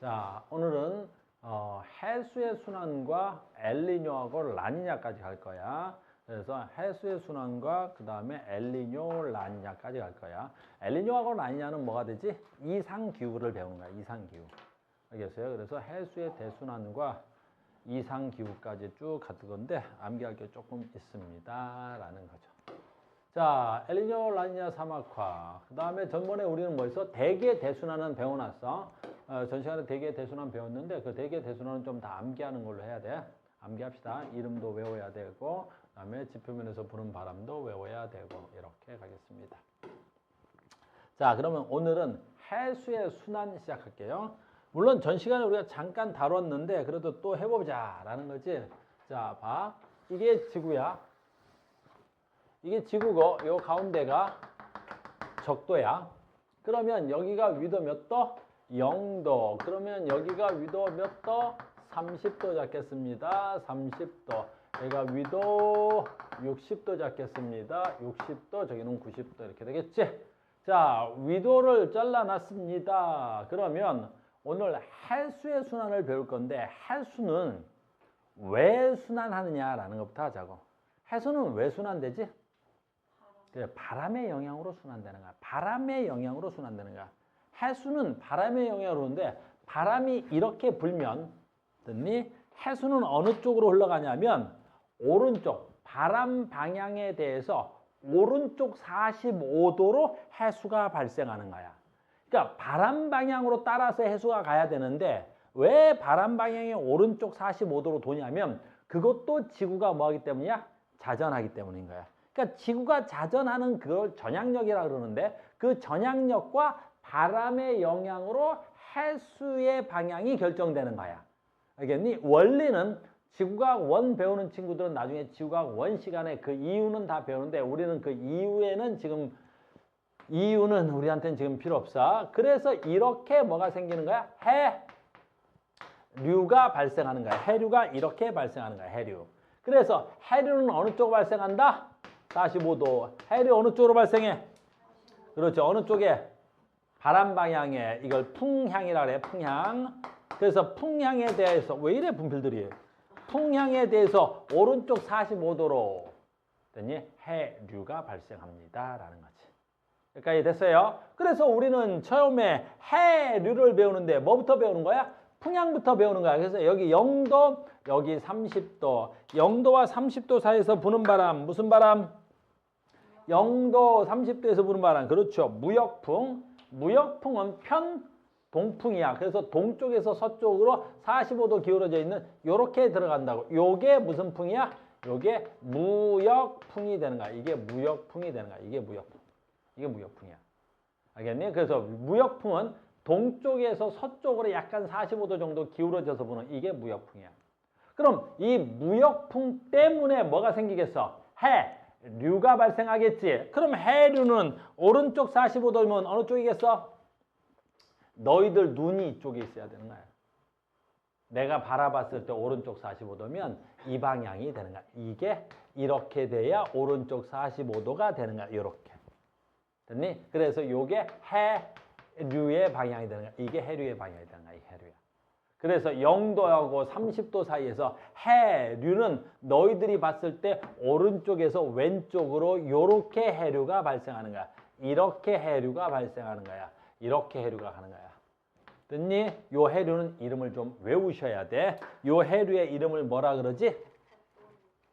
자, 오늘은 해수의 순환과 엘니뇨하고 라니냐까지 갈 거야. 그래서 해수의 순환과 그 다음에 엘니뇨, 라니냐까지 갈 거야. 엘니뇨하고 라니냐는 뭐가 되지? 이상기후를 배우는 거야. 이상기후. 알겠어요? 그래서 해수의 대순환과 이상기후까지 쭉 가는 건데 암기할 게 조금 있습니다. 라는 거죠. 자, 엘니뇨, 라니냐 사막화. 그 다음에 전번에 우리는 뭐 했어? 대기의 대순환은 배워놨어. 전 시간에 대기의 대순환 배웠는데 그 대기의 대순환은 좀 다 암기하는 걸로 해야 돼. 암기합시다. 이름도 외워야 되고 그 다음에 지표면에서 부는 바람도 외워야 되고 이렇게 가겠습니다. 자, 그러면 오늘은 해수의 순환 시작할게요. 물론 전 시간에 우리가 잠깐 다뤘는데 그래도 또 해보자 라는 거지. 자, 봐. 이게 지구야. 이게 지구고 요 가운데가 적도야. 그러면 여기가 위도 몇 도? 0도. 그러면 여기가 위도 몇 도? 30도 잡겠습니다. 30도. 여기가 위도 60도 잡겠습니다. 60도. 저기는 90도 이렇게 되겠지? 자, 위도를 잘라놨습니다. 그러면 오늘 해수의 순환을 배울 건데 해수는 왜 순환하느냐라는 것부터 하자고. 해수는 왜 순환되지? 그래, 바람의 영향으로 순환되는 거야. 바람의 영향으로 순환되는 거야. 해수는 바람의 영향으로 오는데 바람이 이렇게 불면 듣니? 해수는 어느 쪽으로 흘러가냐면 오른쪽, 바람 방향에 대해서 오른쪽 45도로 해수가 발생하는 거야. 그러니까 바람 방향으로 따라서 해수가 가야 되는데 왜 바람 방향이 오른쪽 45도로 도냐면 그것도 지구가 뭐하기 때문이야? 자전하기 때문인 거야. 그러니까 지구가 자전하는 그걸 전향력이라고 그러는데 그 전향력과 바람의 영향으로 해수의 방향이 결정되는 거야. 알겠니? 원리는 지구과학 1 배우는 친구들은 나중에 지구과학 1 시간에 그 이유는 다 배우는데 우리는 그 이유에는 지금 이유는 우리한테는 지금 필요 없어. 그래서 이렇게 뭐가 생기는 거야? 해류가 발생하는 거야. 해류가 이렇게 발생하는 거야. 해류. 그래서 해류는 어느 쪽으로 발생한다? 45도. 해류 어느 쪽으로 발생해? 그렇죠. 어느 쪽에? 바람 방향에. 이걸 풍향이라 그래. 풍향. 그래서 풍향에 대해서 왜 이래 분필들이? 풍향에 대해서 오른쪽 45도로 됐니? 해류가 발생합니다. 라는 거지. 여기까지 됐어요. 그래서 우리는 처음에 해류를 배우는데 뭐부터 배우는 거야? 풍향부터 배우는 거야. 그래서 여기 0도, 여기 30도. 0도와 30도 사이에서 부는 바람. 무슨 바람? 0도, 30도에서 부는 바람. 그렇죠. 무역풍. 무역풍은 편동풍이야. 그래서 동쪽에서 서쪽으로 45도 기울어져 있는 요렇게 들어간다고. 요게 무슨 풍이야? 요게 무역풍이 되는 거야. 이게 무역풍이 되는 거야. 이게 무역풍. 이게 무역풍이야. 알겠니? 그래서 무역풍은 동쪽에서 서쪽으로 약간 45도 정도 기울어져서 부는 이게 무역풍이야. 그럼 이 무역풍 때문에 뭐가 생기겠어? 해류가 발생하겠지. 그럼 해류는 오른쪽 45도면 어느 쪽이겠어? 너희들 눈이 이쪽에 있어야 되는 거야. 내가 바라봤을 때 오른쪽 45도면 이 방향이 되는 거야. 이게 이렇게 돼야 오른쪽 45도가 되는 거야. 이렇게. 됐니? 그래서 요게 해류의 방향이 되는 거야. 이게 해류의 방향이 되는 거야. 이 해류야. 그래서 0도하고 30도 사이에서 해류는 너희들이 봤을 때 오른쪽에서 왼쪽으로 요렇게 해류가 발생하는 거야. 이렇게 해류가 발생하는 거야. 이렇게 해류가 가는 거야. 됐니? 요 해류는 이름을 좀 외우셔야 돼. 요 해류의 이름을 뭐라 그러지?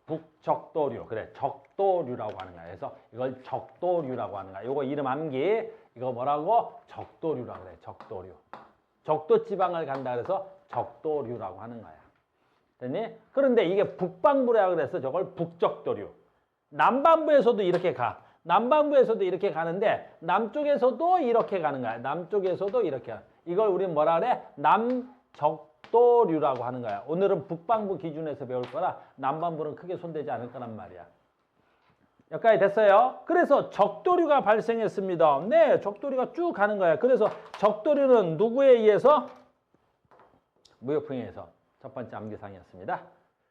북적도류. 그래, 적도류라고 하는 거야. 그래서 이걸 적도류라고 하는 거야. 요거 이름 암기. 이거 뭐라고? 적도류라고 그래. 적도류. 적도 지방을 간다 그래서 적도류라고 하는 거야. 됐니? 그런데 이게 북반부라 그래서 저걸 북적도류. 남반부에서도 이렇게 가. 남반부에서도 이렇게 가는데 남쪽에서도 이렇게 가는 거야. 남쪽에서도 이렇게 가. 이걸 우리는 뭐라 그래? 남적도류라고 하는 거야. 오늘은 북반부 기준에서 배울 거라 남반부는 크게 손대지 않을 거란 말이야. 여기까지 됐어요? 그래서 적도류가 발생했습니다. 네, 적도류가 쭉 가는 거야. 그래서 적도류는 누구에 의해서? 무역풍에 의해서. 첫 번째 암기사항이었습니다.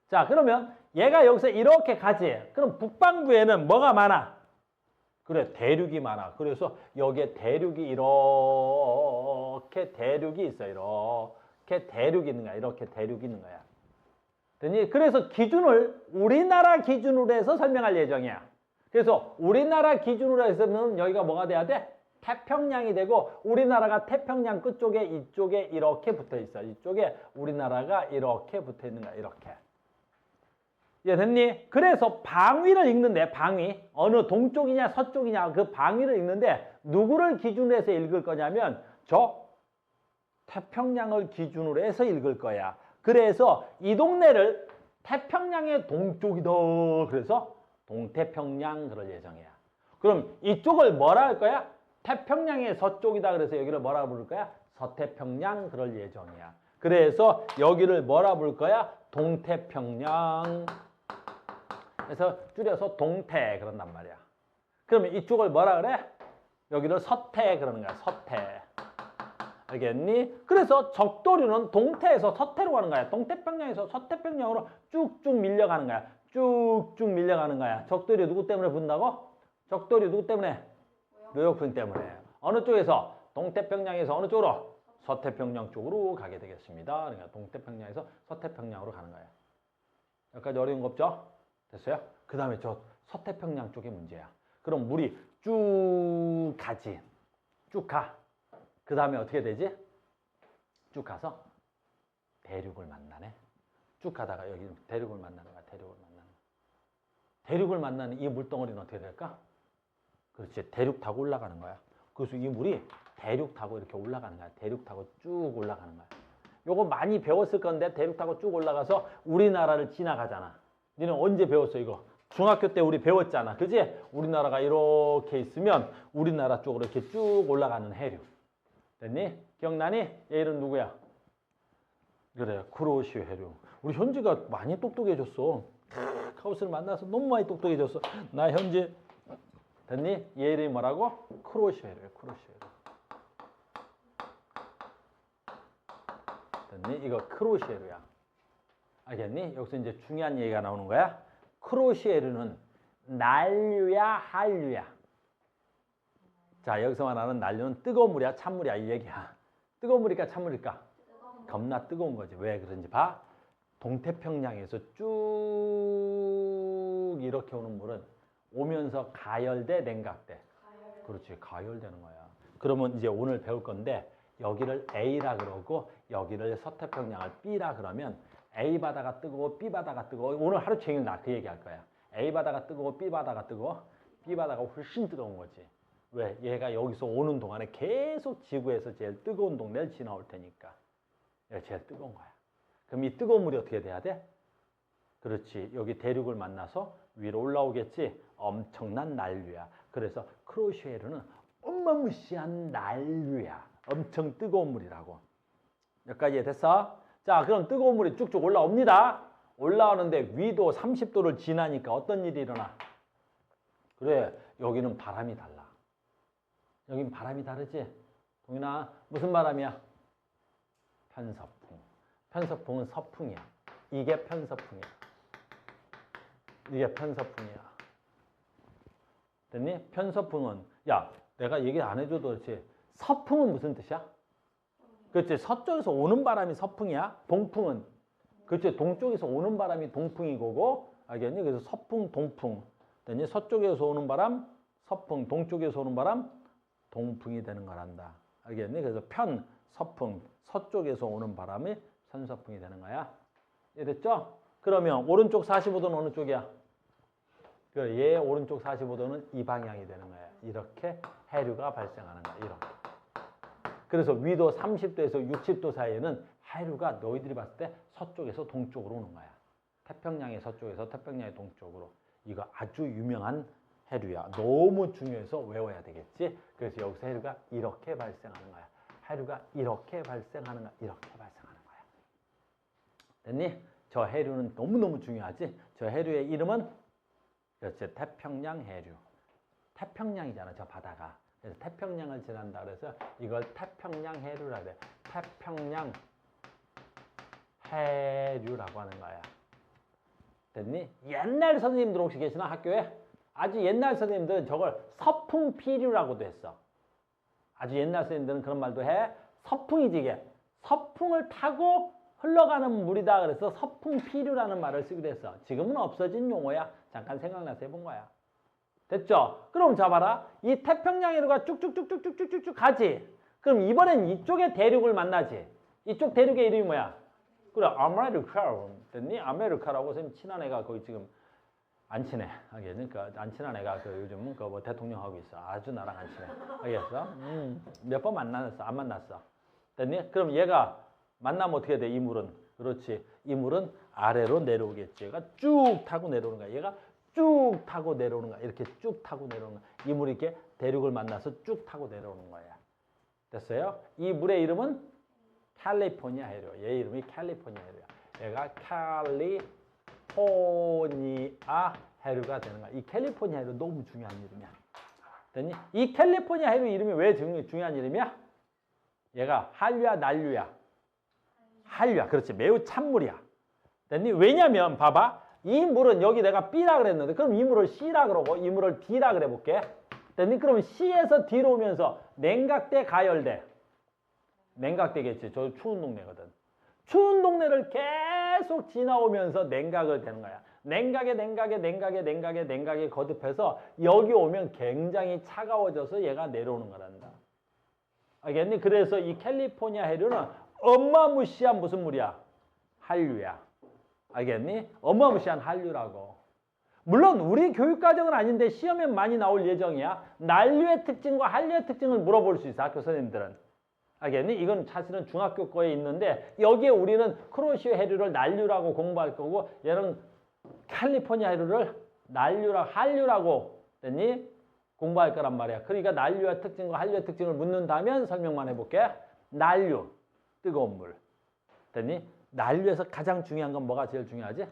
자, 그러면 얘가 여기서 이렇게 가지. 그럼 북반부에는 뭐가 많아? 그래, 대륙이 많아. 그래서 여기에 대륙이 이렇게 대륙이 있어. 이렇게 대륙이 있는 거야. 이렇게 대륙이 있는 거야. 됐니? 그래서 기준을 우리나라 기준으로 해서 설명할 예정이야. 그래서 우리나라 기준으로 해서는 여기가 뭐가 돼야 돼? 태평양이 되고 우리나라가 태평양 끝쪽에 이쪽에 이렇게 붙어 있어. 이쪽에 우리나라가 이렇게 붙어 있는 거야. 이렇게. 이해됐니? 그래서 방위를 읽는데 방위 어느 동쪽이냐 서쪽이냐 그 방위를 읽는데 누구를 기준으로 해서 읽을 거냐면 저 태평양을 기준으로 해서 읽을 거야. 그래서 이 동네를 태평양의 동쪽이다. 그래서 동태평양 그럴 예정이야. 그럼 이쪽을 뭐라 할 거야? 태평양의 서쪽이다. 그래서 여기를 뭐라 부를 거야? 서태평양 그럴 예정이야. 그래서 여기를 뭐라 부를 거야? 동태평양. 그래서 줄여서 동태 그런단 말이야. 그러면 이쪽을 뭐라 그래? 여기를 서태 그러는 거야. 서태. 알겠니? 그래서 적도류는 동태에서 서태로 가는 거야. 동태평양에서 서태평양으로 쭉쭉 밀려가는 거야. 쭉쭉 밀려가는 거야. 적도류 누구 때문에 분다고? 적도류 누구 때문에? 묘역풍 때문에. 어느 쪽에서? 동태평양에서 어느 쪽으로? 서태평양 쪽으로 가게 되겠습니다. 그러니까 동태평양에서 서태평양으로 가는 거야. 여기까지 어려운 거 없죠? 됐어요? 그 다음에 저 서태평양 쪽에 문제야. 그럼 물이 쭉 가지. 쭉 가. 그 다음에 어떻게 되지? 쭉 가서 대륙을 만나네. 쭉 가다가 여기 대륙을 만나는 거야. 대륙을 만나는 거야. 대륙을 만나는 이 물덩어리는 어떻게 될까? 그렇지. 대륙 타고 올라가는 거야. 그래서 이 물이 대륙 타고 이렇게 올라가는 거야. 대륙 타고 쭉 올라가는 거야. 요거 많이 배웠을 건데 대륙 타고 쭉 올라가서 우리나라를 지나가잖아. 너는 언제 배웠어 이거? 중학교 때 우리 배웠잖아. 그지? 우리나라가 이렇게 있으면 우리나라 쪽으로 이렇게 쭉 올라가는 해류. 됐니? 기억나니? 얘 이름 누구야? 그래, 쿠로시오 해류. 우리 현지가 많이 똑똑해졌어. 카우스를 만나서 너무 많이 똑똑해졌어. 나 현지. 됐니? 얘 이름이 뭐라고? 쿠로시오 해류야. 쿠로시오 해류. 됐니? 이거 쿠로시오 해류야. 알겠니? 여기서 이제 중요한 얘기가 나오는 거야. 쿠로시오 해류는 난류야, 한류야? 자, 여기서 말하는 난류는 뜨거운 물이야, 찬물이야 이 얘기야. 뜨거운 물일까, 찬물일까? 겁나 뜨거운 거지. 왜 그런지 봐. 동태평양에서 쭉 이렇게 오는 물은 오면서 가열돼, 냉각돼. 그렇지, 가열되는 거야. 그러면 이제 오늘 배울 건데 여기를 A라 그러고 여기를 서태평양을 B라 그러면 A 바다가 뜨거워, B 바다가 뜨거워. 오늘 하루 종일 나 그 얘기할 거야. A 바다가 뜨거워, B 바다가 뜨거워. B 바다가 훨씬 뜨거운 거지. 왜? 얘가 여기서 오는 동안에 계속 지구에서 제일 뜨거운 동네를 지나올 테니까. 얘가 제일 뜨거운 거야. 그럼 이 뜨거운 물이 어떻게 돼야 돼? 그렇지. 여기 대륙을 만나서 위로 올라오겠지. 엄청난 난류야. 그래서 크로시에르는 어마무시한 난류야. 엄청 뜨거운 물이라고. 여기까지 됐어? 자, 그럼 뜨거운 물이 쭉쭉 올라옵니다. 올라오는데 위도 30도를 지나니까 어떤 일이 일어나? 그래, 여기는 바람이 달라. 여긴 바람이 다르지? 동윤아, 무슨 바람이야? 편서풍. 편서풍은 서풍이야. 이게 편서풍이야. 이게 편서풍이야. 됐니? 편서풍은, 야, 내가 얘기 안 해줘도 그렇지. 서풍은 무슨 뜻이야? 그렇지. 서쪽에서 오는 바람이 서풍이야. 동풍은, 그렇지. 동쪽에서 오는 바람이 동풍이고, 알겠니? 그래서 서풍, 동풍. 됐니? 서쪽에서 오는 바람, 서풍. 동쪽에서 오는 바람, 동풍이 되는 거란다. 알겠니? 그래서 편, 서풍, 서쪽에서 오는 바람이 편서풍이 되는 거야. 이해됐죠? 그러면 오른쪽 45도는 어느 쪽이야? 얘 오른쪽 45도는 이 방향이 되는 거야. 이렇게 해류가 발생하는 거야. 이렇게. 그래서 위도 30도에서 60도 사이에는 해류가 너희들이 봤을 때 서쪽에서 동쪽으로 오는 거야. 태평양의 서쪽에서 태평양의 동쪽으로. 이거 아주 유명한 해류야. 너무 중요해서 외워야 되겠지. 그래서 여기서 해류가 이렇게 발생하는 거야. 해류가 이렇게 발생하는 거야. 이렇게 발생하는 거야. 됐니? 저 해류는 너무너무 중요하지. 저 해류의 이름은 그렇지. 태평양 해류. 태평양이잖아. 저 바다가. 그래서 태평양을 지난다 그래서 이걸 태평양 해류라 그래. 태평양 해류라고 하는 거야. 됐니? 옛날 선생님들 혹시 계시나? 학교에? 아주 옛날 선생님들은 저걸 서풍피류라고도 했어. 아주 옛날 선생님들은 그런 말도 해. 서풍이지 이게. 서풍을 타고 흘러가는 물이다. 그래서 서풍피류라는 말을 쓰기도 했어. 지금은 없어진 용어야. 잠깐 생각나서 해본 거야. 됐죠? 그럼 잡아라. 이 태평양해류가 쭉쭉쭉쭉쭉쭉쭉 가지. 그럼 이번엔 이쪽의 대륙을 만나지. 이쪽 대륙의 이름이 뭐야? 그래, 아메리카. 됐니? 아메리카라고 선생님 친한 애가 거기 지금 안 친해. 그러니까 안 친한 애가 그 요즘은 그 뭐 대통령 하고 있어. 아주 나랑 안 친해. 알겠어? 몇 번 만났어? 안 만났어. 됐니? 그럼 얘가 만나면 어떻게 돼? 이 물은. 그렇지. 이 물은 아래로 내려오겠지. 얘가 쭉 타고 내려오는 거야. 얘가 쭉 타고 내려오는 거야. 이렇게 쭉 타고 내려오는 거야. 이 물이 이렇게 대륙을 만나서 쭉 타고 내려오는 거야. 됐어요? 이 물의 이름은 캘리포니아 해류. 얘 이름이 캘리포니아 해류야. 얘가 캘리포니아 해류가 되는 거야. 이 캘리포니아 해류 너무 중요한 이름이야. 됐니? 이 캘리포니아 해류 이름이 왜 중요한 이름이야? 얘가 한류야, 난류야? 한류야. 그렇지. 매우 찬물이야. 됐니? 왜냐면 봐봐. 이 물은 여기 내가 B라 그랬는데 그럼 이 물을 C라 그러고 이 물을 D라 그래 볼게. 됐니? 그럼 C에서 D로 오면서 냉각대, 가열대. 냉각대겠지. 저 추운 동네거든. 추운 동네를 계속 지나오면서 냉각을 되는 거야. 냉각에 거듭해서 여기 오면 굉장히 차가워져서 얘가 내려오는 거란다. 알겠니? 그래서 이 캘리포니아 해류는 어마무시한 무슨 물이야? 한류야. 알겠니? 어마무시한 한류라고. 물론 우리 교육과정은 아닌데 시험에 많이 나올 예정이야. 난류의 특징과 한류의 특징을 물어볼 수 있어. 학교 선생님들은. 알겠니? 이건 사실은 중학교 거에 있는데 여기에 우리는 크로시오 해류를 난류라고 공부할 거고 얘는 캘리포니아 해류를 한류라고 됐니? 공부할 거란 말이야. 그러니까 난류의 특징과 한류의 특징을 묻는다면 설명만 해볼게. 난류, 뜨거운 물. 됐니? 난류에서 가장 중요한 건 뭐가 제일 중요하지?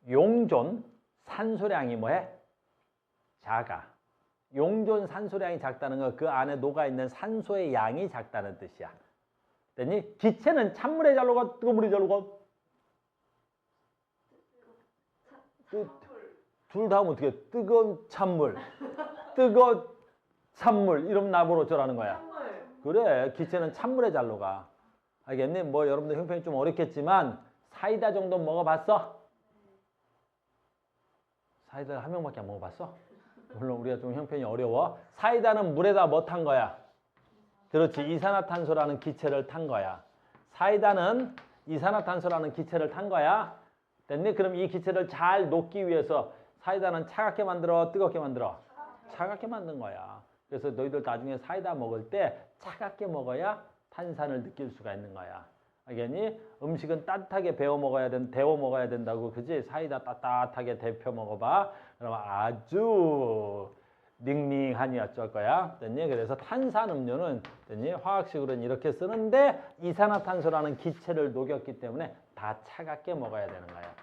용존 산소량이 뭐해? 작아. 용존 산소량이 작다는 건 그 안에 녹아있는 산소의 양이 작다는 뜻이야. 됐니? 기체는 찬물에 잘 녹아, 뜨거운 물이 잘 녹아? 둘 다 하면 어떻게 해? 뜨거운 찬물, 뜨거운 찬물 이러면 나보러 어쩌라는 거야? 그래, 기체는 찬물에 잘 녹아. 알겠니? 뭐 여러분들 형편이 좀 어렵겠지만 사이다 정도 먹어봤어? 사이다를 한 명밖에 안 먹어봤어? 물론 우리가 좀 형편이 어려워. 사이다는 물에다 뭐 탄 거야? 그렇지, 이산화탄소라는 기체를 탄 거야. 사이다는 이산화탄소라는 기체를 탄 거야. 됐니? 그럼 이 기체를 잘 녹기 위해서 사이다는 차갑게 만들어, 뜨겁게 만들어? 차갑게 만든 거야. 그래서 너희들 나중에 사이다 먹을 때 차갑게 먹어야 탄산을 느낄 수가 있는 거야. 알겠니? 음식은 따뜻하게 데워 먹어야 된다고, 그지? 사이다 따뜻하게 데펴 먹어봐. 그러면 아주 닝닝하니 어쩔 거야. 됐니? 그래서 탄산음료는 됐니? 화학식으로는 이렇게 쓰는데 이산화탄소라는 기체를 녹였기 때문에 다 차갑게 먹어야 되는 거야.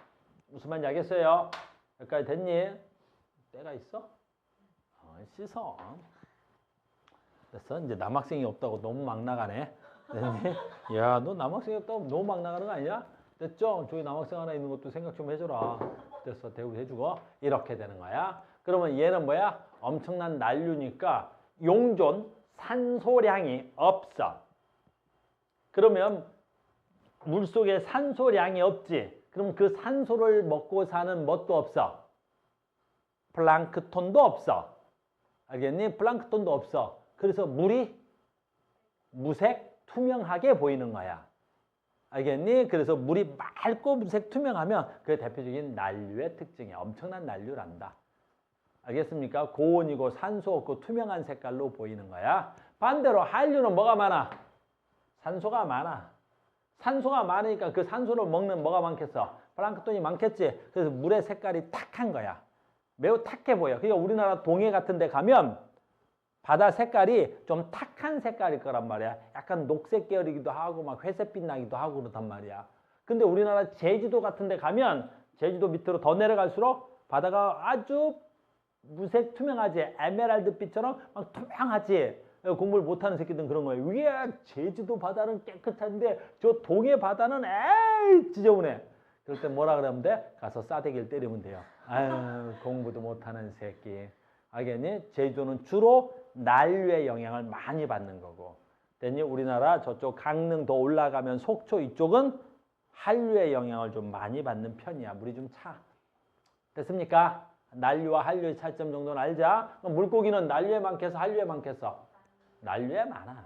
무슨 말인지 알겠어요? 여기까지 됐니? 때가 있어? 씻어. 됐어? 이제 남학생이 없다고 너무 막 나가네. 됐니? 야, 너 남학생이 없다고 너무 막 나가는 거 아니야? 됐죠? 저기 남학생 하나 있는 것도 생각 좀 해줘라. 됐어? 대우도 해주고. 이렇게 되는 거야. 그러면 얘는 뭐야? 엄청난 난류니까 용존 산소량이 없어. 그러면 물속에 산소량이 없지. 그럼 그 산소를 먹고 사는 뭣도 없어. 플랑크톤도 없어. 알겠니? 플랑크톤도 없어. 그래서 물이 무색 투명하게 보이는 거야. 알겠니? 그래서 물이 맑고 무색 투명하면 그게 대표적인 난류의 특징이야. 엄청난 난류란다. 알겠습니까? 고온이고 산소 없고 투명한 색깔로 보이는 거야. 반대로 한류는 뭐가 많아? 산소가 많아. 산소가 많으니까 그 산소를 먹는 뭐가 많겠어? 플랑크톤이 많겠지. 그래서 물의 색깔이 탁한 거야. 매우 탁해 보여. 그러니까 우리나라 동해 같은 데 가면 바다 색깔이 좀 탁한 색깔일 거란 말이야. 약간 녹색 계열이기도 하고 막 회색빛 나기도 하고 그렇단 말이야. 근데 우리나라 제주도 같은 데 가면 제주도 밑으로 더 내려갈수록 바다가 아주 무색 투명하지. 에메랄드빛처럼 막 투명하지. 공부를 못하는 새끼들은 그런 거예요. 위에 제주도 바다는 깨끗한데 저 동해 바다는 에이 지저분해. 그럴 때 뭐라 그러면 돼? 가서 싸대기를 때리면 돼요. 아유, 공부도 못하는 새끼. 알겠니? 제주도는 주로 난류의 영향을 많이 받는 거고. 됐니? 우리나라 저쪽 강릉 더 올라가면 속초 이쪽은 한류의 영향을 좀 많이 받는 편이야. 물이 좀 차. 됐습니까? 난류와 한류의 차이점 정도는 알자. 그럼 물고기는 난류에 많겠어? 한류에 많겠어? 난류에 많아.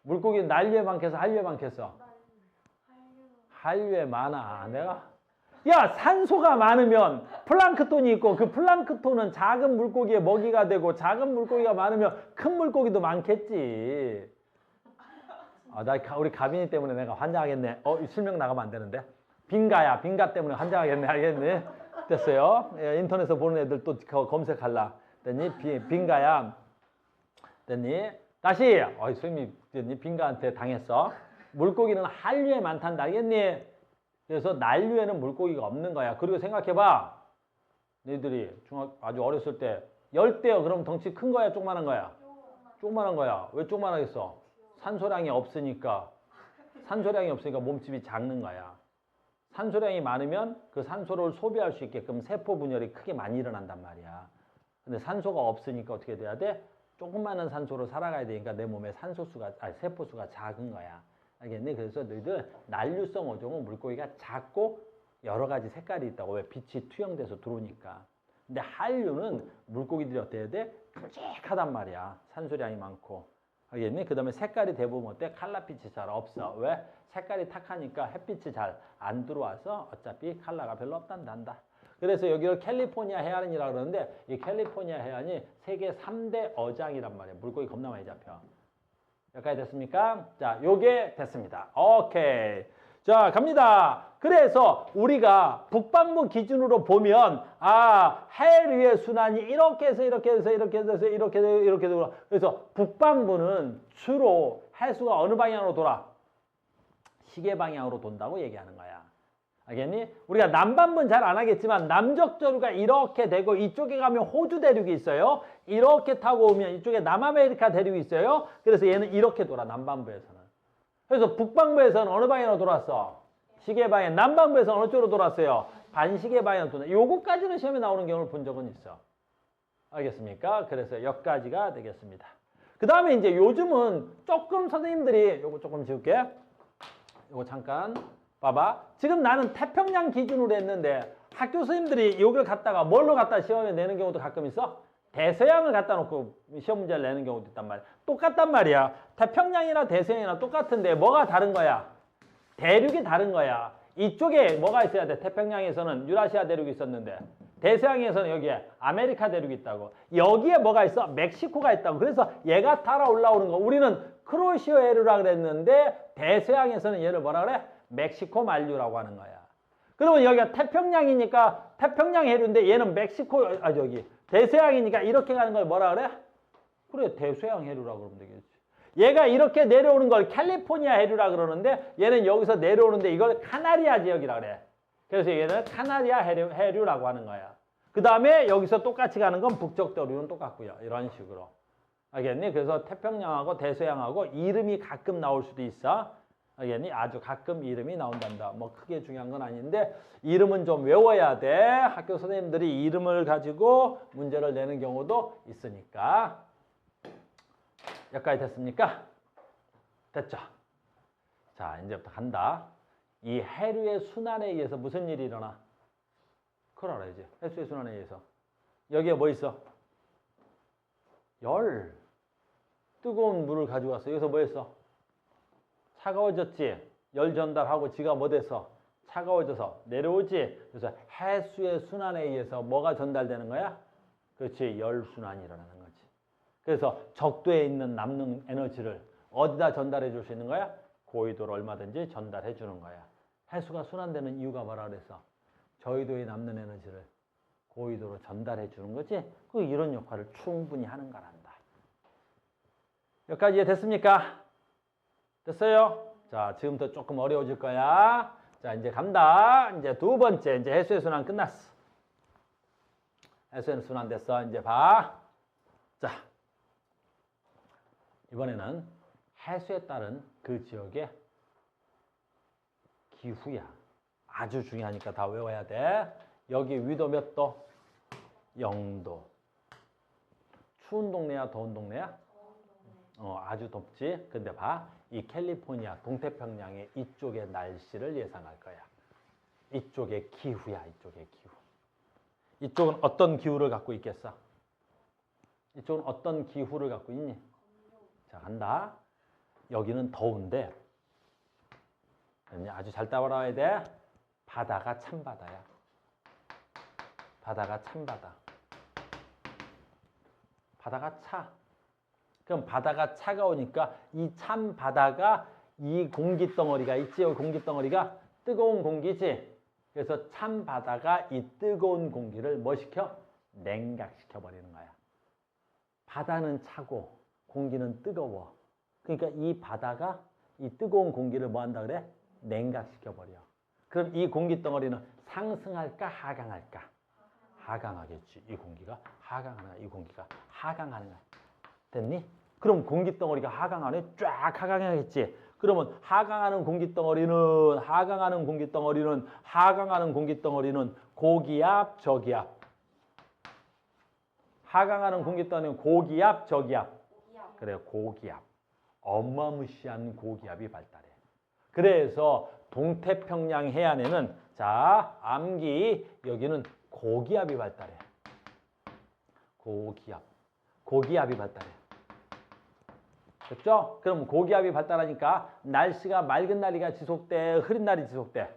물고기는 난류에 많겠어? 한류에 많겠어? 한류에 많아. 야, 산소가 많으면 플랑크톤이 있고 그 플랑크톤은 작은 물고기의 먹이가 되고 작은 물고기가 많으면 큰 물고기도 많겠지. 우리 가빈이 때문에 내가 환장하겠네. 실명 나가면 안 되는데. 빙가야. 빙가 때문에 환장하겠네. 알겠니? 됐어요. 예, 인터넷에서 보는 애들 또 검색할라. 됐니? 빙가야. 됐니? 다시. 선생님이 됐니? 빙가한테 당했어. 물고기는 한류에 많단다. 알겠니? 그래서 난류에는 물고기가 없는 거야. 그리고 생각해봐. 너희들이 아주 어렸을 때 열대어 그럼 덩치 큰 거야? 조그만한 거야? 조그만한 거야. 왜 조그만하겠어? 산소량이 없으니까. 산소량이 없으니까 몸집이 작는 거야. 산소량이 많으면 그 산소를 소비할 수 있게끔 세포 분열이 크게 많이 일어난단 말이야. 근데 산소가 없으니까 어떻게 돼야 돼? 조그마한 산소로 살아가야 되니까 내 몸에 세포수가 작은 거야. 알겠니? 그래서 너희들 난류성 어종은 물고기가 작고 여러 가지 색깔이 있다고. 왜? 빛이 투영돼서 들어오니까. 근데 한류는 물고기들이 어때야 돼? 큼직하단 말이야. 산소량이 많고. 알겠니? 그 다음에 색깔이 대부분 어때? 칼라빛이 잘 없어. 왜? 색깔이 탁하니까 햇빛이 잘 안 들어와서 어차피 칼라가 별로 없단다. 그래서 여기를 캘리포니아 해안이라고 그러는데 이 캘리포니아 해안이 세계 3대 어장이란 말이야. 물고기 겁나 많이 잡혀. 여기까지 됐습니까? 자, 요게 됐습니다. 오케이. 자, 갑니다. 그래서 우리가 북반부 기준으로 보면 해류의 순환이 이렇게 해서 이렇게 해서 이렇게 해서 이렇게 해서 이렇게 돌아. 그래서 북반부는 주로 해수가 어느 방향으로 돌아? 시계 방향으로 돈다고 얘기하는 거야. 알겠니? 우리가 남반부는 잘 안 하겠지만 남적저루가 이렇게 되고 이쪽에 가면 호주 대륙이 있어요. 이렇게 타고 오면 이쪽에 남아메리카 대륙이 있어요. 그래서 얘는 이렇게 돌아, 남반부에서는. 그래서 북반부에서는 어느 방향으로 돌았어? 시계 방향. 남반부에서는 어느 쪽으로 돌았어요? 반시계 방향으로 도네. 요거까지는 시험에 나오는 경우를 본 적은 있어. 알겠습니까? 그래서 여기까지가 되겠습니다. 그 다음에 이제 요즘은 조금 선생님들이 요거 조금 지울게. 요거 잠깐 봐봐. 지금 나는 태평양 기준으로 했는데 학교 선생님들이 이걸 갖다가 뭘로 갖다 시험에 내는 경우도 가끔 있어? 대서양을 갖다 놓고 시험 문제를 내는 경우도 있단 말이야. 똑같단 말이야. 태평양이나 대서양이나 똑같은데 뭐가 다른 거야? 대륙이 다른 거야. 이쪽에 뭐가 있어야 돼? 태평양에서는 유라시아 대륙이 있었는데 대서양에서는 여기에 아메리카 대륙이 있다고. 여기에 뭐가 있어? 멕시코가 있다고. 그래서 얘가 따라 올라오는 거. 우리는 크로시오 해류라 그랬는데 대서양에서는 얘를 뭐라 그래? 멕시코 만류라고 하는 거야. 그러면 여기가 태평양이니까 태평양 해류인데 얘는 멕시코 대서양이니까 이렇게 가는 걸 뭐라 그래? 그래, 대서양 해류라고 그러면 되겠지. 얘가 이렇게 내려오는 걸 캘리포니아 해류라 그러는데 얘는 여기서 내려오는데 이걸 카나리아 지역이라 그래. 그래서 얘는 카나리아 해류라고 하는 거야. 그 다음에 여기서 똑같이 가는 건 북적대류는 똑같고요. 이런 식으로. 알겠니? 그래서 태평양하고 대서양하고 이름이 가끔 나올 수도 있어. 알겠니? 아주 가끔 이름이 나온단다. 뭐 크게 중요한 건 아닌데 이름은 좀 외워야 돼. 학교 선생님들이 이름을 가지고 문제를 내는 경우도 있으니까. 여기까지 됐습니까? 됐죠? 자, 이제부터 간다. 이 해류의 순환에 의해서 무슨 일이 일어나? 그걸 알아야지. 해수의 순환에 의해서. 여기에 뭐 있어? 열. 뜨거운 물을 가지고 왔어. 여기서 뭐 했어? 차가워졌지? 열 전달하고 지가 뭐 돼서? 차가워져서 내려오지? 그래서 해수의 순환에 의해서 뭐가 전달되는 거야? 그렇지. 열 순환이 일어나는 거지. 그래서 적도에 있는 남는 에너지를 어디다 전달해 줄 수 있는 거야? 고위도로 얼마든지 전달해 주는 거야. 해수가 순환되는 이유가 뭐라 그랬어? 저위도에 남는 에너지를 고위도로 전달해 주는 거지? 그 이런 역할을 충분히 하는 거란다. 여기까지 이해됐습니까? 됐어요? 자, 지금부터 조금 어려워질 거야. 자, 이제 간다. 이제 두 번째, 이제 해수의 순환 끝났어. 해수의 순환 됐어. 이제 봐. 자, 이번에는 해수에 따른 그 지역의 기후야. 아주 중요하니까 다 외워야 돼. 여기 위도 몇 도? 0도. 추운 동네야, 더운 동네야? 아주 덥지. 근데 봐, 이 캘리포니아 동태평양의 이쪽의 날씨를 예상할 거야. 이쪽의 기후야, 이쪽의 기후. 이쪽은 어떤 기후를 갖고 있겠어? 이쪽은 어떤 기후를 갖고 있니? 자, 간다. 여기는 더운데 아주 잘 따라와야 돼. 바다가 찬바다야. 바다가 찬바다. 바다가 차. 그럼 바다가 차가우니까 이 찬 바다가 이 공기 덩어리가 있지. 여기 공기 덩어리가 뜨거운 공기지. 그래서 찬 바다가 이 뜨거운 공기를 뭐 시켜? 냉각시켜 버리는 거야. 바다는 차고 공기는 뜨거워. 그러니까 이 바다가 이 뜨거운 공기를 뭐 한다 그래? 냉각시켜 버려. 그럼 이 공기 덩어리는 상승할까 하강할까? 하강하겠지. 이 공기가 하강하는 이 공기가 하강하는 거야. 됐니? 그럼 공기 덩어리가 하강하네. 쫙 하강하겠지. 그러면 하강하는 공기 덩어리는 고기압, 저기압. 하강하는 공기 덩어리는 고기압, 저기압. 그래, 고기압. 어마무시한 고기압이 발달해. 그래서 동태평양 해안에는 자, 암기 여기는 고기압이 발달해. 고기압이 발달해. 됐죠? 그럼 고기압이 발달하니까 날씨가 맑은 날이 지속돼, 흐린 날이 지속돼.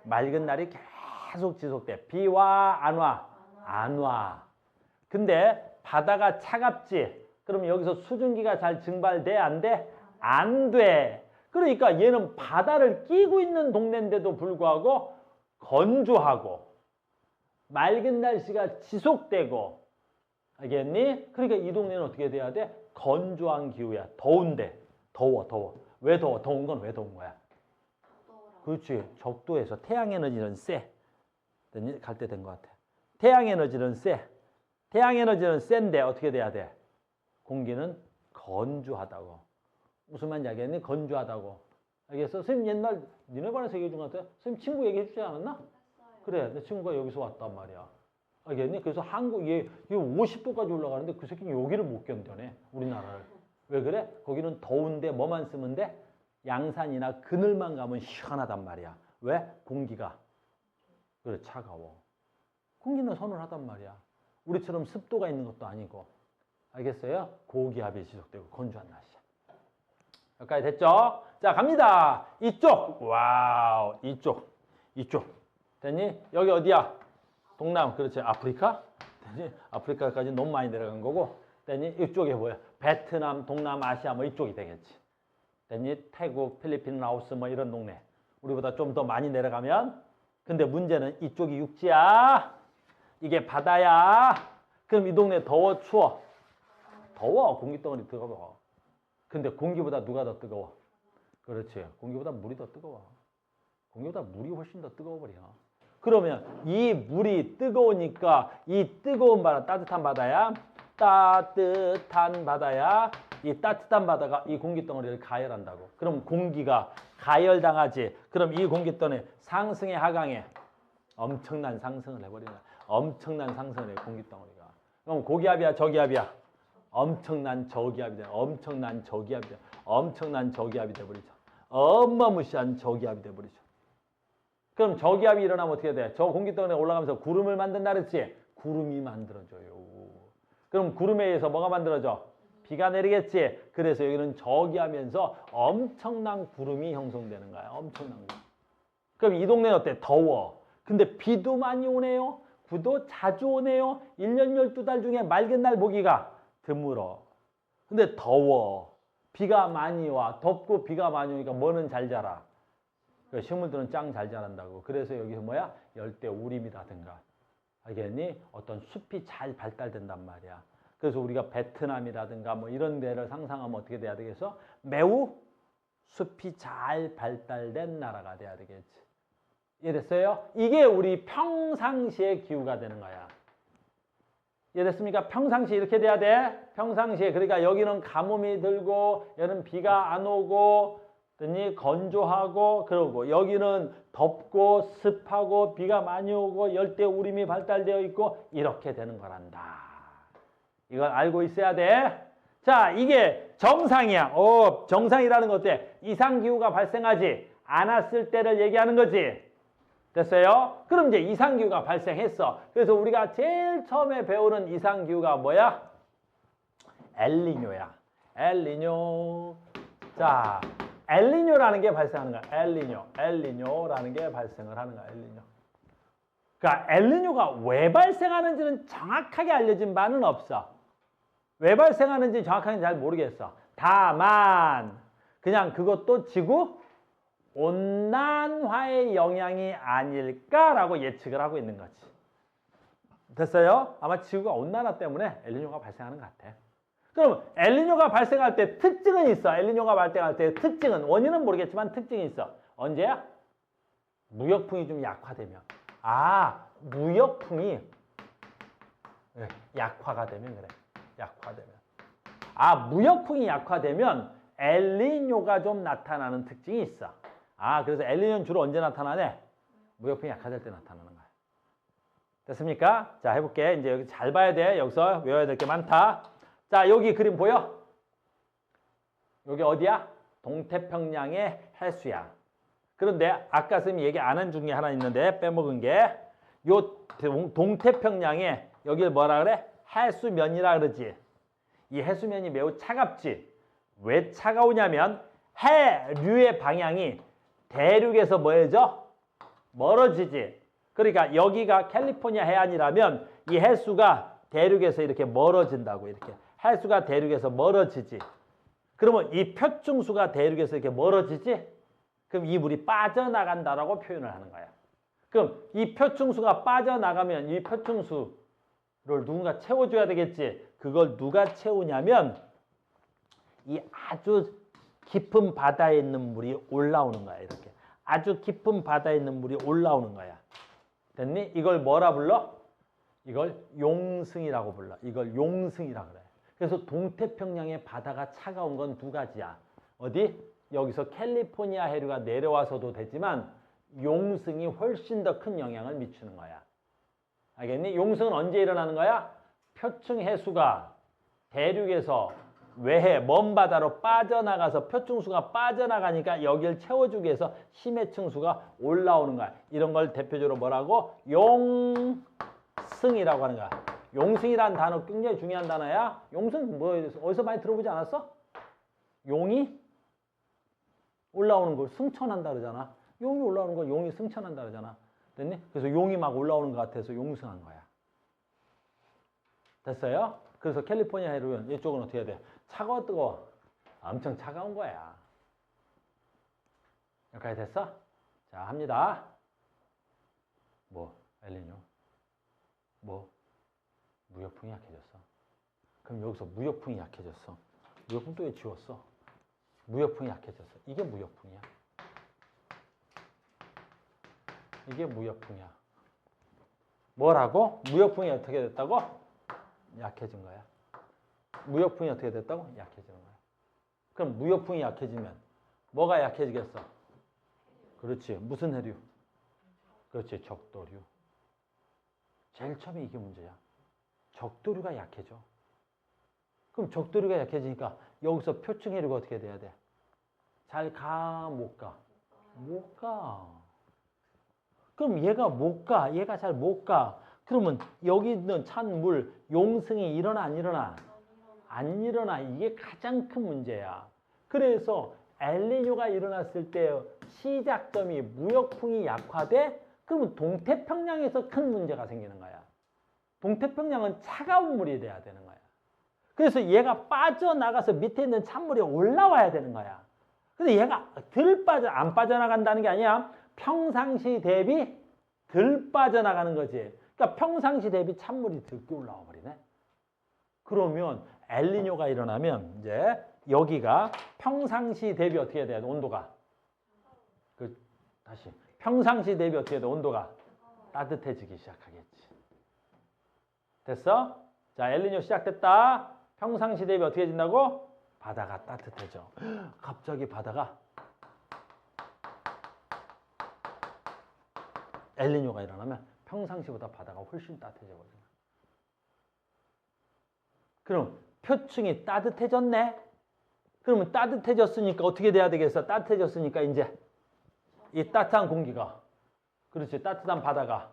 맑은 날이 계속 지속돼. 비 와, 안 와? 안 와. 근데 바다가 차갑지? 그럼 여기서 수증기가 잘 증발돼? 안 돼? 안 돼. 그러니까 얘는 바다를 끼고 있는 동네인데도 불구하고 건조하고 맑은 날씨가 지속되고, 알겠니? 그러니까 이 동네는 어떻게 돼야 돼? 건조한 기후야. 더운데. 더워. 왜 더워? 더운 건 왜 더운 거야? 그렇지. 적도에서 태양 에너지는 세. 갈 때 된 것 같아. 태양 에너지는 세. 태양 에너지는 센데 어떻게 돼야 돼? 공기는 건조하다고. 무슨 말인지 알겠니? 건조하다고. 알겠어? 선생님 옛날 니네 반에서 얘기해 준 것 같아. 선생님 친구 얘기해 주지 않았나? 그래. 내 친구가 여기서 왔단 말이야. 알겠니? 그래서 한국, 얘 50도까지 올라가는데 그 새끼는 여기를 못 견뎌내. 우리나라를. 왜 그래? 거기는 더운데 뭐만 쓰면 돼? 양산이나 그늘만 가면 시원하단 말이야. 왜? 공기가. 그래, 차가워. 공기는 서늘하단 말이야. 우리처럼 습도가 있는 것도 아니고. 알겠어요? 고기압이 지속되고 건조한 날씨야. 여기까지 됐죠? 자, 갑니다. 이쪽. 와우. 이쪽. 됐니? 여기 어디야? 동남. 그렇지. 아프리카? 됐니? 아프리카까지 너무 많이 내려간 거고. 됐니? 이쪽에 뭐야? 베트남, 동남아시아 뭐 이쪽이 되겠지. 됐니? 태국, 필리핀, 라오스 뭐 이런 동네. 우리보다 좀 더 많이 내려가면. 근데 문제는 이쪽이 육지야. 이게 바다야. 그럼 이 동네 더워, 추워? 더워. 공기덩어리 뜨거워. 근데 공기보다 누가 더 뜨거워? 그렇지. 공기보다 물이 더 뜨거워. 공기보다 물이 훨씬 더 뜨거워버려. 그러면 이 물이 뜨거우니까 이 뜨거운 바다, 따뜻한 바다야? 따뜻한 바다야? 이 따뜻한 바다가 이 공기덩어리를 가열한다고. 그럼 공기가 가열당하지. 그럼 이 공기덩어리 상승해, 하강해? 엄청난 상승을 해버리는 거야. 엄청난 상승을 해, 공기덩어리가. 그럼 고기압이야, 저기압이야? 엄청난 저기압이 돼. 엄청난 저기압이 돼버리죠. 어마무시한 저기압이 돼버리죠. 그럼 저기압이 일어나면 어떻게 돼? 저 공기덩어리가 올라가면서 구름을 만든다 그랬지? 구름이 만들어져요. 그럼 구름에 의해서 뭐가 만들어져? 비가 내리겠지? 그래서 여기는 저기하면서 엄청난 구름이 형성되는 거야. 엄청난 구름. 그럼 이 동네는 어때? 더워. 근데 비도 많이 오네요. 구도 자주 오네요. 1년 12달 중에 맑은 날 보기가 드물어. 근데 더워. 비가 많이 와. 덥고 비가 많이 오니까 뭐는 잘 자라? 식물들은 짱 잘 자란다고. 그래서 여기서 뭐야? 열대우림이라든가. 알겠니? 어떤 숲이 잘 발달된단 말이야. 그래서 우리가 베트남이라든가 뭐 이런 데를 상상하면 어떻게 돼야 되겠어? 매우 숲이 잘 발달된 나라가 돼야 되겠지. 이해됐어요? 이게 우리 평상시의 기후가 되는 거야. 이해됐습니까? 평상시에 이렇게 돼야 돼. 평상시에. 그러니까 여기는 가뭄이 들고 여기는 비가 안 오고 건조하고 그러고 여기는 덥고 습하고 비가 많이 오고 열대우림이 발달되어 있고 이렇게 되는 거란다. 이걸 알고 있어야 돼. 자, 이게 정상이야. 정상이라는 것 어때? 이상기후가 발생하지 않았을 때를 얘기하는 거지. 됐어요? 그럼 이제 이상기후가 발생했어. 그래서 우리가 제일 처음에 배우는 이상기후가 뭐야? 엘니뇨야. 엘니뇨. 자, 엘니뇨라는 게 발생하는 거야. 엘니뇨라는 게 발생을 하는 거야. 엘니뇨. 그러니까 엘니뇨가 왜 발생하는지는 정확하게 알려진 바는 없어. 왜 발생하는지 정확하게 잘 모르겠어. 다만 그냥 그것도 지구 온난화의 영향이 아닐까라고 예측을 하고 있는 거지. 됐어요? 아마 지구가 온난화 때문에 엘니뇨가 발생하는 것 같아. 그럼 엘니뇨가 발생할 때 특징은 있어. 엘니뇨가 발생할 때 특징은, 원인은 모르겠지만 특징이 있어. 언제야? 무역풍이 좀 약화되면. 무역풍이 약화가 되면 그래. 약화되면. 무역풍이 약화되면 엘니뇨가 좀 나타나는 특징이 있어. 그래서 엘니뇨는 주로 언제 나타나네? 무역풍이 약화될 때 나타나는 거야. 됐습니까? 자, 해볼게. 이제 여기 잘 봐야 돼. 여기서 외워야 될 게 많다. 자, 여기 그림 보여? 여기 어디야? 동태평양의 해수야. 그런데 아까 선생님이 얘기 안 한 중에 하나 있는데 빼먹은 게, 요 동태평양에 여기를 뭐라 그래? 해수면이라 그러지. 이 해수면이 매우 차갑지. 왜 차가우냐면 해류의 방향이 대륙에서 뭐해져? 멀어지지. 그러니까 여기가 캘리포니아 해안이라면 이 해수가 대륙에서 이렇게 멀어진다고. 이렇게 해수가 대륙에서 멀어지지. 그러면 이 표층수가 대륙에서 이렇게 멀어지지? 그럼 이 물이 빠져나간다라고 표현을 하는 거야. 그럼 이 표층수가 빠져나가면 이 표층수를 누군가 채워줘야 되겠지. 그걸 누가 채우냐면 이 아주 깊은 바다에 있는 물이 올라오는 거야. 이렇게 아주 깊은 바다에 있는 물이 올라오는 거야. 됐니? 이걸 뭐라 불러? 이걸 용승이라고 불러. 이걸 용승이라고 그래. 그래서 동태평양의 바다가 차가운 건 두 가지야. 어디? 여기서 캘리포니아 해류가 내려와서도 되지만 용승이 훨씬 더 큰 영향을 미치는 거야. 알겠니? 용승은 언제 일어나는 거야? 표층 해수가 대륙에서 외해 먼 바다로 빠져나가서 표층수가 빠져나가니까 여기를 채워주기 위해서 심해층수가 올라오는 거야. 이런 걸 대표적으로 뭐라고? 용승이라고 하는 거야. 용승이라는 단어 굉장히 중요한 단어야. 용승 뭐 어디서 많이 들어보지 않았어? 용이 올라오는 걸 승천한다 그러잖아. 용이 올라오는 걸 용이 승천한다 그러잖아. 됐니? 그래서 용이 막 올라오는 것 같아서 용승한 거야. 됐어요? 그래서 캘리포니아 해류는 이쪽은 어떻게 해야 돼? 차가워 뜨거워? 엄청 차가운 거야. 여기까지 됐어? 자, 합니다. 뭐? 엘니뇨? 뭐? 무역풍이 약해졌어. 그럼 여기서 무역풍이 약해졌어. 무역풍 또 왜 지웠어? 무역풍이 약해졌어. 이게 무역풍이야. 이게 무역풍이야. 뭐라고? 무역풍이 어떻게 됐다고? 약해진 거야. 무역풍이 어떻게 됐다고? 약해지는 거야. 그럼 무역풍이 약해지면 뭐가 약해지겠어? 그렇지. 무슨 해류? 그렇지. 적도류. 제일 처음에 이게 문제야. 적도류가 약해져. 그럼 적도류가 약해지니까 여기서 표층 해류가 어떻게 돼야 돼? 잘 가? 못 가? 못 가. 그럼 얘가 못 가. 얘가 잘 못 가. 그러면 여기 있는 찬 물, 용승이 일어나 안 일어나? 안 일어나. 이게 가장 큰 문제야. 그래서 엘니뇨가 일어났을 때 시작점이 무역풍이 약화돼? 그러면 동태평양에서 큰 문제가 생기는 거야. 동태평양은 차가운 물이 돼야 되는 거야. 그래서 얘가 빠져나가서 밑에 있는 찬물이 올라와야 되는 거야. 근데 얘가 안 빠져나간다는 게 아니야. 평상시 대비 덜 빠져나가는 거지. 그러니까 평상시 대비 찬물이 늦게 올라와 버리네. 그러면 엘니뇨가 일어나면 이제 여기가 평상시 대비 어떻게 돼야 돼? 온도가. 다시. 평상시 대비 어떻게 돼? 온도가 따뜻해지기 시작하겠지. 됐어? 자, 엘니뇨 시작됐다. 평상시 대비 어떻게 해진다고? 바다가 따뜻해져. 갑자기 바다가 엘니뇨가 일어나면 평상시보다 바다가 훨씬 따뜻해져 버린다. 그럼 표층이 따뜻해졌네. 그러면 따뜻해졌으니까 어떻게 돼야 되겠어? 따뜻해졌으니까 이제 이 따뜻한 공기가, 그렇지, 따뜻한 바다가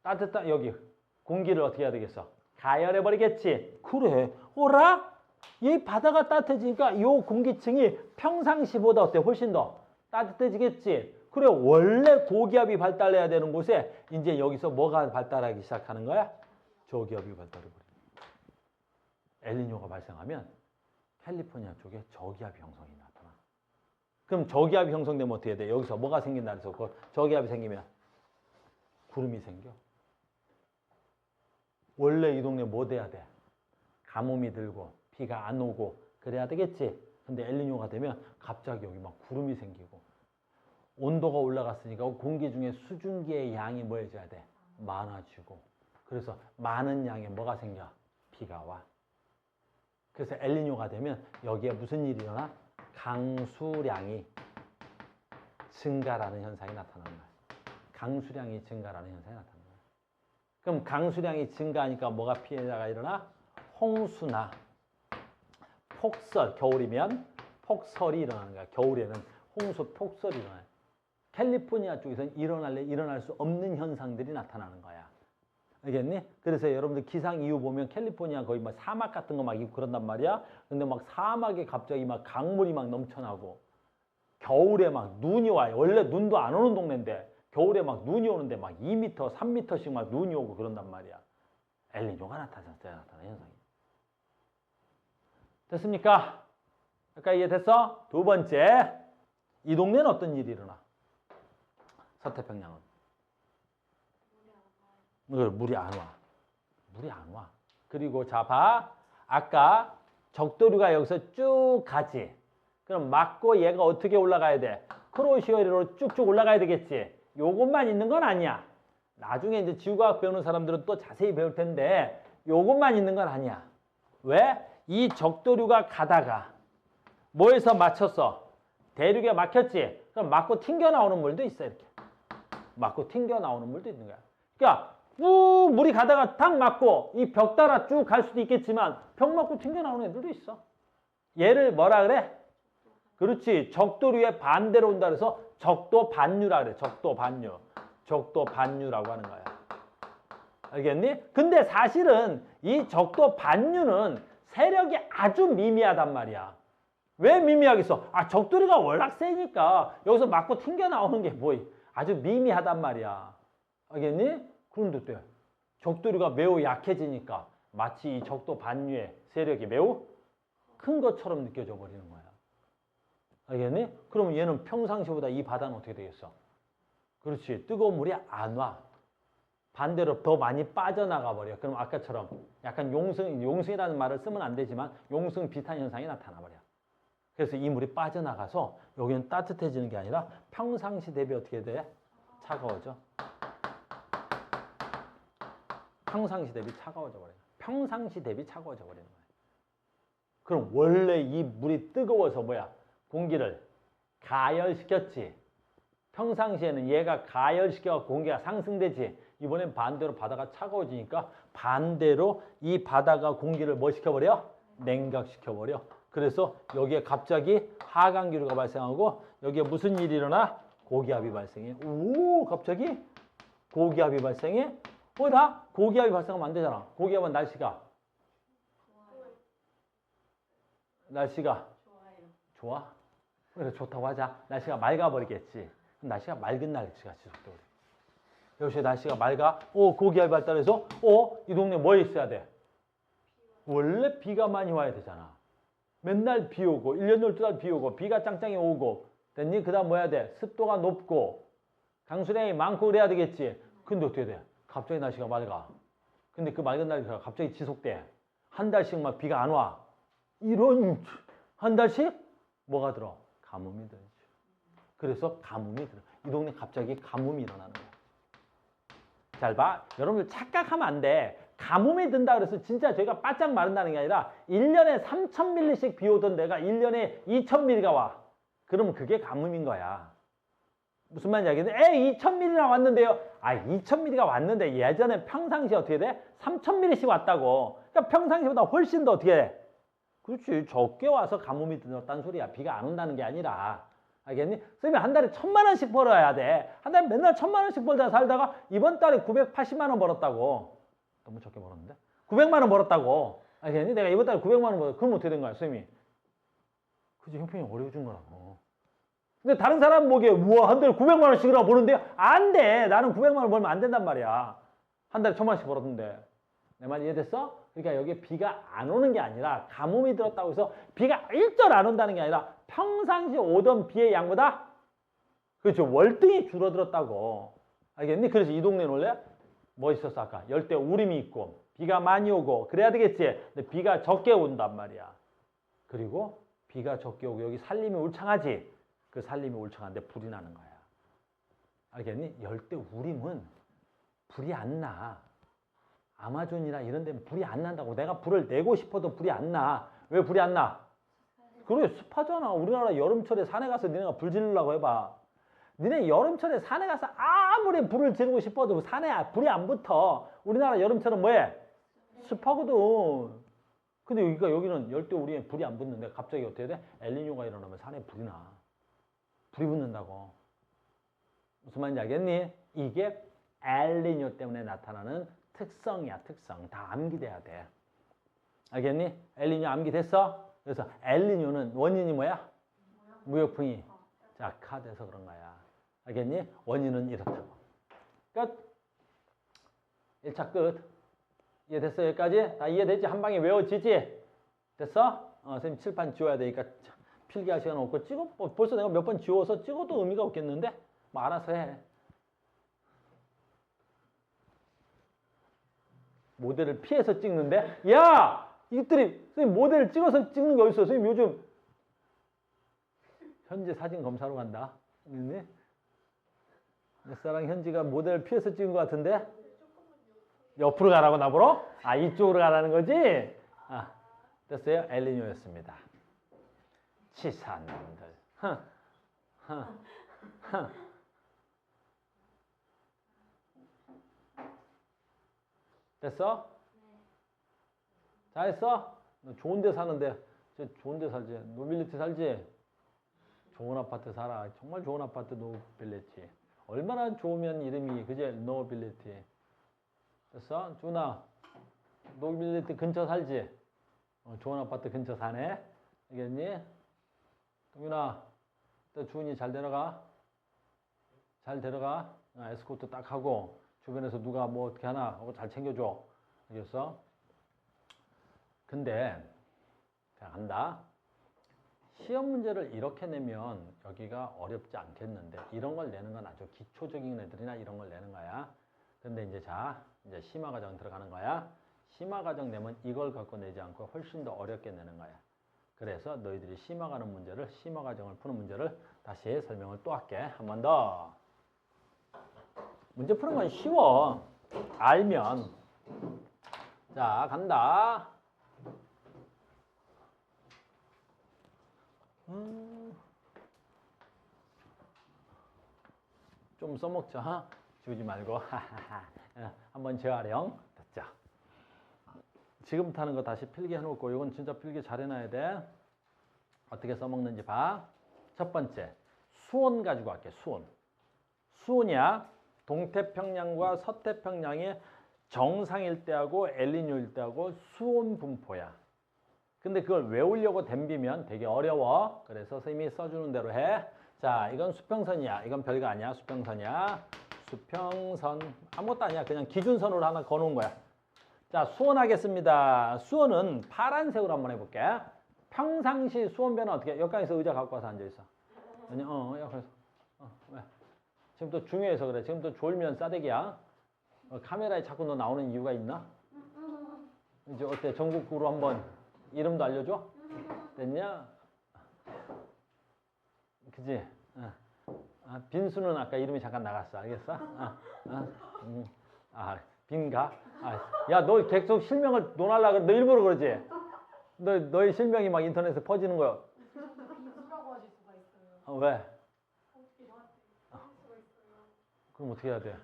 따뜻한 여기 공기를 어떻게 해야 되겠어? 가열해 버리겠지. 그래. 오라? 이 바다가 따뜻해지니까 이 공기층이 평상시보다 어때? 훨씬 더 따뜻해지겠지. 그래. 원래 고기압이 발달해야 되는 곳에 이제 여기서 뭐가 발달하기 시작하는 거야? 저기압이 발달해 버려. 엘니뇨가 발생하면 캘리포니아 쪽에 저기압 형성이 나타나. 그럼 저기압이 형성되면 어떻게 돼? 여기서 뭐가 생긴다 그래서 그 저기압이 생기면 구름이 생겨. 원래 이 동네 뭐 돼야 돼? 가뭄이 들고 비가 안 오고 그래야 되겠지. 근데 엘니뇨가 되면 갑자기 여기 막 구름이 생기고 온도가 올라갔으니까 공기 중에 수증기의 양이 뭐 해줘야 돼? 많아지고. 그래서 많은 양의 뭐가 생겨? 비가 와. 그래서 엘니뇨가 되면 여기에 무슨 일이 일어나? 강수량이 증가라는 현상이 나타나는 거야. 강수량이 증가라는 현상이 나타나는 거야. 그럼 강수량이 증가하니까 뭐가 피해가 일어나? 홍수나 폭설, 겨울이면 폭설이 일어나는 거야. 겨울에는 홍수, 폭설이 일어나요. 캘리포니아 쪽에서는 일어날 수 없는 현상들이 나타나는 거야. 알겠니? 그래서 여러분들 기상 이후 보면 캘리포니아 거의 막 사막 같은 거 막 있고 그런단 말이야. 근데 막 사막에 갑자기 막 강물이 막 넘쳐나고 겨울에 막 눈이 와요. 원래 눈도 안 오는 동네인데 겨울에 막 눈이 오는데 막 2m, 3m씩 막 눈이 오고 그런단 말이야. 엘니뇨가 나타나는 현상이. 됐습니까? 아까 이해됐어? 두 번째, 이 동네는 어떤 일이 일어나? 서태평양은. 물이 안 와. 물이 안 와. 그리고 자, 봐. 아까 적도류가 여기서 쭉 가지. 그럼 막고 얘가 어떻게 올라가야 돼? 크로시어리로 쭉쭉 올라가야 되겠지. 요것만 있는 건 아니야. 나중에 이제 지구과학 배우는 사람들은 또 자세히 배울 텐데 요것만 있는 건 아니야. 왜? 이 적도류가 가다가 뭐에서 막혔어? 대륙에 막혔지. 그럼 막고 튕겨 나오는 물도 있어. 이렇게. 막고 튕겨 나오는 물도 있는 거야. 그러니까 쭉 물이 가다가 탁 막고 이 벽 따라 쭉 갈 수도 있겠지만 벽 막고 튕겨 나오는 애들도 있어. 얘를 뭐라 그래? 그렇지. 적도류의 반대로 온다 그래서 적도 반류라 그래. 적도 반류. 적도 반류라고 하는 거야. 알겠니? 근데 사실은 이 적도 반류는 세력이 아주 미미하단 말이야. 왜 미미하겠어? 아, 적도류가 워낙 세니까 여기서 맞고 튕겨 나오는 게 뭐 아주 미미하단 말이야. 알겠니? 그런데 또 적도류가 매우 약해지니까 마치 이 적도 반류의 세력이 매우 큰 것처럼 느껴져 버리는 거야. 알겠니? 그러면 얘는 평상시보다 이 바다는 어떻게 되겠어? 그렇지. 뜨거운 물이 안 와. 반대로 더 많이 빠져나가 버려. 그럼 아까처럼 약간 용승이라는 말을 쓰면 안 되지만 용승 비슷한 현상이 나타나 버려. 그래서 이 물이 빠져나가서 여기는 따뜻해지는 게 아니라 평상시 대비 어떻게 돼? 차가워져. 평상시 대비 차가워져 버려요. 평상시 대비 차가워져 버리는 거예요. 그럼 원래 이 물이 뜨거워서 뭐야? 공기를 가열시켰지. 평상시에는 얘가 가열시켜 공기가 상승되지. 이번엔 반대로 바다가 차가워지니까 반대로 이 바다가 공기를 뭐 시켜버려? 냉각시켜버려. 그래서 여기에 갑자기 하강기류가 발생하고 여기에 무슨 일이 일어나? 고기압이 발생해. 오, 갑자기 고기압이 발생해? 뭐다? 고기압이 발생하면 안 되잖아. 고기압은 날씨가 좋아? 그래, 좋다고 하자. 날씨가 맑아버리겠지. 날씨가 맑은 날씨가 지속되고 그래. 역시 날씨가 맑아. 고기압이 발달해서 이 동네 뭐에 있어야 돼? 원래 비가 많이 와야 되잖아. 맨날 비 오고 1년 12달 비 오고 비가 짱짱이 오고 됐니? 그 다음 뭐 해야 돼? 습도가 높고 강수량이 많고 그래야 되겠지. 근데 어떻게 돼? 갑자기 날씨가 맑아. 근데 그 맑은 날씨가 갑자기 지속돼. 한 달씩 막 비가 안 와. 이런 한 달씩 뭐가 들어? 가뭄이 들지. 그래서 가뭄이 들어. 이 동네 갑자기 가뭄이 일어나는 거야. 잘 봐. 여러분들 착각하면 안 돼. 가뭄이 든다 그래서 진짜 저희가 바짝 마른다는 게 아니라 1년에 3,000ml씩 비 오던 데가 1년에 2,000ml가 와. 그러면 그게 가뭄인 거야. 무슨 말인지 알겠네? 2,000ml나 왔는데요. 2,000ml가 왔는데 예전에 평상시에 어떻게 돼? 3,000ml씩 왔다고. 그러니까 평상시보다 훨씬 더 어떻게 해? 그렇지. 적게 와서 가뭄이 들었다는 소리야. 비가 안 온다는 게 아니라. 알겠니? 선생님이 한 달에 1,000만 원씩 벌어야 돼. 한 달에 맨날 1,000만 원씩 벌다 살다가 이번 달에 980만 원 벌었다고. 너무 적게 벌었는데? 900만 원 벌었다고. 알겠니? 내가 이번 달에 900만 원 벌었어. 그럼 어떻게 된 거야, 선생님이? 그지? 형편이 어려워진 거라고. 근데 다른 사람 보기에 우와 한 달에 900만 원씩이나 버는데 안 돼. 나는 900만 원 벌면 안 된단 말이야. 한 달에 1,000만 원씩 벌었는데. 내 말 이해됐어? 그러니까 여기에 비가 안 오는 게 아니라 가뭄이 들었다고 해서 비가 일절 안 온다는 게 아니라 평상시 오던 비의 양보다 그렇죠. 월등히 줄어들었다고. 알겠니? 그래서 이 동네는 원래 뭐 있었어 아까? 열대 우림이 있고 비가 많이 오고 그래야 되겠지. 근데 비가 적게 온단 말이야. 그리고 비가 적게 오고 여기 산림이 울창하지. 그 산림이 울창한데 불이 나는 거야. 알겠니? 열대 우림은 불이 안 나. 아마존이나 이런 데는 불이 안 난다고. 내가 불을 내고 싶어도 불이 안 나. 왜 불이 안 나? 그래 습하잖아. 우리나라 여름철에 산에 가서 니네가 불 지르려고 해봐. 니네 여름철에 산에 가서 아무리 불을 지르고 싶어도 산에 불이 안 붙어. 우리나라 여름철은 뭐해? 습하거든. 근데 여기는 열대 우림에 불이 안 붙는데 갑자기 어떻게 돼? 엘니뇨가 일어나면 산에 불이 나. 불이 붙는다고. 무슨 말인지 알겠니? 이게 엘니뇨 때문에 나타나는 특성이야, 특성. 다 암기돼야 돼. 알겠니? 엘니뇨 암기됐어? 그래서 엘니뇨는 원인이 뭐야? 무역풍이 약화돼서 그런 거야. 알겠니? 원인은 이렇다고. 끝. 1차 끝. 이해됐어? 여기까지? 다 이해됐지? 한 방에 외워지지? 됐어? 선생님 칠판 지워야 되니까 필기할 시간 없고 찍어? 벌써 내가 몇 번 지워서 찍어도 의미가 없겠는데? 뭐 알아서 해. 모델을 피해서 찍는데? 야! 이것들이 선생님 모델을 찍어서 찍는 게 어딨어? 선생님 요즘 현재 사진 검사로 간다. 내 사랑 현지가 모델을 피해서 찍은 것 같은데? 옆으로 가라고 나보러? 아 이쪽으로 가라는 거지? 아 됐어요? 엘니뇨였습니다. 치사놈들. 됐어? 잘했어? 너 좋은 데 사는데 좋은 데 살지? 노빌리티 살지? 좋은 아파트 살아. 정말 좋은 아파트 노빌리티. 얼마나 좋으면 이름이 그제 노빌리티. 됐어? 준아 노빌리티 근처 살지? 좋은 아파트 근처 사네? 알겠니? 동윤아 또 준이 잘 데려가? 잘 데려가? 에스코트 딱 하고 주변에서 누가 뭐 어떻게 하나 하고 잘 챙겨줘. 알겠어? 근데 그냥 한다. 시험 문제를 이렇게 내면 여기가 어렵지 않겠는데 이런 걸 내는 건 아주 기초적인 애들이나 이런 걸 내는 거야. 근데 이제 이제 심화 과정 들어가는 거야. 심화 과정 내면 이걸 갖고 내지 않고 훨씬 더 어렵게 내는 거야. 그래서 너희들이 심화 과정을 푸는 문제를 다시 설명을 또 할게. 한 번 더. 문제 푸는 건 쉬워. 알면. 자, 간다. 좀 써먹자. 지우지 말고. 한번 재활용. 됐죠. 지금부터 하는 거 다시 필기해놓고 이건 진짜 필기 잘 해놔야 돼. 어떻게 써먹는지 봐. 첫 번째, 수온 가지고 갈게. 수온. 수온이야. 동태평양과 서태평양의 정상일 때하고 엘니뇨일 때하고 수온 분포야. 근데 그걸 외우려고 덤비면 되게 어려워. 그래서 선생님이 써주는 대로 해. 자, 이건 수평선이야. 이건 별거 아니야. 수평선이야. 수평선. 아무것도 아니야. 그냥 기준선으로 하나 거놓은 거야. 자, 수온 하겠습니다. 수온은 파란색으로 한번 해볼게. 평상시 수온 변화 어떻게? 여기서 의자 갖고 와서 앉아있어. 여기서. 왜? 지금 또 중요해서 그래. 지금 또 졸면 싸대기야. 카메라에 자꾸 너 나오는 이유가 있나? 이제 어때? 전국구로 한번 이름도 알려줘? 됐냐? 그지? 빈수는 아까 이름이 잠깐 나갔어. 알겠어? 빈가? 야, 너 계속 실명을 논하려고 그래. 너 일부러 그러지? 너의 실명이 막 인터넷에 퍼지는 거야. 빈수라고 하실 수가 있어요. 왜? 어떻게 저한테 하실 수가 있어요. 그럼 어떻게 해야 돼?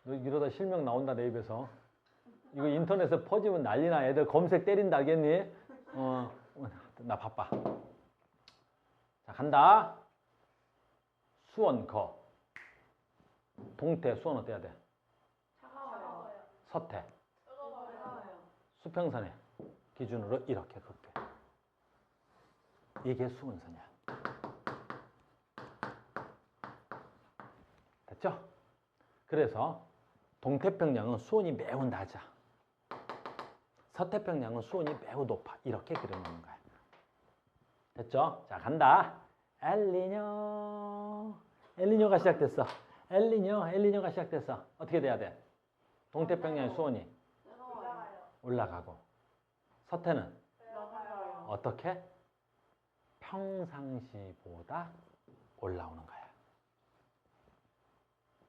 너 이러다 실명 나온다 내 입에서. 이거 인터넷에 퍼지면 난리나. 애들 검색 때린다 알겠니? 나 바빠. 자, 간다. 수원 거. 동태 수원 어때야 돼? 차가워요. 서태 뜨거워요. 수평선에 기준으로 이렇게 긋게. 이게 수은선이야. 됐죠? 그래서 동태평양은 수온이 매우 낮아. 서태평양은 수온이 매우 높아. 이렇게 그려놓는 거야. 됐죠? 자, 간다. 엘니뇨. 엘니뇨가 시작됐어. 엘니뇨가 시작됐어. 어떻게 돼야 돼? 동태평양의 수온이 올라가고 서태는 어떻게? 평상시보다 올라오는 거야.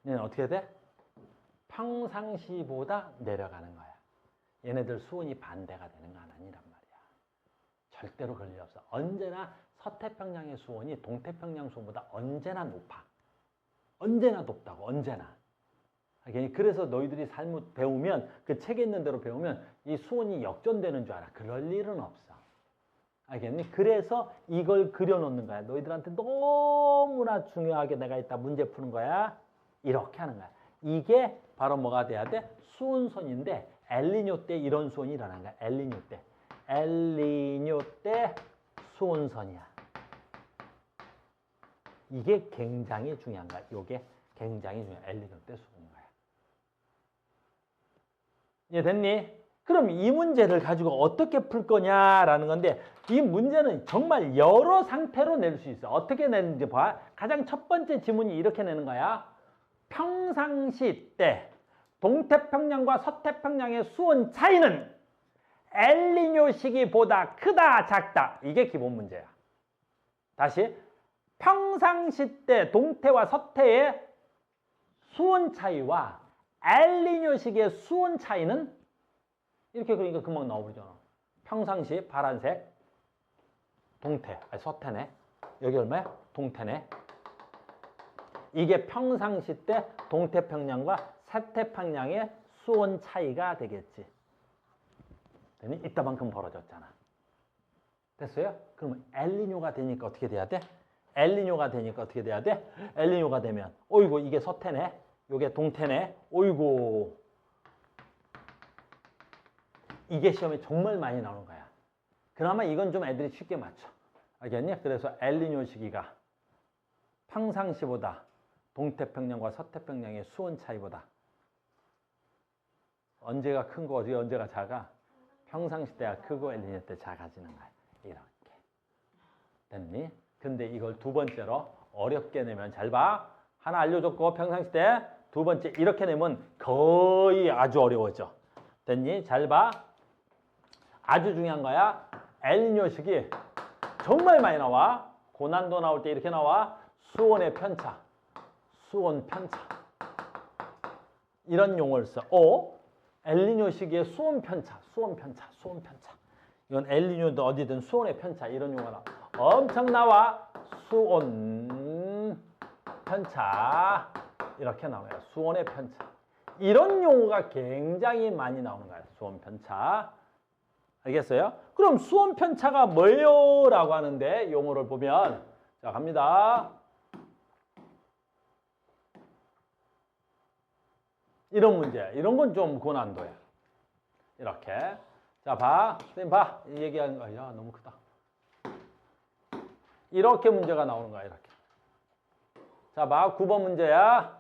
얘는 어떻게 돼? 평상시보다 내려가는 거야. 얘네들 수온이 반대가 되는 건 아니란 말이야. 절대로 그럴 일 없어. 언제나 서태평양의 수온이 동태평양 수온보다 언제나 높아. 언제나 높다고, 언제나. 그래서 너희들이 삶을 배우면, 그 책에 있는 대로 배우면 이 수온이 역전되는 줄 알아. 그럴 일은 없어. 알겠니? 그래서 이걸 그려놓는 거야. 너희들한테 너무나 중요하게 내가 이따 문제 푸는 거야. 이렇게 하는 거야. 이게 바로 뭐가 돼야 돼? 수온선인데 엘니뇨 때 이런 수온이 일어나는 거야. 엘니뇨 때. 엘니뇨 때 수온선이야. 이게 굉장히 중요한 거야. 이게 굉장히 중요한 엘니뇨 때 수온인 거야. 이해 됐니? 그럼 이 문제를 가지고 어떻게 풀 거냐라는 건데, 이 문제는 정말 여러 상태로 낼 수 있어. 어떻게 내는지 봐. 가장 첫 번째 지문이 이렇게 내는 거야. 평상시 때 동태평양과 서태평양의 수온 차이는 엘니뇨 시기보다 크다 작다. 이게 기본 문제야. 다시, 평상시 때 동태와 서태의 수온 차이와 엘니뇨 시기의 수온 차이는 이렇게 그러니까 금방 나오잖아. 평상시 파란색 동태, 아니 서태네. 여기 얼마야? 동태네. 이게 평상시 때 동태평양과 서태평양의 수온 차이가 되겠지. 되니? 이따만큼 벌어졌잖아. 됐어요? 그러면 엘니뇨가 되니까 어떻게 돼야 돼? 엘니뇨가 되니까 어떻게 돼야 돼? 엘니뇨가 되면 어이구 이게 서태네. 요게 동태네. 어이구. 이게 시험에 정말 많이 나오는 거야. 그나마 이건 좀 애들이 쉽게 맞춰. 알겠니? 그래서 엘니뇨 시기가 평상시보다 동태평양과 서태평양의 수온 차이보다 언제가 큰 거지 언제가 작아? 평상시 때가 크고 엘니뇨 때 작아지는 거야. 이렇게. 됐니? 근데 이걸 두 번째로 어렵게 내면 잘 봐. 하나 알려줬고 평상시 때 두 번째 이렇게 내면 거의 아주 어려워져. 됐니? 잘 봐. 아주 중요한 거야. 엘니뇨 시기 정말 많이 나와. 고난도 나올 때 이렇게 나와. 수온의 편차. 수온 편차. 이런 용어를 써. 엘니뇨 시기의 수온 편차. 수온 편차. 수온 편차. 이건 엘니뇨도 어디든 수온의 편차. 이런 용어가 엄청 나와. 수온 편차. 이렇게 나와요. 수온의 편차. 이런 용어가 굉장히 많이 나오는 거야. 수온 편차. 알겠어요? 그럼 수온 편차가 뭐예요? 라고 하는데 용어를 보면 자 갑니다. 이런 문제. 이런 건 좀 고난도야. 이렇게. 자 봐. 선생님 봐. 얘기하는 거야. 야 너무 크다. 이렇게 문제가 나오는 거야. 이렇게. 자 봐. 9번 문제야.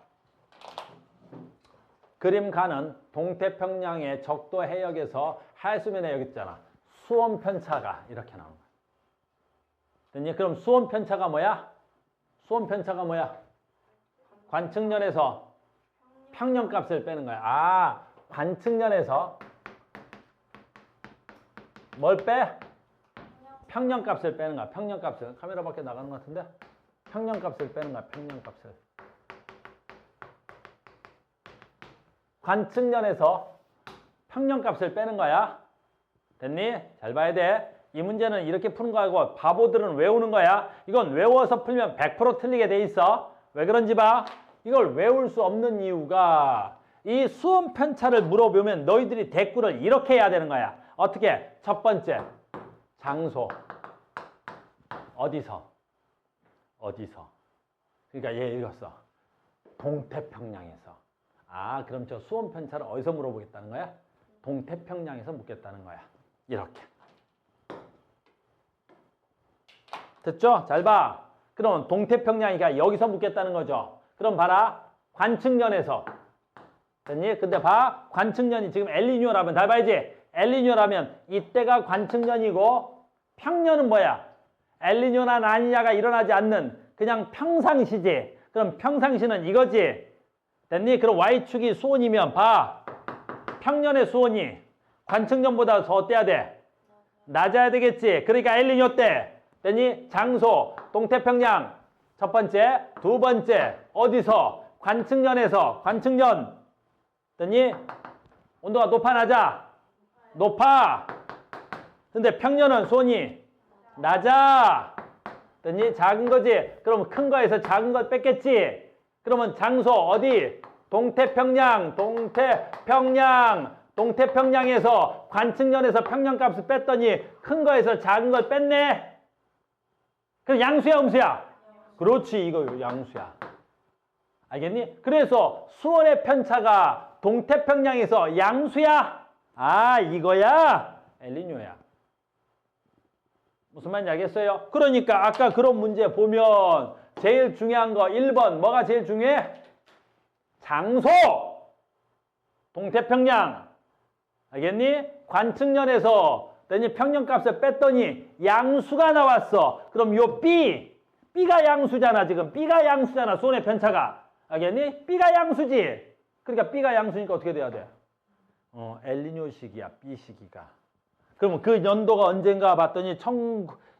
그림 가는 동태평양의 적도 해역에서 하수면에 여기 있잖아. 수온 편차가 이렇게 나오는 거야. 됐니? 그럼 수온 편차가 뭐야? 수온 편차가 뭐야? 관측면에서 평년값을 빼는 거야. 아, 관측면에서 뭘 빼? 평년값을 빼는 거야. 평년값을. 카메라 밖에 나가는 것 같은데? 평년값을 빼는 거야. 평년값을. 관측면에서 평년값을 빼는 거야. 됐니? 잘 봐야 돼. 이 문제는 이렇게 푸는 거하고 바보들은 외우는 거야. 이건 외워서 풀면 100% 틀리게 돼 있어. 왜 그런지 봐. 이걸 외울 수 없는 이유가 이 수온 편차를 물어보면 너희들이 대꾸를 이렇게 해야 되는 거야. 어떻게? 첫 번째, 장소. 어디서? 그러니까 얘 읽었어. 동태평양에서. 아, 그럼 저 수온 편차를 어디서 물어보겠다는 거야? 동태평양에서 묻겠다는 거야. 이렇게. 됐죠? 잘 봐. 그럼 동태평양이가 여기서 묻겠다는 거죠. 그럼 봐라. 관측년에서. 됐니? 근데 봐. 관측년이 지금 엘니뇨라면 잘 봐야지. 엘니뇨라면 이때가 관측년이고 평년은 뭐야? 엘니뇨나 라니냐가 일어나지 않는 그냥 평상시지. 그럼 평상시는 이거지. 됐니? 그럼 Y축이 수온이면 봐. 평년의 수온이 관측년보다 더 어때야 돼? 낮아야 되겠지. 그러니까 엘니뇨 때. 됐니? 장소, 동태평양. 첫 번째. 두 번째. 어디서? 관측년에서. 관측년. 됐니? 온도가 높아 낮아? 높아. 근데 평년은 수온이 낮아. 됐니? 작은 거지. 그럼 큰 거에서 작은 거 뺐겠지. 그러면 장소 어디? 동태평양. 동태평양에서 관측년에서 평년값을 뺐더니 큰 거에서 작은 걸 뺐네. 그럼 양수야 음수야? 그렇지, 이거 양수야. 알겠니? 그래서 수온의 편차가 동태평양에서 양수야? 아, 이거야? 엘니뇨야. 무슨 말인지 알겠어요? 그러니까 아까 그런 문제 보면 제일 중요한 거 1번 뭐가 제일 중요해? 장소! 동태평양. 알겠니? 관측년에서 평년값을 뺐더니 양수가 나왔어. 그럼 요 B가 양수잖아 지금. B가 양수잖아 수온의 편차가. 알겠니? B가 양수지. 그러니까 B가 양수니까 어떻게 돼야 돼? 엘니뇨 시기야, B 시기가. 그러면 그 연도가 언젠가 봤더니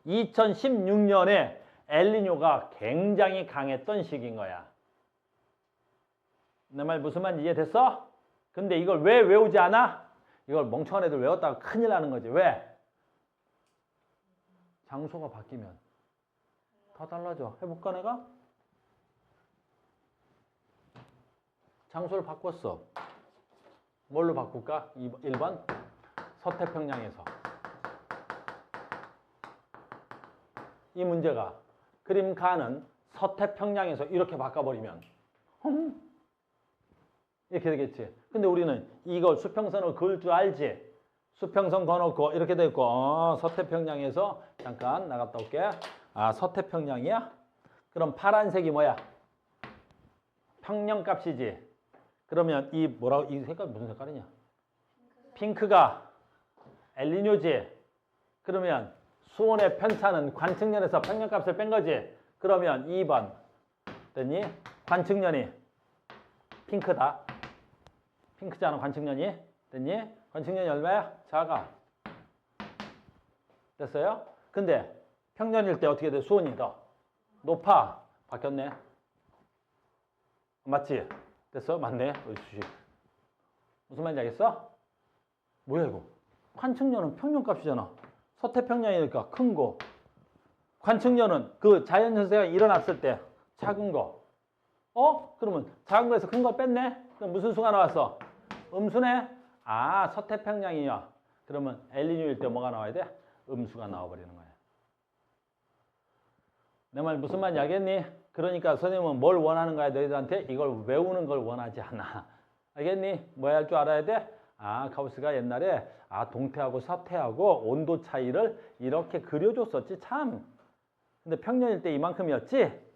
2016년에 엘니뇨가 굉장히 강했던 시기인 거야. 내 말 무슨 말인지 이해됐어? 근데 이걸 왜 외우지 않아? 이걸 멍청한 애들 외웠다가 큰일 나는 거지. 왜? 장소가 바뀌면 다 달라져. 해볼까 내가? 장소를 바꿨어. 뭘로 바꿀까? 1번 서태평양에서. 이 문제가 그림카는 서태평양에서 이렇게 바꿔버리면 이렇게 되겠지. 근데 우리는 이걸 수평선을 그을 줄 알지. 수평선 그어놓고 이렇게 돼 있고 서태평양에서 잠깐 나갔다 올게. 아, 서태평양이야? 그럼 파란색이 뭐야? 평년값이지. 그러면 이 색깔 무슨 색깔이냐? 핑크가 엘니뇨지. 그러면 수온의 편차는 관측년에서 평년값을 뺀 거지. 그러면 2번 됐니? 관측년이 핑크다. 핑크잖아 관측년이. 됐니? 관측년이 얼마야? 작아. 됐어요? 근데 평년일 때 어떻게 돼? 수온이 더 높아. 바뀌었네. 맞지? 됐어? 맞네. 무슨 말인지 알겠어? 뭐야 이거? 관측년은 평년값이잖아. 서태평양이니까 큰 거. 관측년은 그 자연현상이 일어났을 때 작은 거. 그러면 작은 거에서 큰 거 뺐네? 그럼 무슨 수가 나왔어? 음수네? 아, 서태평양이야. 그러면 엘니뇨일 때 뭐가 나와야 돼? 음수가 나와버리는 거야. 내 말 무슨 말인지 알겠니? 그러니까 선생님은 뭘 원하는 거야? 너희들한테 이걸 외우는 걸 원하지 않아. 알겠니? 뭐 할 줄 알아야 돼? 아, 가우스가 옛날에 동태하고 서태하고 온도 차이를 이렇게 그려줬었지 참. 근데 평년일 때 이만큼이었지?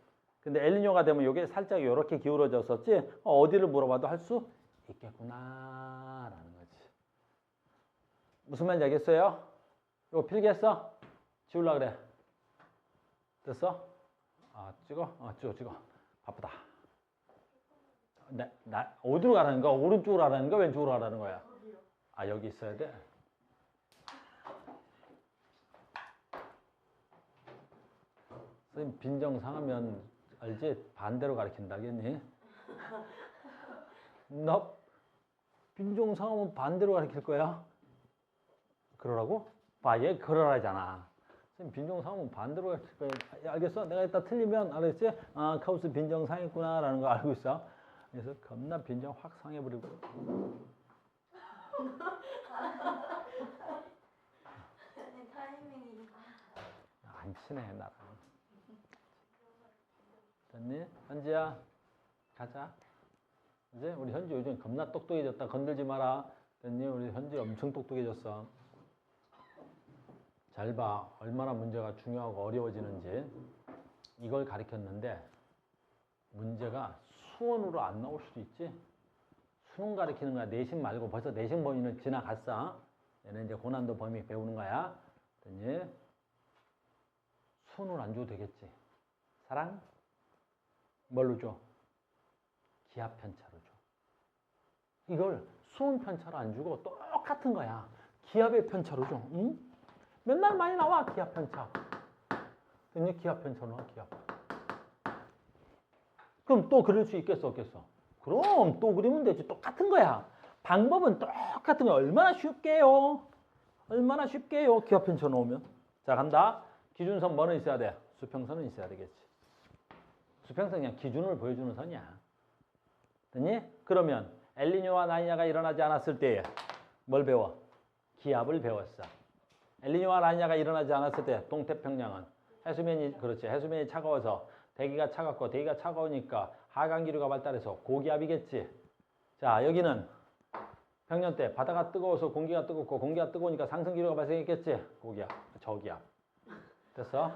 근데 엘니뇨가 되면 이게 살짝 이렇게 기울어졌었지? 어디를 물어봐도 할 수 있겠구나 라는 거지. 무슨 말인지 알겠어요? 이거 필기했어? 지울라 그래. 됐어? 찍어? 찍어. 바쁘다. 어디로 가라는 거야? 오른쪽으로 가라는 거야? 왼쪽으로 가라는 거야? 여기 있어야 돼? 선생님 빈정상하면 알지? 반대로 가르친다 알겠니? 너 빈정상하면 반대로 가르칠 거야? 그러라고? 얘 그러라잖아. 선생님 빈정상하면 반대로 가르칠 거야. 알겠어? 내가 이따 틀리면 알겠지? 카우스 빈정상했구나 라는 거 알고 있어. 그래서 겁나 빈정 확 상해버리고. 아니 타이밍이. 안 친해 나랑. 됐니? 현지야 가자. 이제 우리 현지 요즘 겁나 똑똑해졌다. 건들지 마라. 됐니? 우리 현지 엄청 똑똑해졌어. 잘 봐. 얼마나 문제가 중요하고 어려워지는지. 이걸 가르쳤는데 문제가 수원으로 안 나올 수도 있지. 수능 가르치는 거야. 내신 말고 벌써 내신 범위는 지나갔어. 얘는 이제 고난도 범위 배우는 거야. 됐니? 수원으로 안 줘도 되겠지. 사랑? 뭘로 줘? 기하 편차로 줘. 이걸 수온 편차로 안 주고 똑같은 거야. 기압의 편차로 줘. 응? 맨날 많이 나와 기압 편차. 됐니? 기압 편차로 나와 기압. 그럼 또 그릴 수 있겠어 없겠어? 그럼 또 그리면 되지. 똑같은 거야. 방법은 똑같은 거야. 얼마나 쉽게요? 얼마나 쉽게요? 기압 편차 나오면. 자 간다. 기준선 뭐는 있어야 돼? 수평선은 있어야 되겠지. 수평선 그냥 기준을 보여주는 선이야. 됐니? 그러면 엘니뇨와 라니냐가 일어나지 않았을 때에 뭘 배워? 기압을 배웠어. 엘니뇨와 라니냐가 일어나지 않았을 때 동태평양은 해수면이 그렇지. 해수면이 차가워서 대기가 차갑고 대기가 차가우니까 하강 기류가 발달해서 고기압이겠지. 자 여기는 평년 때 바다가 뜨거워서 공기가 뜨겁고 공기가 뜨거우니까 상승 기류가 발생했겠지. 고기압, 저기압. 됐어?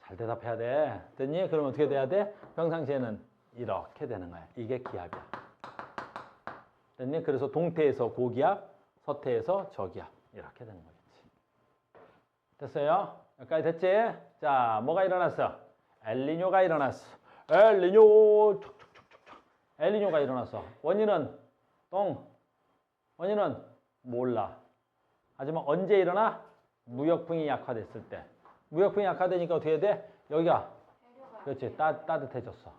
잘 대답해야 돼. 됐니? 그러면 어떻게 돼야 돼? 평상시에는 이렇게 되는 거야. 이게 기압이야. 됐니? 그래서 동태에서 고기압, 서태에서 저기압. 이렇게 되는 거겠지. 됐어요? 여기까지 됐지? 자, 뭐가 일어났어? 엘니뇨가 일어났어. 엘니뇨. 엘니뇨가 일어났어. 원인은 원인은 몰라. 하지만 언제 일어나? 무역풍이 약화됐을 때. 무역풍이 약화되니까 어떻게 돼? 여기가 그렇지. 따뜻해졌어.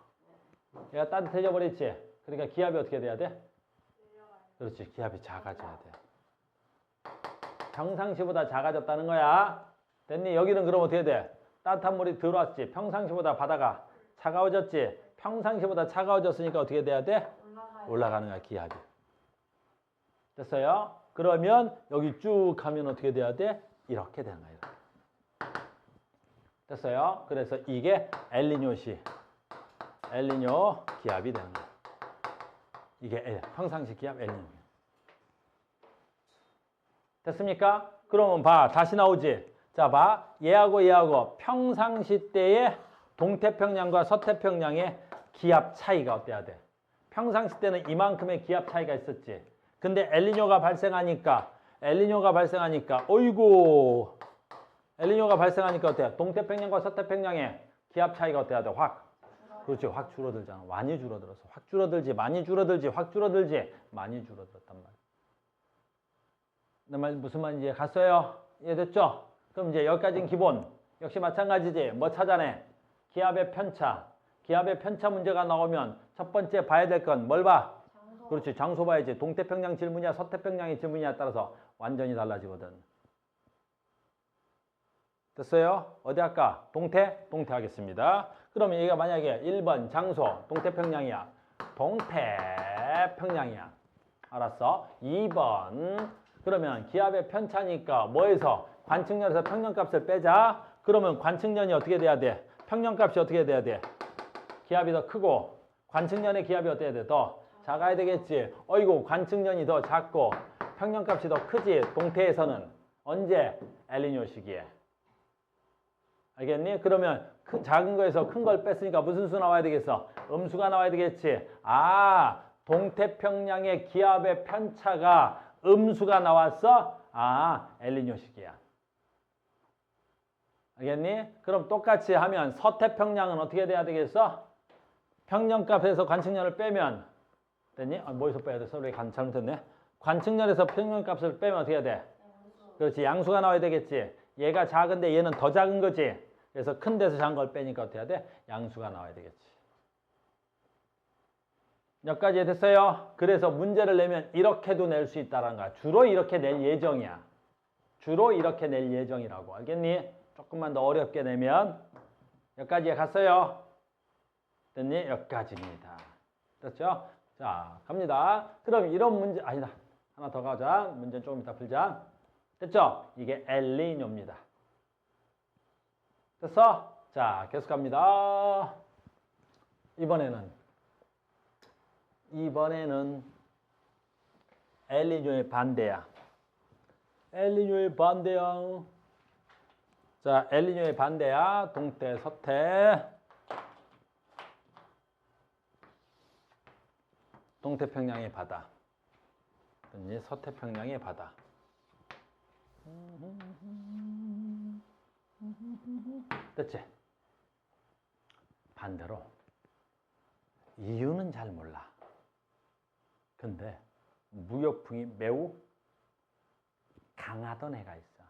얘가 따뜻해져 버렸지. 그러니까 기압이 어떻게 돼야 돼? 그렇지. 기압이 작아져야 돼. 평상시보다 작아졌다는 거야. 됐니? 여기는 그럼 어떻게 돼? 따뜻한 물이 들어왔지. 평상시보다 바다가 차가워졌지. 평상시보다 차가워졌으니까 어떻게 돼야 돼? 올라가는 거야. 기압이. 됐어요? 그러면 여기 쭉 가면 어떻게 돼야 돼? 이렇게 되는 거야. 이렇게. 됐어요? 그래서 이게 엘니뇨시. 엘니뇨 기압이 되는 거야. 이게 평상시 기압 엘니뇨. 됐습니까? 그러면 봐. 다시 나오지. 자, 봐. 얘하고 평상시 때의 동태평양과 서태평양의 기압 차이가 어때야 돼? 평상시 때는 이만큼의 기압 차이가 있었지. 근데 엘니뇨가 발생하니까 어이구. 엘니뇨가 발생하니까 어때요? 동태평양과 서태평양의 기압 차이가 어때야 돼? 확. 그렇지. 확 줄어들잖아. 많이 줄어들었어. 확 줄어들지. 많이 줄어들지. 확 줄어들지. 많이 줄어들었단 말이야. 내 말 무슨 말인지 갔어요? 이해됐죠? 그럼 이제 여기까지는 기본. 역시 마찬가지지. 뭐 찾아내? 기압의 편차. 기압의 편차 문제가 나오면 첫 번째 봐야 될 건 뭘 봐? 장소. 그렇지. 장소 봐야지. 동태평양 질문이야 서태평양의 질문이냐에 따라서 완전히 달라지거든. 됐어요? 어디 할까? 동태? 동태 하겠습니다. 그러면 얘가 만약에 1번 장소 동태평양이야. 동태평양이야. 알았어? 2번 그러면 기압의 편차니까 뭐에서? 관측년에서 평년값을 빼자. 그러면 관측년이 어떻게 돼야 돼? 평년값이 어떻게 돼야 돼? 기압이 더 크고 관측년의 기압이 어때야 돼? 더 작아야 되겠지. 어이구 관측년이 더 작고 평년값이 더 크지. 동태에서는 언제? 엘니뇨 시기에. 알겠니? 그러면 작은 거에서 큰 걸 뺐으니까 무슨 수 나와야 되겠어? 음수가 나와야 되겠지. 아, 동태평양의 기압의 편차가 음수가 나왔어? 아, 엘니뇨 시기야. 알겠니? 그럼 똑같이 하면 서태평양은 어떻게 돼야 되겠어? 평년값에서 관측년을 빼면 됐니? 뭐에서 빼야 돼? 서로 잘못했네. 관측년에서 평년값을 빼면 어떻게 해야 돼? 그렇지. 양수가 나와야 되겠지. 얘가 작은데 얘는 더 작은 거지. 그래서 큰 데서 작은 걸 빼니까 어떻게 해야 돼? 양수가 나와야 되겠지. 여기까지 됐어요? 그래서 문제를 내면 이렇게도 낼 수 있다는 거야. 주로 이렇게 낼 예정이야. 주로 이렇게 낼 예정이라고. 알겠니? 조금만 더 어렵게 내면 여기까지 갔어요? 됐니? 여기까지입니다. 됐죠? 자, 갑니다. 그럼 이런 문제, 아니다. 하나 더 가자. 문제 조금 이따 풀자. 됐죠? 이게 엘니뇨입니다. 됐어? 자, 계속 갑니다. 이번에는 엘니뇨의 반대야. 엘니뇨의 반대야. 자, 엘니뇨의 반대야. 동태, 서태. 동태평양의 바다. 서태평양의 바다. 됐지? 반대로 이유는 잘 몰라. 근데 무역풍이 매우 강하던 해가 있어.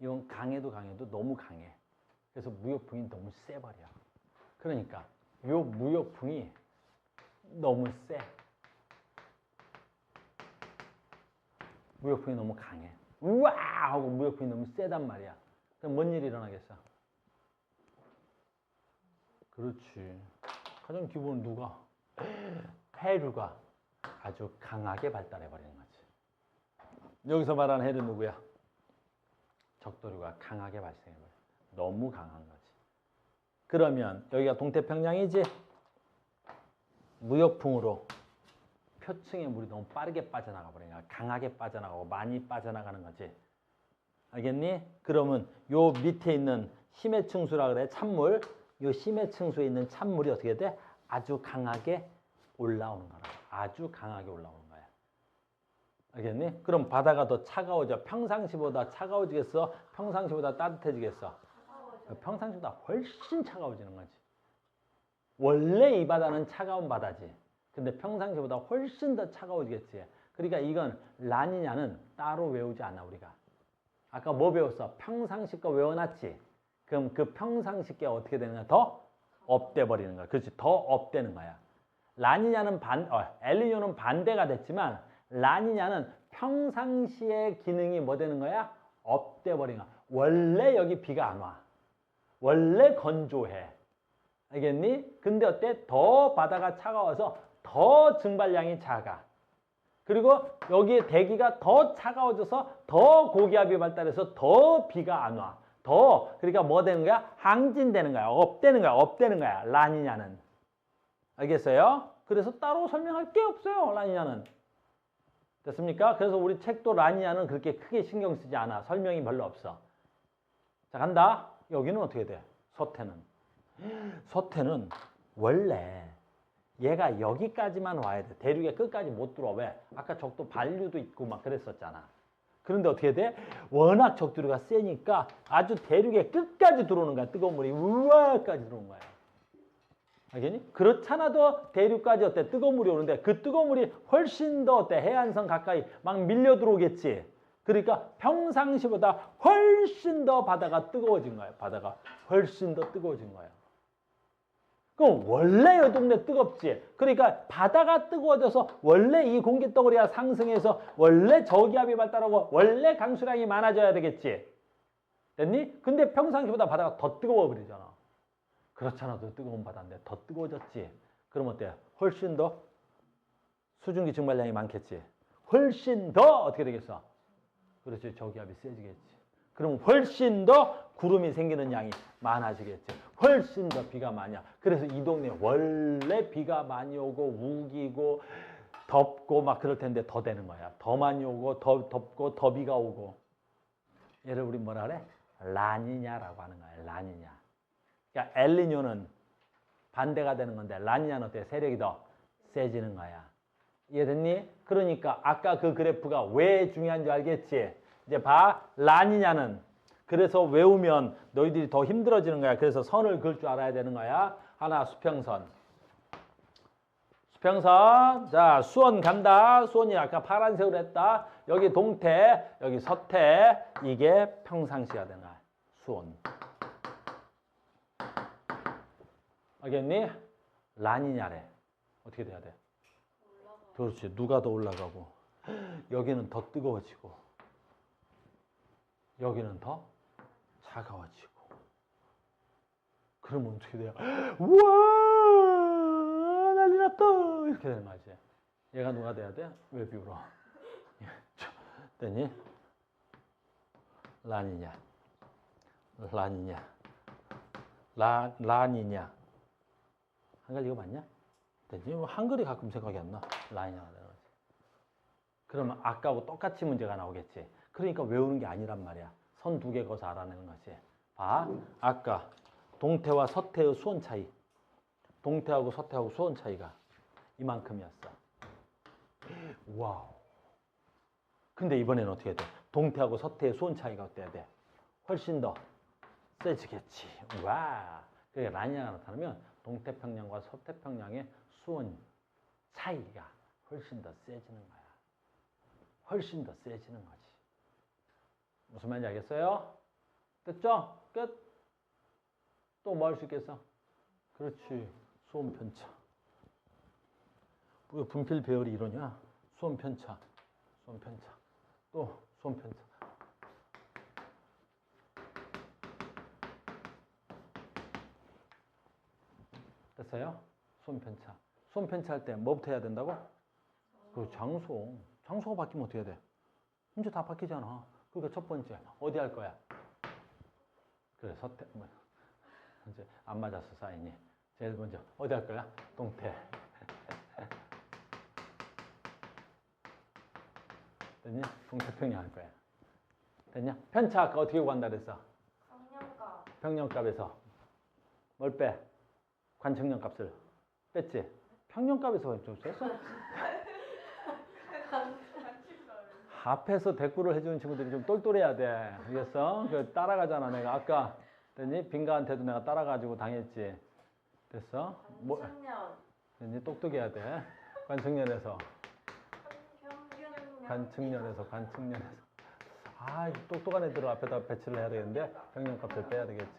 이건 강해도 너무 강해. 그래서 무역풍이 너무 세버려. 그러니까 요 무역풍이 너무 세. 무역풍이 너무 강해. 우와! 하고 무역풍이 너무 세단 말이야. 그럼 뭔 일이 일어나겠어? 그렇지. 가장 기본은 누가? 해류가 아주 강하게 발달해 버리는 거지. 여기서 말하는 해류 누구야? 적도류가 강하게 발생해 버려. 너무 강한 거지. 그러면 여기가 동태평양이지? 무역풍으로 표층의 물이 너무 빠르게 빠져나가 버리니까 강하게 빠져나가고 많이 빠져나가는 거지. 알겠니? 그러면 요 밑에 있는 심해층수라 그래. 찬물. 요 심해층수에 있는 찬물이 어떻게 돼? 아주 강하게 올라오는 거라. 아주 강하게 올라오는 거야. 알겠니? 그럼 바다가 더 차가워져. 평상시보다 차가워지겠어? 평상시보다 따뜻해지겠어? 평상시보다 훨씬 차가워지는 거지. 원래 이 바다는 차가운 바다지. 근데 평상시보다 훨씬 더 차가워지겠지. 그러니까 이건 라니냐는 따로 외우지 않아 우리가. 아까 뭐 배웠어? 평상시 거 외워놨지. 그럼 그 평상시 게 어떻게 되는 거야? 더 업돼 버리는 거야. 그렇지. 더 업되는 거야. 라니냐는 엘니뇨는 반대가 됐지만 라니냐는 평상시의 기능이 뭐 되는 거야? 업돼 버리는 거야. 원래 여기 비가 안 와. 원래 건조해. 알겠니? 근데 어때? 더 바다가 차가워서 더 증발량이 작아. 그리고 여기에 대기가 더 차가워져서 더 고기압이 발달해서 더 비가 안 와. 그러니까 뭐 되는 거야? 항진되는 거야. 업되는 거야. 업되는 거야. 라니냐는. 알겠어요? 그래서 따로 설명할 게 없어요. 라니냐는. 됐습니까? 그래서 우리 책도 라니냐는 그렇게 크게 신경 쓰지 않아. 설명이 별로 없어. 자, 간다. 여기는 어떻게 돼? 서태는 원래 얘가 여기까지만 와야 돼. 대륙의 끝까지 못 들어와. 왜? 아까 적도 반류도 있고 막 그랬었잖아. 그런데 어떻게 돼? 워낙 적도류가 세니까 아주 대륙의 끝까지 들어오는 거야. 뜨거운 물이 우와까지 들어오는 거야. 알겠니? 그렇잖아도 대륙까지 어때? 뜨거운 물이 오는데 그 뜨거운 물이 훨씬 더 어때? 해안선 가까이 막 밀려 들어오겠지. 그러니까 평상시보다 훨씬 더 바다가 뜨거워진 거야. 바다가 훨씬 더 뜨거워진 거야. 그럼 원래 이 동네 뜨겁지. 그러니까 바다가 뜨거워져서 원래 이 공기덩어리가 상승해서 원래 저기압이 발달하고 원래 강수량이 많아져야 되겠지. 됐니? 근데 평상시보다 바다가 더 뜨거워 버리잖아. 그렇잖아도 뜨거운 바다인데 더 뜨거워졌지. 그럼 어때? 훨씬 더 수증기 증발량이 많겠지. 훨씬 더 어떻게 되겠어? 그렇지. 저기압이 세지겠지. 그럼 훨씬 더 구름이 생기는 양이 많아지겠지. 훨씬 더 비가 많이 와. 그래서 이 동네 원래 비가 많이 오고 우기고 덥고 막 그럴 텐데 더 되는 거야. 더 많이 오고 더 덥고 더 비가 오고. 얘를 우리 뭐라 그래? 라니냐라고 하는 거야. 라니냐. 그러니까 엘니뇨는 반대가 되는 건데 라니냐는 어때? 세력이 더 세지는 거야. 이해됐니? 그러니까 아까 그 그래프가 왜 중요한 줄 알겠지? 이제 봐. 라니냐는 그래서 외우면 너희들이 더 힘들어지는 거야. 그래서 선을 그을 줄 알아야 되는 거야. 하나 수평선. 수평선. 자, 수원 간다. 수원이 아까 파란색으로 했다. 여기 동태, 여기 서태. 이게 평상시가 되는 거야. 수원. 알겠니? 라니냐래. 어떻게 돼야 돼? 그렇지. 누가 더 올라가고. 여기는 더 뜨거워지고. 여기는 더 차가워지고. 그러면 어떻게 돼요? 우와! 난리 났다 이렇게 되는 거지. 얘가 누가 돼야 돼? 왜 비울어? 됐니? 란이냐 란이냐 란이냐 한 가지가 맞냐? 됐지? 한글이 가끔 생각이 안 나. 란이냐가 되는 거지. 그러면 아까하고 똑같이 문제가 나오겠지. 그러니까 외우는 게 아니란 말이야. 선 두 개 거서 알아내는 거지. 봐. 아까 동태와 서태의 수원 차이. 동태하고 서태하고 수원 차이가 이만큼이었어. 와우. 근데 이번에는 어떻게 돼? 동태하고 서태의 수원 차이가 어때야 돼? 훨씬 더 세지겠지. 와. 그러니까 라니냐가 나타나면 동태평양과 서태평양의 수온 차이가 훨씬 더 세지는 거야. 훨씬 더 세지는 거지. 무슨 말인지 알겠어요? 됐죠? 끝. 또 뭐 할 수 있겠어? 그렇지. 수온 편차. 왜 분필 배열이 이러냐? 수온 편차. 수온 편차. 또 수온 편차. 됐어요? 수온 편차. 수온 편차 할 때 뭐부터 해야 된다고? 그 장소. 장소가 바뀌면 어떻게 돼? 문제 다 바뀌잖아. 그러니까 첫 번째 어디 할 거야? 그래 서태 뭐 이제 안 맞았어 사인이. 제일 먼저 어디 할 거야? 동태. 됐냐? 동태평양 할 거야. 됐냐? 편차 아까 어떻게 구한다 그랬어? 평년가. 평년값에서 뭘 빼? 관측량값을 뺐지? 평년값에서 좀 셌어? 앞에서 대꾸를 해주는 친구들이 좀 똘똘해야 돼. 알겠어? 그 따라가잖아. 내가 아까 됐니? 빈가한테도 내가 따라가지고 당했지. 됐어? 뭐? 관측년. 됐니? 똑똑해야 돼. 관측년에서. 평균. 관측년에서. 아, 이 똑똑한 애들을 앞에다 배치를 해야 되겠는데 평년값을 빼야 되겠지.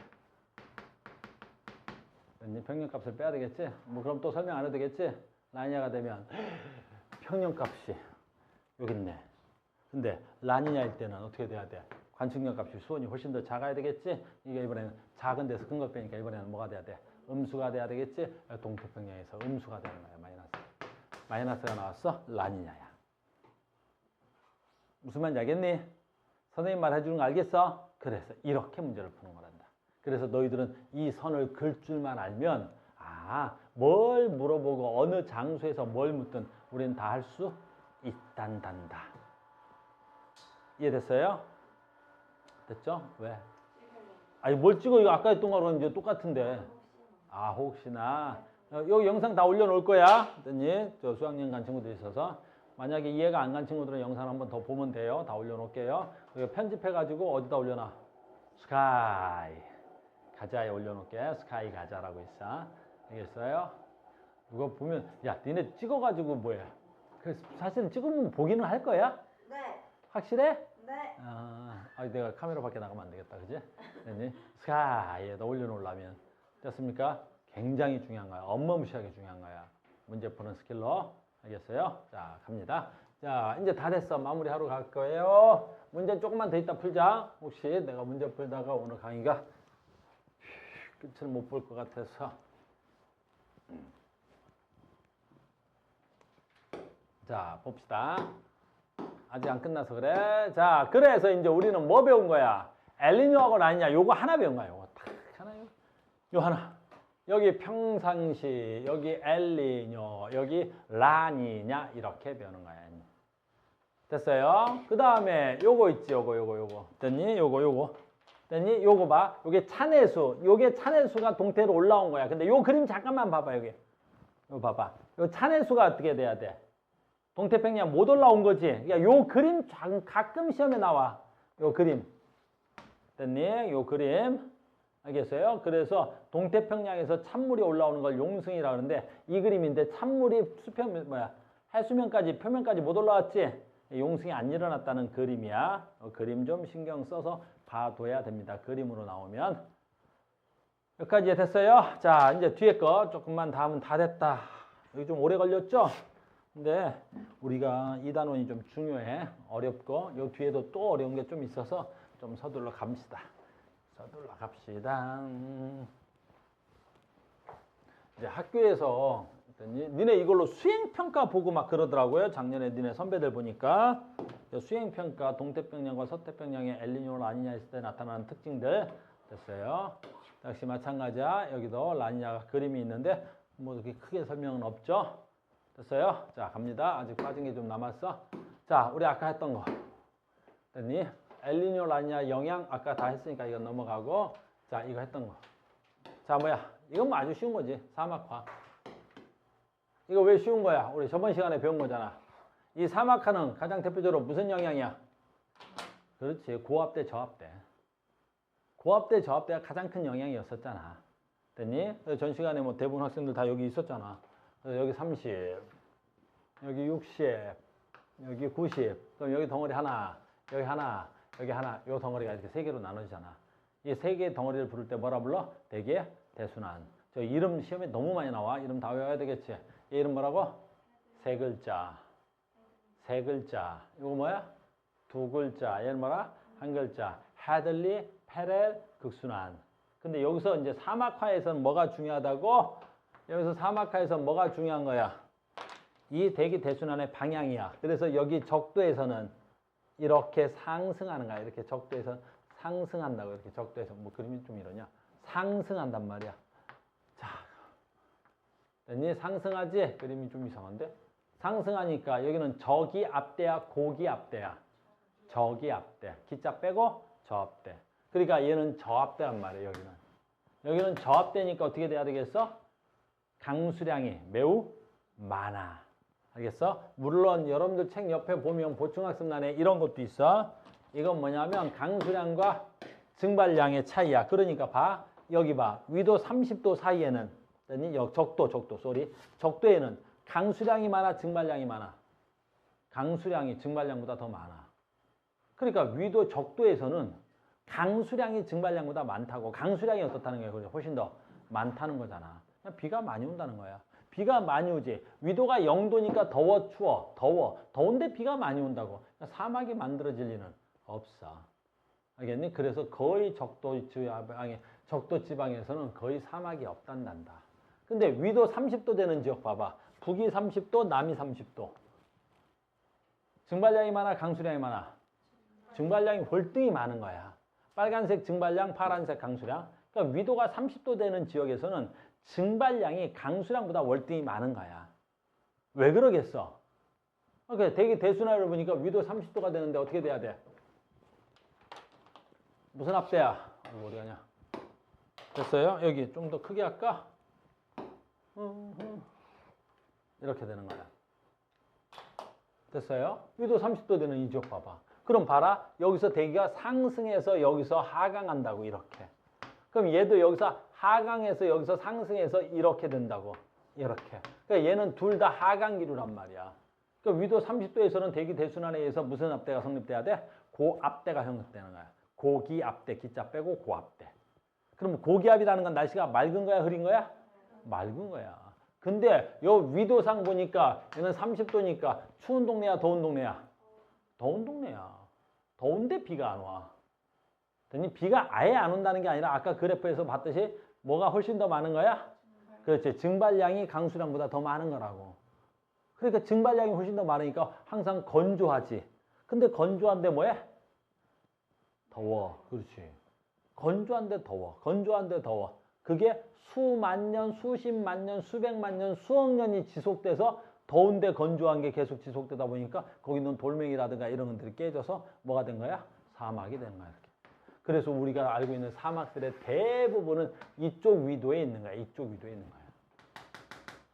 됐니? 평년값을 빼야 되겠지? 뭐 그럼 또 설명 안 해도 되겠지? 라니냐가 되면 평년값이 여기 있네. 근데 라니냐일 때는 어떻게 돼야 돼? 관측량 값이 수온이 훨씬 더 작아야 되겠지? 이게 이번에는 작은 데서 큰 걸 빼니까 이번에는 뭐가 돼야 돼? 음수가 돼야 되겠지? 동태평양에서 음수가 되는 거야. 마이너스. 마이너스가 나왔어? 라니냐야. 무슨 말인지 알겠니? 선생님 말해주는 거 알겠어? 그래서 이렇게 문제를 푸는 거란다. 그래서 너희들은 이 선을 글 줄만 알면 뭘 물어보고 어느 장소에서 뭘 묻든 우리는 다 할 수 있단단다. 이해됐어요? 됐죠? 왜? 아니 뭘 찍어? 이거 아까 했던 거랑 이제 똑같은데. 혹시나. 여기 영상 다 올려놓을 거야. 됐니? 저 수학여행 간 친구들 있어서. 만약에 이해가 안 간 친구들은 영상 한번 더 보면 돼요. 다 올려놓을게요. 그리고 편집해가지고 어디다 올려놔? 스카이. 가자에 올려놓을게. 스카이 가자라고 있어. 알겠어요? 이거 보면, 야, 니네 찍어가지고 뭐야? 사실은 찍으면 보기는 할 거야? 네. 확실해? 네. 내가 카메라 밖에 나가면 안 되겠다. 그지? 됐니? 스카이에다 올려놓으려면. 됐습니까? 굉장히 중요한 거야. 어마무시하게 중요한 거야. 문제 푸는 스킬로. 알겠어요? 자, 갑니다. 자, 이제 다 됐어. 마무리하러 갈 거예요. 문제 조금만 더 있다 풀자. 혹시 내가 문제 풀다가 오늘 강의가 끝을 못 볼 것 같아서. 자, 봅시다. 아직 안 끝나서 그래. 자, 그래서 이제 우리는 뭐 배운 거야? 엘니뇨하고 라니냐. 요거 하나 배운 거야. 요거 딱 하나요. 요 하나. 여기 평상시, 여기 엘니뇨, 여기 라니냐 이렇게 배우는 거야. 됐어요? 그 다음에 요거 있지. 요거. 됐니? 요거. 됐니? 요거 봐. 요게 찬해수. 요게 찬해수가 동태로 올라온 거야. 근데 요 그림 잠깐만 봐봐. 여기. 요 봐봐. 요 찬해수가 어떻게 돼야 돼? 동태평양 못 올라온 거지. 그러니까 요 그림 가끔 시험에 나와. 요 그림. 됐니? 요 그림. 알겠어요? 그래서 동태평양에서 찬물이 올라오는 걸 용승이라 그러는데 이 그림인데 찬물이 해수면까지 표면까지 못 올라왔지? 용승이 안 일어났다는 그림이야. 그림 좀 신경 써서 봐둬야 됩니다. 그림으로 나오면. 여기까지 됐어요? 자, 이제 뒤에 거 조금만 다 하면 다 됐다. 여기 좀 오래 걸렸죠? 근데 우리가 이 단원이 좀 중요해. 어렵고 요 뒤에도 또 어려운 게 좀 있어서 좀 서둘러 갑시다. 이제 학교에서 니네 이걸로 수행평가 보고 막 그러더라고요. 작년에 니네 선배들 보니까. 수행평가 동태평양과 서태평양의 엘니뇨 라니냐 했을 때 나타나는 특징들 됐어요. 역시 마찬가지야. 여기도 라니냐가 그림이 있는데 뭐 그렇게 크게 설명은 없죠. 됐어요? 자, 갑니다. 아직 빠진 게 좀 남았어. 자, 우리 아까 했던 거. 됐니? 엘니뇨 라니냐 영향 아까 다 했으니까 이거 넘어가고. 자, 이거 했던 거. 자, 뭐야? 이건 뭐 아주 쉬운 거지. 사막화. 이거 왜 쉬운 거야? 우리 저번 시간에 배운 거잖아. 이 사막화는 가장 대표적으로 무슨 영향이야? 그렇지. 고압대, 저압대. 고압대, 저압대가 가장 큰 영향이었었잖아. 됐니? 전 시간에 뭐 대부분 학생들 다 여기 있었잖아. 그래서 여기 30, 여기 60, 여기 90, 그럼 여기 덩어리 하나, 여기 하나, 여기 하나, 요 덩어리가 이렇게 세 개로 나눠지잖아. 이 세 개의 덩어리를 부를 때 뭐라 불러? 대개, 대순환. 저 이름 시험에 너무 많이 나와. 이름 다 외워야 되겠지. 이 이름 뭐라고? 세 글자. 세 글자. 이거 뭐야? 두 글자. 얘는 뭐라? 한 글자. 해들리, 페렐, 극순환. 근데 여기서 이제 사막화에서는 뭐가 중요하다고? 여기서 사막화에서 뭐가 중요한 거야? 이 대기 대순환의 방향이야. 그래서 여기 적도에서는 이렇게 상승하는 거야. 이렇게 적도에서 상승한다고. 이렇게 적도에서 뭐 그림이 좀 이러냐? 상승한단 말이야. 자, 됐니? 상승하지? 그림이 좀 이상한데? 상승하니까 여기는 저기 앞대야, 고기 앞대야. 저기 앞대. 기자 빼고 저압대. 그러니까 얘는 저압대란 말이에요, 여기는. 여기는 저압대니까 어떻게 돼야 되겠어? 강수량이 매우 많아. 알겠어? 물론 여러분들 책 옆에 보면 보충학습란에 이런 것도 있어. 이건 뭐냐면 강수량과 증발량의 차이야. 그러니까 봐. 여기 봐. 위도 30도 사이에는 적도, 적도에는 강수량이 많아, 증발량이 많아. 강수량이 증발량보다 더 많아. 그러니까 위도 적도에서는 강수량이 증발량보다 많다고. 강수량이 어떻다는 거야? 그래, 훨씬 더 많다는 거잖아. 비가 많이 온다는 거야. 비가 많이 오지. 위도가 0도니까 더워, 추워, 더워. 더운데 비가 많이 온다고. 사막이 만들어질 리는 없어. 알겠니? 그래서 거의 적도 지방에서는 거의 사막이 없단단다. 근데 위도 30도 되는 지역 봐봐. 북이 30도, 남이 30도. 증발량이 많아, 강수량이 많아? 증발량이 월등히 많은 거야. 빨간색 증발량, 파란색 강수량. 그러니까 위도가 30도 되는 지역에서는 증발량이 강수량보다 월등히 많은 거야. 왜 그러겠어? 그러니까 대기 대순환을 보니까 위도 30도가 되는데 어떻게 돼야 돼? 무슨 앞대야? 어디 가냐? 됐어요? 여기 좀 더 크게 할까? 이렇게 되는 거야. 됐어요? 위도 30도 되는 이 지역 봐봐. 그럼 봐라. 여기서 대기가 상승해서 여기서 하강한다고 이렇게. 그럼 얘도 여기서 하강해서 여기서 상승해서 이렇게 된다고. 이렇게. 그러니까 얘는 둘 다 하강기류란 말이야. 그러니까 위도 30도에서는 대기 대순환에 의해서 무슨 앞대가 성립돼야 돼? 고압대가 형성되는 거야. 고기압대, 기자 빼고 고압대. 그럼 고기압이라는 건 날씨가 맑은 거야, 흐린 거야? 맑은 거야. 근데 요 위도상 보니까 얘는 30도니까 추운 동네야, 더운 동네야? 더운 동네야. 더운데 비가 안 와. 비가 아예 안 온다는 게 아니라 아까 그래프에서 봤듯이 뭐가 훨씬 더 많은 거야? 그렇지. 증발량이 강수량보다 더 많은 거라고. 그러니까 증발량이 훨씬 더 많으니까 항상 건조하지. 근데 건조한데 뭐해? 더워. 그렇지. 건조한데 더워. 건조한데 더워. 그게 수만 년, 수십만 년, 수백만 년, 수억 년이 지속돼서 더운데 건조한 게 계속 지속되다 보니까 거기 있는 돌멩이라든가 이런 것들이 깨져서 뭐가 된 거야? 사막이 된 거야. 이렇게. 그래서 우리가 알고 있는 사막들의 대부분은 이쪽 위도에 있는 거야. 이쪽 위도에 있는 거야.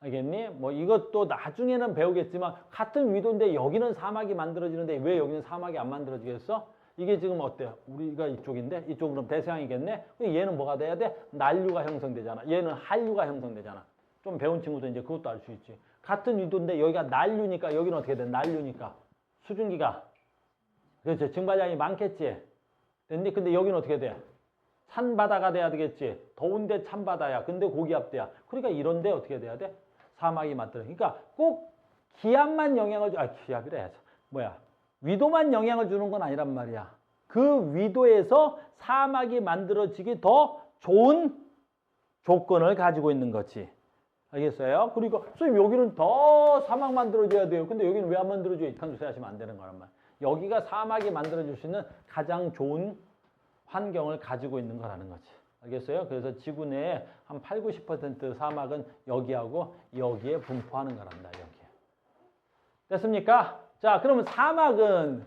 알겠니? 뭐 이것도 나중에는 배우겠지만 같은 위도인데 여기는 사막이 만들어지는데 왜 여기는 사막이 안 만들어지겠어? 이게 지금 어때? 우리가 이쪽인데 이쪽은 그럼 대서양이겠네? 얘는 뭐가 돼야 돼? 난류가 형성되잖아. 얘는 한류가 형성되잖아. 좀 배운 친구도 이제 그것도 알 수 있지. 같은 위도인데 여기가 난류니까 여기는 어떻게 돼? 난류니까 수증기가 그렇죠. 증발량이 많겠지. 근데 여기는 어떻게 돼? 산바다가 돼야 되겠지. 더운데 찬바다야. 근데 고기압대야. 그러니까 이런데 어떻게 돼야 돼? 사막이 만들어. 그러니까 꼭 기압만 영향을 기압이래. 뭐야? 위도만 영향을 주는 건 아니란 말이야. 그 위도에서 사막이 만들어지기 더 좋은 조건을 가지고 있는 거지. 알겠어요? 그리고 선생님 여기는 더 사막 만들어줘야 돼요. 근데 여기는 왜 안 만들어줘요? 이탄 주세하시면 안 되는 거란 말이에요. 여기가 사막이 만들어줄 수 있는 가장 좋은 환경을 가지고 있는 거라는 거지. 알겠어요? 그래서 지구 내에 한 8, 90% 사막은 여기하고 여기에 분포하는 거란다. 여기에. 됐습니까? 자, 그러면 사막은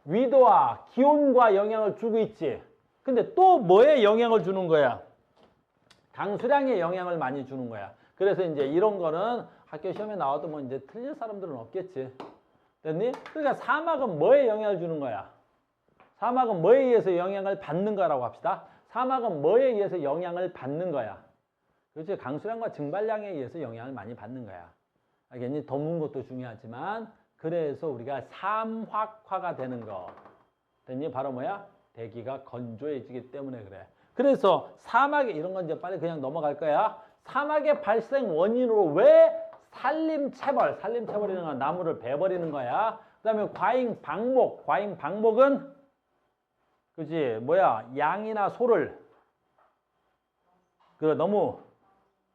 위도와 기온과 영향을 주고 있지. 근데 또 뭐에 영향을 주는 거야? 강수량에 영향을 많이 주는 거야. 그래서 이제 이런 거는 학교 시험에 나와도 뭐 이제 틀릴 사람들은 없겠지. 됐니? 그러니까 사막은 뭐에 영향을 주는 거야? 사막은 뭐에 의해서 영향을 받는 거라고 합시다. 사막은 뭐에 의해서 영향을 받는 거야? 그렇지? 강수량과 증발량에 의해서 영향을 많이 받는 거야. 알겠니? 덮는 것도 중요하지만 그래서 우리가 삼확화가 되는 거. 됐니? 바로 뭐야? 대기가 건조해지기 때문에 그래. 그래서 사막에 이런 건 이제 빨리 그냥 넘어갈 거야. 사막의 발생 원인으로 왜 산림체벌이라는 건 나무를 베버리는 거야. 그 다음에 과잉방목은 그지 양이나 소를 너무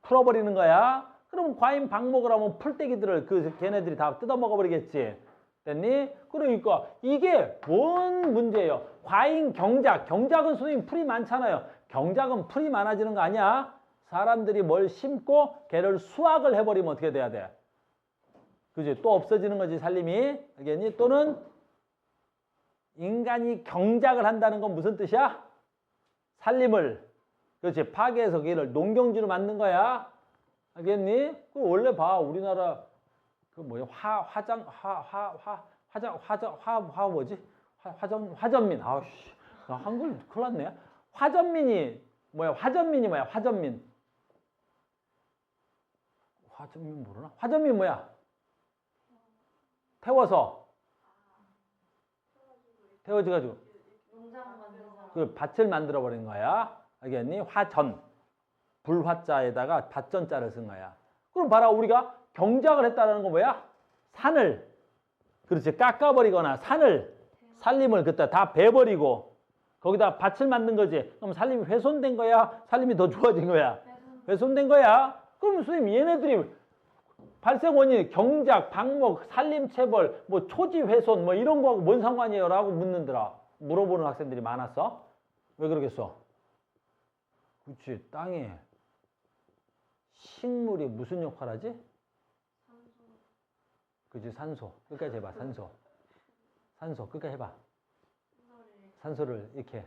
풀어버리는 거야. 그럼 과잉방목을 하면 풀떼기들을 걔네들이 다 뜯어먹어버리겠지. 됐니? 그러니까 이게 뭔 문제예요? 경작은 선생님 풀이 많잖아요. 경작은 풀이 많아지는 거 아니야? 사람들이 뭘 심고 걔를 수확을 해버리면 어떻게 돼야 돼? 그지? 또 없어지는 거지, 산림이. 알겠니? 또는 인간이 경작을 한다는 건 무슨 뜻이야? 산림을, 그렇지, 파괴해서 걔를 농경지로 만든 거야. 알겠니? 원래 봐, 우리나라 화전민. 아우씨, 나 한글 큰일 났네. 화전민이 뭐야? 화전민 모르나? 화전민 뭐야? 태워져가지고 그 밭을 만들어 버린 거야. 알겠니? 불화자에다가 밭전자를 쓴 거야. 그럼 봐라, 우리가 경작을 했다는 건 뭐야? 산을, 그렇지, 깎아버리거나 산림을 그때 다 베버리고 거기다 밭을 만든 거지. 그럼 산림이 훼손된 거야? 산림이 더 좋아진 거야? 훼손된 거야? 그럼 선생님 얘네들이 발생 원인, 경작, 방목, 산림체벌, 초지 훼손 이런 거하고 뭔 상관이에요? 라고 물어보는 학생들이 많았어. 왜 그러겠어? 그렇지, 땅에 식물이 무슨 역할 하지? 그치, 산소. 끝까지 해봐, 산소. 끝까지 해봐. 산소를 이렇게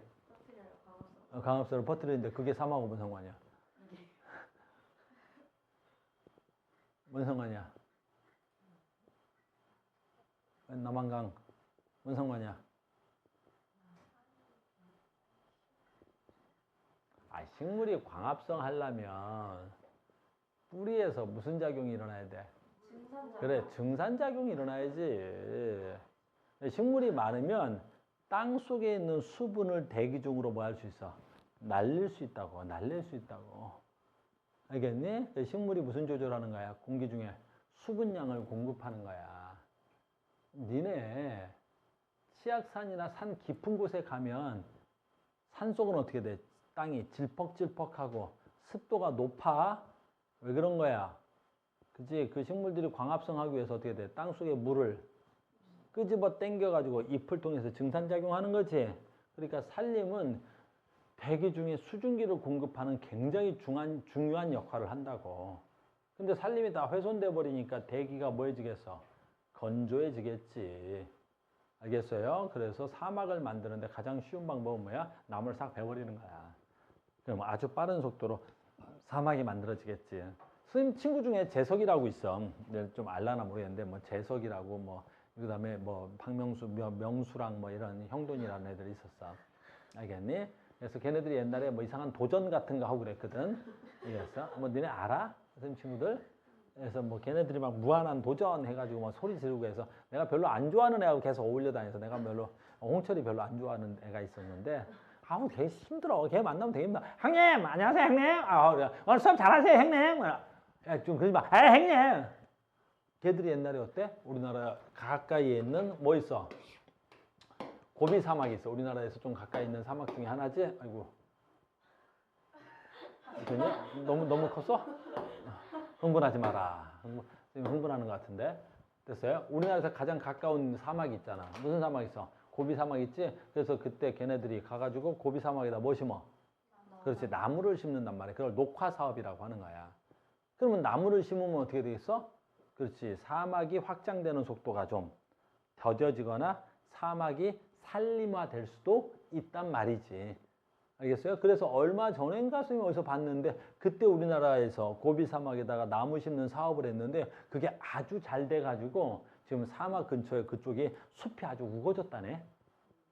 광합성을 퍼뜨리는데 그게 삼하고 뭔 상관이야? 뭔 상관이야? 남한강 뭔 상관이야? 식물이 광합성 하려면 뿌리에서 무슨 작용이 일어나야 돼? 그래, 증산작용이 일어나야지. 식물이 많으면 땅 속에 있는 수분을 대기 중으로 뭐 할 수 있어? 날릴 수 있다고. 알겠니? 식물이 무슨 조절하는 거야? 공기 중에 수분량을 공급하는 거야. 니네 치악산이나 산 깊은 곳에 가면 산속은 어떻게 돼? 땅이 질퍽질퍽하고 습도가 높아. 왜 그런 거야? 그치? 그 식물들이 광합성하기 위해서 어떻게 돼? 땅 속에 물을 끄집어 당겨가지고 잎을 통해서 증산작용하는 거지. 그러니까 산림은 대기 중에 수증기를 공급하는 굉장히 중요한 역할을 한다고. 근데 산림이 다 훼손돼 버리니까 대기가 뭐해지겠어? 건조해지겠지. 알겠어요? 그래서 사막을 만드는데 가장 쉬운 방법은 뭐야? 나무를 싹 베버리는 거야. 그럼 아주 빠른 속도로 사막이 만들어지겠지. 선생님 친구 중에 재석이라고 있어. 좀 알라나 모르겠는데 재석이라고 그다음에 박명수, 명수랑 이런 형돈이라는 애들이 있었어. 알겠니? 그래서 걔네들이 옛날에 이상한 도전 같은 거 하고 그랬거든. 이랬어. 니네 알아? 선생님 친구들? 그래서 걔네들이 막 무한한 도전 해가지고 소리 지르고 해서 내가 별로 안 좋아하는 애하고 계속 어울려 다녀서 내가 홍철이 별로 안 좋아하는 애가 있었는데 아우 되게 힘들어. 걔 만나면 되게 힘들어. 형님 안녕하세요 형님. 오늘 수업 잘하세요 형님. 좀 그러지 마. 형님. 걔들이 옛날에 어때? 우리나라 가까이에 있는 있어? 고비 사막이 있어. 우리나라에서 좀 가까이 있는 사막 중에 하나지? 아이고. 그니? 너무 컸어? 흥분하지 마라. 지금 흥분하는 것 같은데. 됐어요? 우리나라에서 가장 가까운 사막이 있잖아. 무슨 사막 있어? 고비 사막 있지? 그래서 그때 걔네들이 가가지고 고비 사막에다 뭐 심어? 그렇지. 나무를 심는단 말이야. 그걸 녹화 사업이라고 하는 거야. 그러면 나무를 심으면 어떻게 되겠어? 그렇지. 사막이 확장되는 속도가 좀 더뎌지거나 사막이 산림화될 수도 있단 말이지. 알겠어요? 그래서 얼마 전인가 선생님이 어디서 봤는데 그때 우리나라에서 고비 사막에다가 나무 심는 사업을 했는데 그게 아주 잘 돼가지고 지금 사막 근처에 그쪽이 숲이 아주 우거졌다네.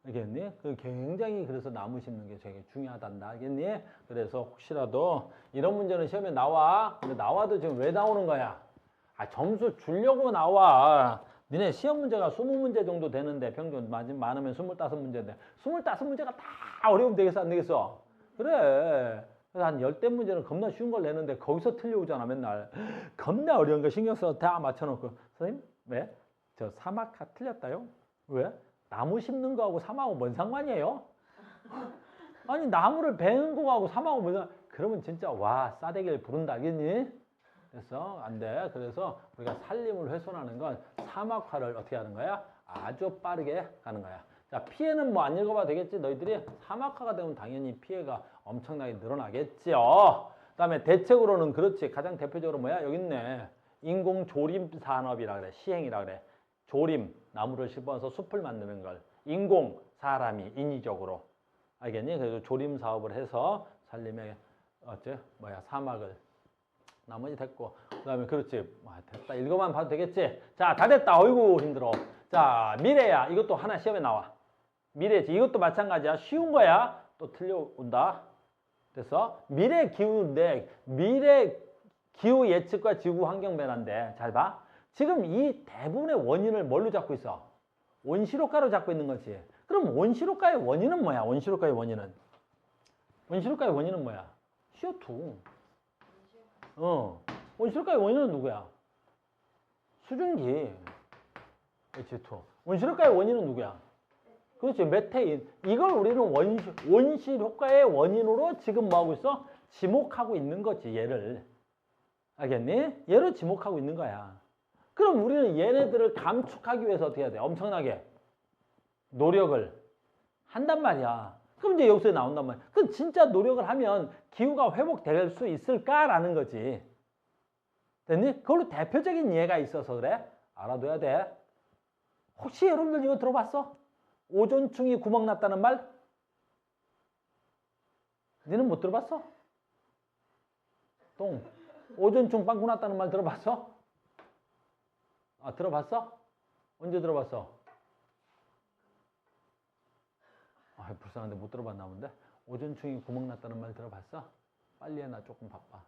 알겠니? 그 굉장히 그래서 나무 심는 게 되게 중요하단다. 알겠니? 그래서 혹시라도 이런 문제는 시험에 나와. 근데 나와도 지금 왜 나오는 거야? 아, 점수 주려고 나와. 니네 시험 문제가 20문제 정도 되는데 평균 많으면 25문제인데 25문제가 다 어려우면 되겠어 안 되겠어? 그래. 그래서 한 10대 문제는 겁나 쉬운 걸 내는데 거기서 틀려오잖아 맨날. 겁나 어려운 거 신경 써서 다 맞춰놓고 선생님 왜? 저 사막화 틀렸다요? 왜? 나무 심는 거하고 사막하고 뭔 상관이에요? 아니 나무를 베는 거하고 사막하고 뭔 상관? 그러면 진짜 와 싸대기를 부른다 알겠니? 그래서 안 돼. 그래서 우리가 산림을 훼손하는 건 사막화를 어떻게 하는 거야? 아주 빠르게 가는 거야. 자, 피해는 뭐 안 읽어봐도 되겠지? 너희들이 사막화가 되면 당연히 피해가 엄청나게 늘어나겠죠. 그다음에 대책으로는 그렇지. 가장 대표적으로 뭐야? 여기 있네. 인공조림 산업이라 그래. 시행이라 그래. 조림, 나무를 심어서 숲을 만드는 걸. 인공, 사람이 인위적으로. 알겠니? 그래서 조림 사업을 해서 산림에 사막을 나머지 됐고 그다음에 그렇지 됐다 이거만 봐도 되겠지. 자 다 됐다. 어이구 힘들어. 자 미래야. 이것도 하나 시험에 나와. 미래지. 이것도 마찬가지야. 쉬운 거야. 또 틀려온다. 그래서 미래 기후인데 미래 기후 예측과 지구 환경 변화인데 잘 봐. 지금 이 대부분의 원인을 뭘로 잡고 있어? 온실효과로 잡고 있는 거지. 그럼 온실효과의 원인은 뭐야? 온실효과의 원인은 뭐야? CO2. 온실효과의 원인은 누구야? 수증기. H2. 온실효과의 원인은 누구야? 그렇지. 메테인. 이걸 우리는 온실효과의 원인으로 지금 뭐 하고 있어? 지목하고 있는 거지, 얘를. 알겠니? 얘를 지목하고 있는 거야. 그럼 우리는 얘네들을 감축하기 위해서 어떻게 해야 돼? 엄청나게 노력을 한단 말이야. 그럼 이제 여기서 나온단 말이야. 그럼 진짜 노력을 하면 기후가 회복될 수 있을까라는 거지. 됐니? 그걸로 대표적인 예가 있어서 그래. 알아둬야 돼. 혹시 여러분들 이거 들어봤어? 오존층이 구멍 났다는 말? 니는 못 들어봤어? 오존층 빵꾸 났다는 말 들어봤어? 아, 들어봤어? 언제 들어봤어? 아, 불쌍한데 못 들어봤나 본데? 오존층이 구멍 났다는 말 들어봤어? 빨리 해, 나 조금 바빠.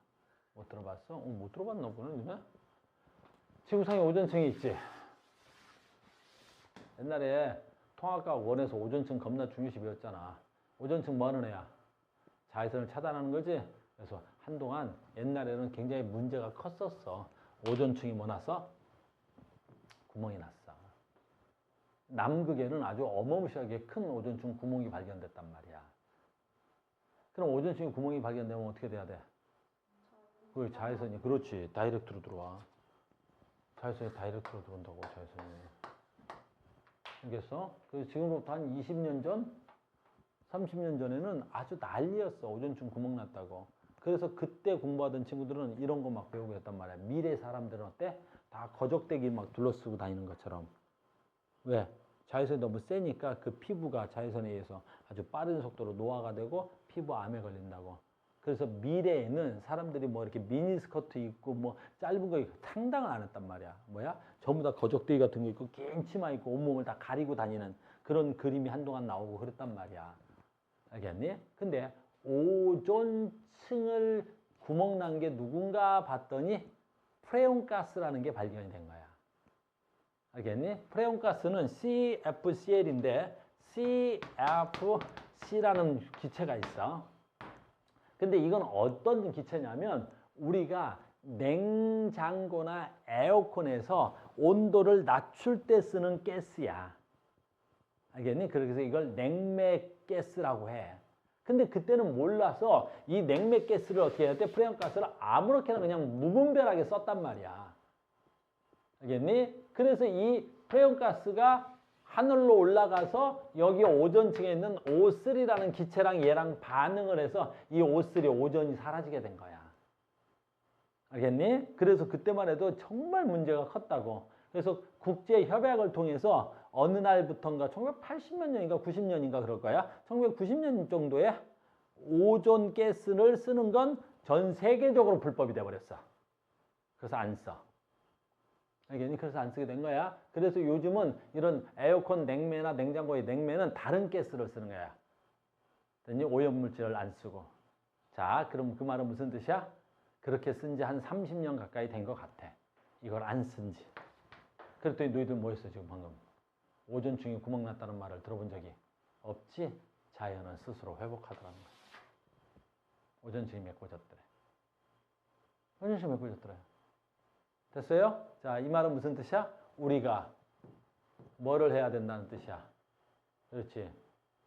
못 들어봤어? 못 들어봤나 보네, 니네? 지구상에 오존층이 있지? 옛날에 통합과학 원에서 오존층 겁나 중요시 배웠잖아. 오존층 뭐 하는 애야? 자외선을 차단하는 거지? 그래서 한동안 옛날에는 굉장히 문제가 컸었어. 오존층이 뭐 났어? 구멍이 났어. 남극에는 아주 어마무시하게 큰 오존층 구멍이 발견됐단 말이야. 그럼 오존층 구멍이 발견되면 어떻게 돼야 돼? 그 자외선이 그렇지. 다이렉트로 들어와. 자외선이 다이렉트로 들어온다고 자외선이. 알겠어? 그래서 지금부터 한 20년 전, 30년 전에는 아주 난리였어. 오존층 구멍 났다고. 그래서 그때 공부하던 친구들은 이런 거 막 배우고 했단 말이야. 미래 사람들은 어때? 다 거적대기 막 둘러쓰고 다니는 것처럼. 왜? 자외선이 너무 세니까 그 피부가 자외선에 의해서 아주 빠른 속도로 노화가 되고 피부암에 걸린다고. 그래서 미래에는 사람들이 뭐 이렇게 미니스커트 입고 뭐 짧은 거 입고 상당을 안 했단 말이야. 뭐야? 전부 다 거적대기 같은 거 입고 긴 치마 입고 온몸을 다 가리고 다니는 그런 그림이 한동안 나오고 그랬단 말이야. 알겠니? 근데 오존층을 구멍 난 게 누군가 봤더니 프레온가스라는 게 발견이 된 거야. 알겠니? 프레온가스는 CFCl인데 CFC라는 기체가 있어. 근데 이건 어떤 기체냐면 우리가 냉장고나 에어컨에서 온도를 낮출 때 쓰는 가스야. 알겠니? 그래서 이걸 냉매가스라고 해. 근데 그때는 몰라서 이 냉매가스를 어떻게 해야 돼? 프레온가스를 아무렇게나 그냥 무분별하게 썼단 말이야. 알겠니? 그래서 이 프레온가스가 하늘로 올라가서 여기 오존층에 있는 O3라는 기체랑 얘랑 반응을 해서 이 O3, 오존이 사라지게 된 거야. 알겠니? 그래서 그때만 해도 정말 문제가 컸다고. 그래서 국제협약을 통해서 어느 날부턴가 1980몇 년인가 90년인가 그럴 거야. 1990년 정도에 오존 가스를 쓰는 건 전 세계적으로 불법이 돼버렸어. 그래서 안 써. 알겠니? 그래서 안 쓰게 된 거야. 그래서 요즘은 이런 에어컨 냉매나 냉장고의 냉매는 다른 가스를 쓰는 거야. 됐니? 오염물질을 안 쓰고. 자, 그럼 그 말은 무슨 뜻이야? 그렇게 쓴 지 한 30년 가까이 된 것 같아. 이걸 안 쓴 지. 그랬더니 너희들 뭐 했어 지금 방금? 오존층이 구멍 났다는 말을 들어본 적이 없지? 자연은 스스로 회복하더라는 거야. 오존층이 메꿔졌더래. 오존층이 메꿔졌더래. 됐어요? 자, 이 말은 무슨 뜻이야? 우리가 뭐를 해야 된다는 뜻이야. 그렇지.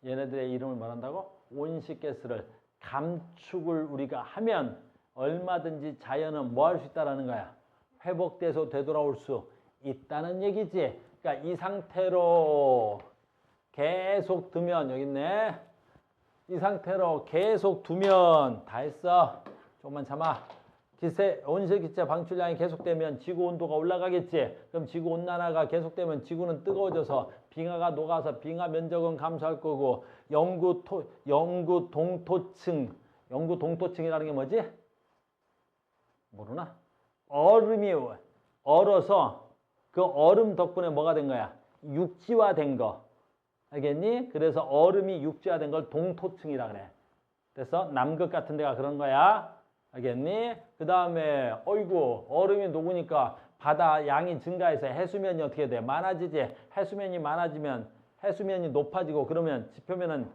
얘네들의 이름을 말한다고? 온실가스를 감축을 우리가 하면 얼마든지 자연은 뭐 할 수 있다는 거야? 회복돼서 되돌아올 수 있다는 얘기지. 그러니까 이 상태로 계속 두면, 여기 있네. 이 상태로 계속 두면, 다 했어. 조금만 참아. 온실기체 방출량이 계속되면 지구 온도가 올라가겠지. 그럼 지구 온난화가 계속되면 지구는 뜨거워져서 빙하가 녹아서 빙하 면적은 감소할 거고, 영구 동토층이라는 게 뭐지? 모르나? 얼음이 얼어서 그 얼음 덕분에 뭐가 된 거야? 육지화된 거. 알겠니? 그래서 얼음이 육지화된 걸 동토층이라 그래. 그래서 남극 같은 데가 그런 거야. 알겠니? 그 다음에 어이구 얼음이 녹으니까 바다 양이 증가해서 해수면이 어떻게 돼? 많아지지. 해수면이 많아지면 해수면이 높아지고 그러면 지표면은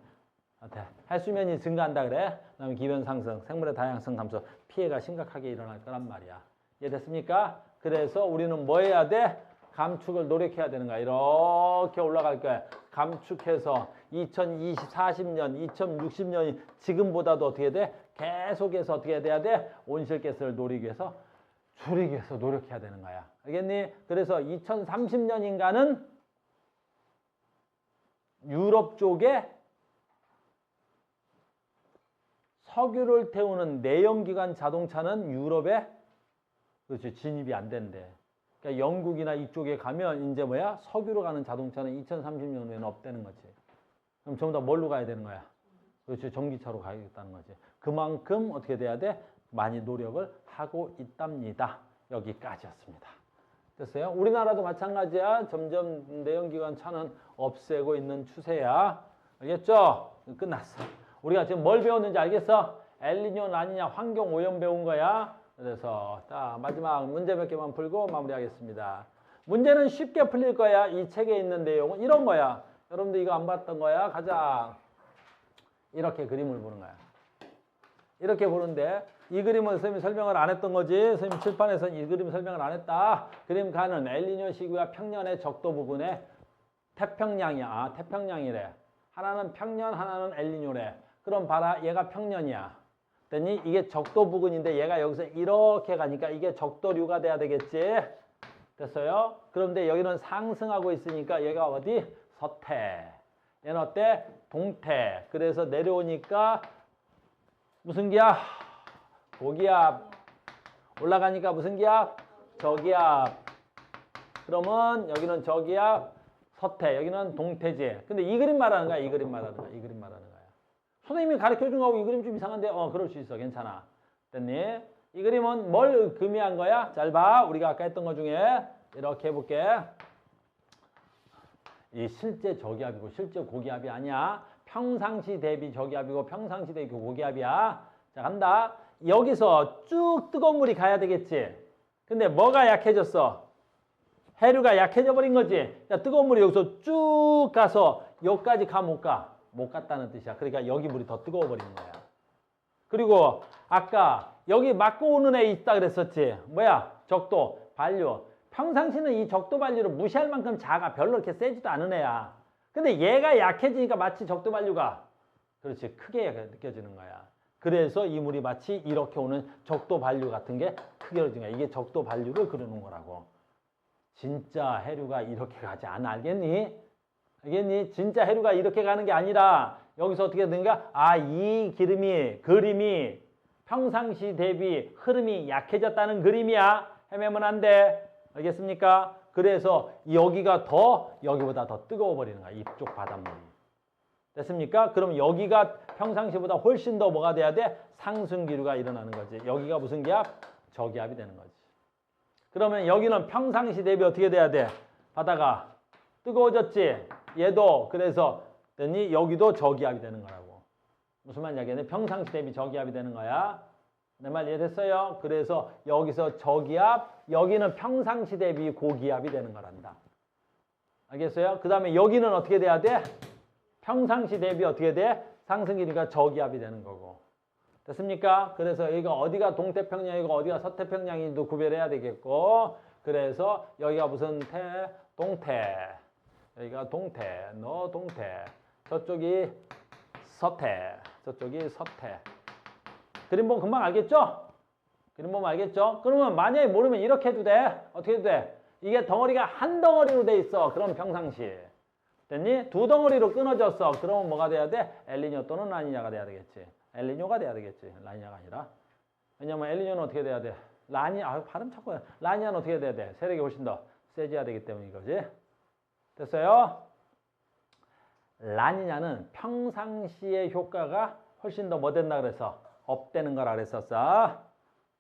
해수면이 증가한다 그래. 그다음에 기변 상승, 생물의 다양성 감소, 피해가 심각하게 일어날 거란 말이야. 이해됐습니까? 그래서 우리는 뭐 해야 돼? 감축을 노력해야 되는 거야. 이렇게 올라갈 거야. 감축해서 2040년, 2060년이 지금보다도 어떻게 돼? 계속해서 어떻게 돼야 돼? 온실가스를 줄이기 위해서 노력해야 되는 거야. 알겠니? 그래서 2030년인가는 유럽 쪽에 석유를 태우는 내연기관 자동차는 유럽에 그렇지 진입이 안 된대. 그러니까 영국이나 이쪽에 가면 이제 뭐야? 석유로 가는 자동차는 2030년 후에는 없다는 거지. 그럼 전부 다 뭘로 가야 되는 거야? 그렇지 전기차로 가야겠다는 거지. 그만큼 어떻게 돼야 돼? 많이 노력을 하고 있답니다. 여기까지였습니다. 됐어요? 우리나라도 마찬가지야. 점점 내연기관 차는 없애고 있는 추세야. 알겠죠? 끝났어. 우리가 지금 뭘 배웠는지 알겠어? 엘니뇨, 라니냐, 환경오염 배운 거야. 그래서 자 마지막 문제 몇 개만 풀고 마무리하겠습니다. 문제는 쉽게 풀릴 거야. 이 책에 있는 내용은 이런 거야. 여러분들 이거 안 봤던 거야. 가자. 이렇게 그림을 보는 거야. 이렇게 보는데 이 그림은 선생님이 설명을 안 했던 거지. 선생님 칠판에서는 이 그림 설명을 안 했다. 그림 가는 엘니뇨 시기와 평년의 적도 부분에 태평양이야. 태평양이래. 하나는 평년, 하나는 엘니뇨래. 그럼 봐라. 얘가 평년이야. 됐니? 이게 적도 부근인데 얘가 여기서 이렇게 가니까 이게 적도류가 돼야 되겠지. 됐어요? 그런데 여기는 상승하고 있으니까 얘가 어디? 서태. 얘는 어때? 동태. 그래서 내려오니까 무슨 기압? 고기압. 올라가니까 무슨 기압? 저기압. 그러면 여기는 저기압, 서태. 여기는 동태지. 근데 이 그림 말하는 거야. 이 그림 말하는 거야. 이 그림 말하는 거야. 선생님이 가르쳐준 거하고 이 그림 좀 이상한데? 그럴 수 있어. 괜찮아. 됐니? 이 그림은 뭘 의미한 거야? 잘 봐. 우리가 아까 했던 것 중에 이렇게 해볼게. 이 실제 저기압이고 실제 고기압이 아니야. 평상시 대비 저기압이고 평상시 대비 고기압이야. 자, 간다. 여기서 쭉 뜨거운 물이 가야 되겠지. 근데 뭐가 약해졌어? 해류가 약해져 버린 거지. 자, 뜨거운 물이 여기서 쭉 가서 여기까지 가 못 가? 못 갔다는 뜻이야. 그러니까 여기 물이 더 뜨거워 버리는 거야. 그리고 아까 여기 막고 오는 애 있다 그랬었지. 뭐야? 적도, 반류. 평상시는 이 적도 반류를 무시할 만큼 작아. 별로 이렇게 세지도 않은 애야. 근데 얘가 약해지니까 마치 적도 반류가 그렇지. 크게 느껴지는 거야. 그래서 이 물이 마치 이렇게 오는 적도 반류 같은 게 크게 느껴지는 거야. 이게 적도 반류를 그려놓은 거라고. 진짜 해류가 이렇게 가지 않아. 알겠니? 알겠니? 진짜 해류가 이렇게 가는 게 아니라 여기서 어떻게 되는가? 아, 이 그림이 평상시 대비 흐름이 약해졌다는 그림이야. 헤매면 안 돼. 알겠습니까? 그래서 여기가 여기보다 더 뜨거워 버리는 거야. 이쪽 바닷물이. 됐습니까? 그럼 여기가 평상시보다 훨씬 더 뭐가 돼야 돼? 상승기류가 일어나는 거지. 여기가 무슨 기압? 저기압이 되는 거지. 그러면 여기는 평상시 대비 어떻게 돼야 돼? 바다가 뜨거워졌지? 얘도 그래서 여기도 저기압이 되는 거라고. 무슨 말인지 알겠네? 평상시 대비 저기압이 되는 거야. 내 말 이해됐어요? 그래서 여기서 저기압, 여기는 평상시 대비 고기압이 되는 거란다. 알겠어요? 그 다음에 여기는 어떻게 돼야 돼? 평상시 대비 어떻게 돼? 상승기니까 저기압이 되는 거고. 됐습니까? 그래서 여기가 어디가 동태평양이고 어디가 서태평양인지도 구별해야 되겠고. 그래서 여기가 무슨 동태. 여기가 동태, 너 동태. 저쪽이 서태, 저쪽이 서태. 그림 보면 금방 알겠죠? 그림 보면 알겠죠? 그러면 만약에 모르면 이렇게 해도 돼. 어떻게 해도 돼? 이게 덩어리가 한 덩어리로 돼 있어. 그럼 평상시. 됐니? 두 덩어리로 끊어졌어. 그러면 뭐가 돼야 돼? 엘니뇨 또는 라니냐가 돼야 되겠지. 엘니뇨가 돼야 되겠지. 라니냐가 아니라. 왜냐면 엘니뇨는 어떻게 돼야 돼? 발음 자꾸 라니냐는 어떻게 돼야 돼? 세력이 훨씬 더 세져야 되기 때문에 이거지. 됐어요? 라니냐는 평상시의 효과가 훨씬 더 뭐 된다 그래서 업되는 거라 그랬었어.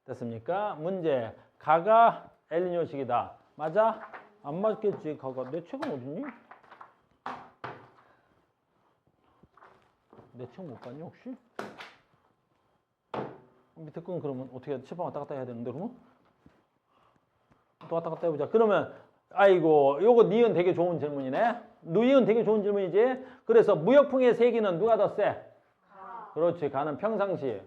됐습니까? 문제. 가가 엘니뇨식이다. 맞아? 안 맞겠지. 가가. 내 책은 어딨니? 내 책 못 봤니 혹시? 밑에 건 그러면 어떻게 해? 칠판 왔다 갔다 해야 되는데 그러면? 또 왔다 갔다 해보자. 그러면 아이고 요거 니은 되게 좋은 질문이네. 니은 되게 좋은 질문이지. 그래서 무역풍의 세기는 누가 더 세? 그렇지. 가는 평상시.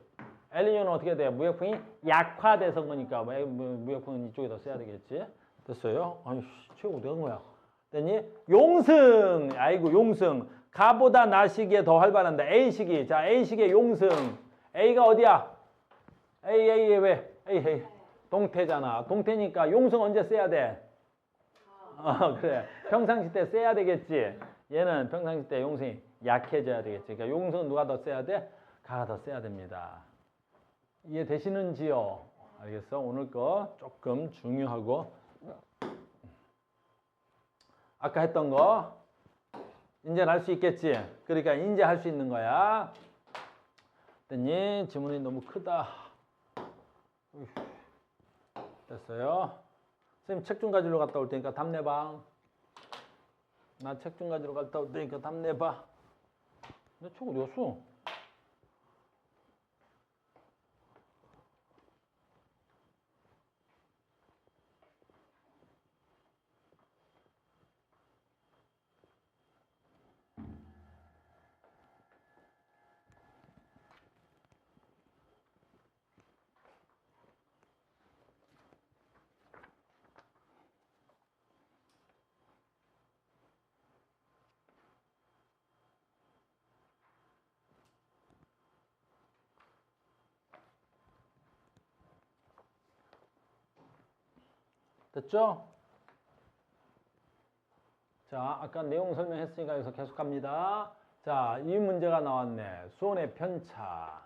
엘니뇨는 어떻게 돼? 무역풍이 약화돼서 그러니까 무역풍은 이쪽이 더 세야 되겠지. 됐어요? 아니 최고 어디 간 거야? 됐니? 용승. 아이고 용승. 가보다 나시기에 더 활발한다. A식이. 자 A식의 용승. A가 어디야? A 왜? A 동태잖아. 동태니까 용승 언제 써야 돼? 그래. 평상시 때 써야 되겠지. 얘는 평상시 때 용승이 약해져야 되겠지. 그러니까 용승은 누가 더 써야 돼? 가가 더 써야 됩니다. 이해되시는지요? 알겠어? 오늘 거 조금 중요하고 아까 했던 거 이제는 할 수 있겠지? 그러니까 이제 할 수 있는 거야. 됐니? 지문이 너무 크다. 됐어요? 선생님 책 좀 가지러 갔다 올 테니까 답 내봐. 나 책 좀 가지러 갔다 올 테니까 답 내봐. 내 책 어디 갔어? 됐죠? 자, 아까 내용 설명했으니까 여기서 계속합니다. 자, 이 문제가 나왔네. 수온의 편차.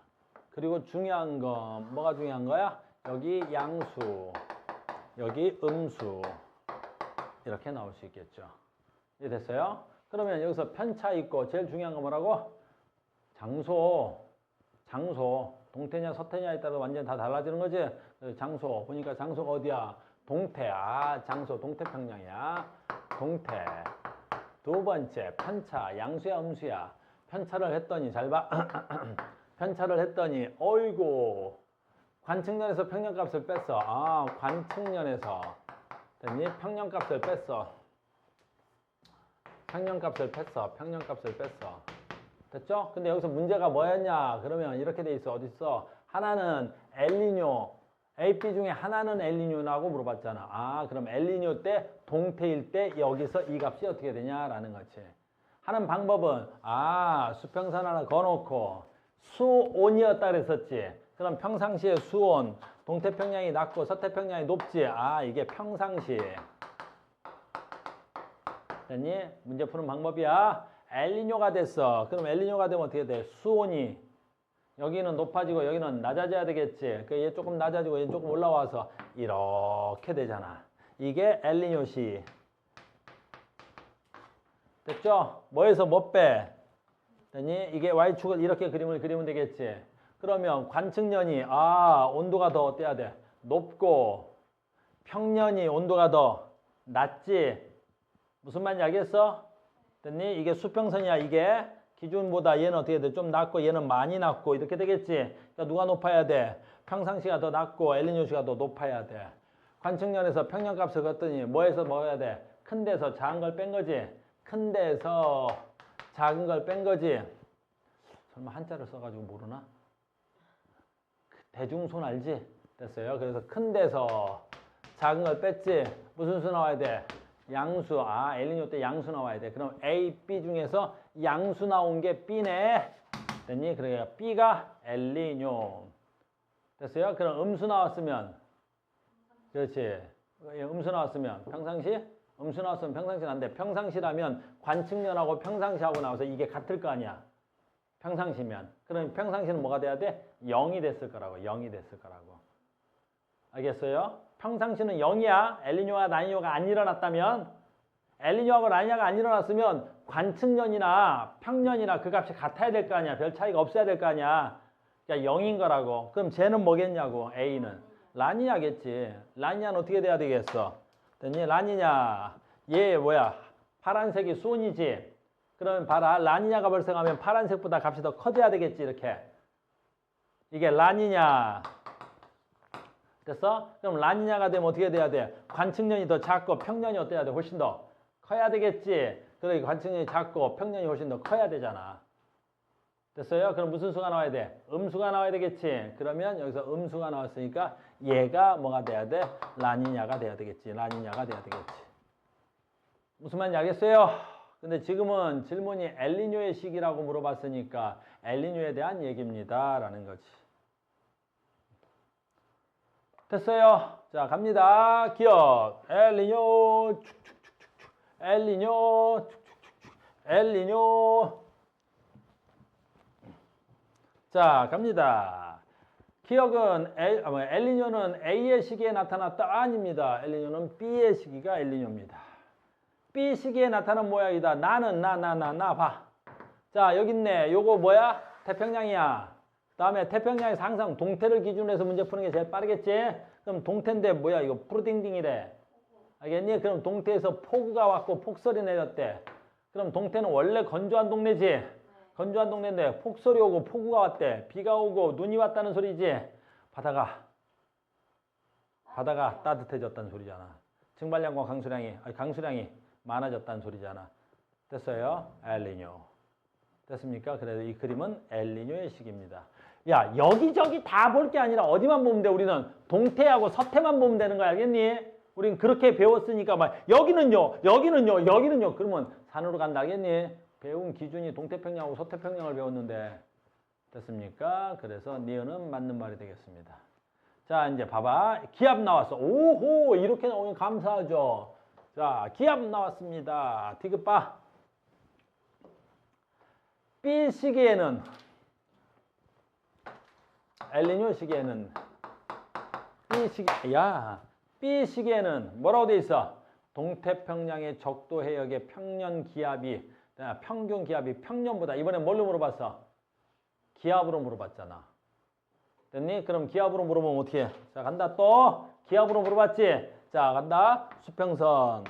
그리고 중요한 거, 뭐가 중요한 거야? 여기 양수, 여기 음수. 이렇게 나올 수 있겠죠. 이해됐어요? 그러면 여기서 편차 있고 제일 중요한 거 뭐라고? 장소. 동태냐 서태냐에 따라 완전히 다 달라지는 거지. 장소. 보니까 장소가 어디야? 동태. 장소 동태평양이야. 동태. 두 번째 편차. 양수야 음수야. 편차를 했더니 잘 봐. 편차를 했더니 어이구 관측면에서 평년값을 뺐어. 관측면에서 됐니? 평년값을 뺐어. 평년값을 뺐어. 됐죠? 근데 여기서 문제가 뭐였냐? 그러면 이렇게 돼 있어. 어디 있어? 하나는 엘니뇨. A, B 중에 하나는 엘니뇨라고 물어봤잖아. 그럼 엘니뇨 때 동태일 때 여기서 이 값이 어떻게 되냐라는 거지. 하는 방법은 수평선 하나 그어놓고 수온이었다 그랬었지. 그럼 평상시에 수온, 동태평양이 낮고 서태평양이 높지. 이게 평상시. 됐니? 문제 푸는 방법이야. 엘니뇨가 됐어. 그럼 엘니뇨가 되면 어떻게 돼? 수온이 여기는 높아지고 여기는 낮아져야 되겠지. 그 얘 조금 낮아지고 얘 조금 올라와서 이렇게 되잖아. 이게 엘니뇨시. 됐죠? 뭐에서 뭐 빼? 됐니? 이게 Y축을 이렇게 그림을 그리면 되겠지. 그러면 관측년이 온도가 더 어때야 돼? 높고 평년이 온도가 더 낮지. 무슨 말인지 알겠어? 됐니? 이게 수평선이야. 이게 기준보다 얘는 어떻게 돼? 좀 낮고 얘는 많이 낮고 이렇게 되겠지. 그러니까 누가 높아야 돼? 평상시가 더 낮고 엘니뇨시가 더 높아야 돼. 관측년에서 평년값을 걷더니 뭐에서 먹어야 돼? 큰 데서 작은 걸 뺀 거지. 큰 데서 작은 걸 뺀 거지. 설마 한자를 써가지고 모르나? 대중손 알지? 됐어요. 그래서 큰 데서 작은 걸 뺐지. 무슨 수 나와야 돼? 양수. 엘니뇨 때 양수 나와야 돼. 그럼 A, B 중에서 양수 나온 게 B네. 됐니? 그러니까 B가 엘니뇨. 됐어요? 그럼 음수 나왔으면, 그렇지. 음수 나왔으면 평상시? 음수 나왔으면 평상시는 안 돼. 평상시라면 관측년하고 평상시하고 나와서 이게 같을 거 아니야. 평상시면. 그럼 평상시는 뭐가 돼야 돼? 0이 됐을 거라고. 0이 됐을 거라고. 알겠어요? 평상시는 0이야. 엘니뇨와 라니뇨가 안 일어났다면. 엘니뇨하고 라니뇨가 안 일어났으면 관측년이나 평년이나 그 값이 같아야 될 거 아니야. 별 차이가 없어야 될 거 아니야. 그러니까 0인 거라고. 그럼 쟤는 뭐겠냐고. A는. 라니냐겠지. 라니냐는 어떻게 돼야 되겠어? 됐니? 라니냐. 얘 뭐야? 파란색이 수온이지. 그러면 봐라. 라니냐가 발생하면 파란색보다 값이 더 커져야 되겠지. 이렇게. 이게 라니냐. 됐어? 그럼 라니냐가 되면 어떻게 돼야 돼? 관측년이 더 작고 평년이 어때야 돼? 훨씬 더 커야 되겠지. 그러니까 관측년이 작고 평년이 훨씬 더 커야 되잖아. 됐어요? 그럼 무슨 수가 나와야 돼? 음수가 나와야 되겠지. 그러면 여기서 음수가 나왔으니까 얘가 뭐가 돼야 돼? 라니냐가 돼야 되겠지. 라니냐가 돼야 되겠지. 무슨 말인지 알겠어요? 근데 지금은 질문이 엘니뇨의 시기라고 물어봤으니까 엘니뇨에 대한 얘기입니다. 라는 거지. 됐어요? 자, 갑니다. 기억. 엘니뇨. 엘니뇨. 엘니뇨. 자, 갑니다. 기억은 엘니뇨는 A의 시기에 나타났다. 아닙니다. 엘니뇨는 B의 시기가 엘니뇨입니다. B 시기에 나타난 모양이다. 나는 나 봐. 자, 여기 있네. 요거 뭐야? 태평양이야. 다음에 태평양에서 항상 동태를 기준으로 해서 문제 푸는 게 제일 빠르겠지? 그럼 동태인데 뭐야? 이거 푸르딩딩이래. 알겠니? 그럼 동태에서 폭우가 왔고 폭설이 내렸대. 그럼 동태는 원래 건조한 동네지? 건조한 동네인데 폭설이 오고 폭우가 왔대. 비가 오고 눈이 왔다는 소리지? 바다가 따뜻해졌다는 소리잖아. 증발량과 강수량이 많아졌다는 소리잖아. 됐어요? 엘니뇨. 됐습니까? 그래서 이 그림은 엘니뇨의 시기입니다. 야, 여기저기 다 볼 게 아니라 어디만 보면 돼? 우리는 동태하고 서태만 보면 되는 거 알겠니? 우린 그렇게 배웠으니까 여기는요. 그러면 산으로 간다 알겠니? 배운 기준이 동태평양하고 서태평양을 배웠는데 됐습니까? 그래서 니은은 맞는 말이 되겠습니다. 자, 이제 봐봐. 기압 나왔어. 오호, 이렇게 나오면 감사하죠. 자, 기압 나왔습니다. 디귿 봐. B 시기에는 엘니뇨 시기에는 B 시기에는 뭐라고 돼 있어? 동태평양의 적도 해역의 평년 기압이 평균 기압이 평년보다 이번에 뭘로 물어봤어? 기압으로 물어봤잖아. 됐니? 그럼 기압으로 물어보면 어떻게 해? 자, 간다. 또 기압으로 물어봤지? 자, 간다. 수평선.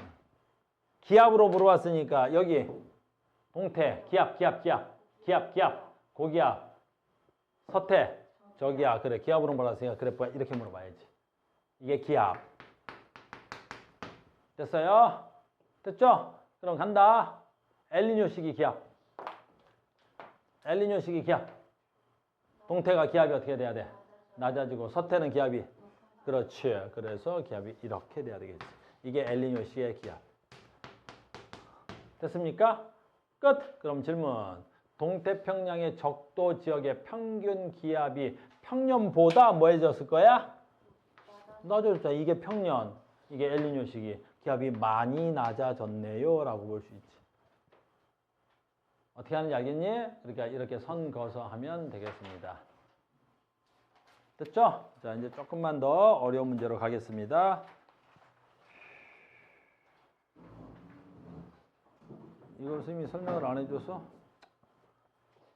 기압으로 물어봤으니까 여기 동태 기압 고기압 서태 저기야. 그래, 기압으로 물어봤으니까 그래 이렇게 물어봐야지. 이게 기압. 됐어요? 됐죠? 그럼 간다. 엘니뇨 시기 기압. 엘니뇨 시기 기압. 동태가 기압이 어떻게 돼야 돼? 낮아지고 서태는 기압이 그렇지. 그래서 기압이 이렇게 돼야 되겠지. 이게 엘니뇨 시기의 기압. 됐습니까? 끝. 그럼 질문. 동태평양의 적도 지역의 평균 기압이 평년보다 뭐 해졌을 거야? 낮아졌죠. 이게 평년, 이게 엘니뇨 시기. 기압이 많이 낮아졌네요. 라고 볼 수 있지. 어떻게 하는지 알겠니? 그러니까 이렇게 선 그어서 하면 되겠습니다. 됐죠? 자, 이제 조금만 더 어려운 문제로 가겠습니다. 이걸 선생님이 설명을 안 해줘서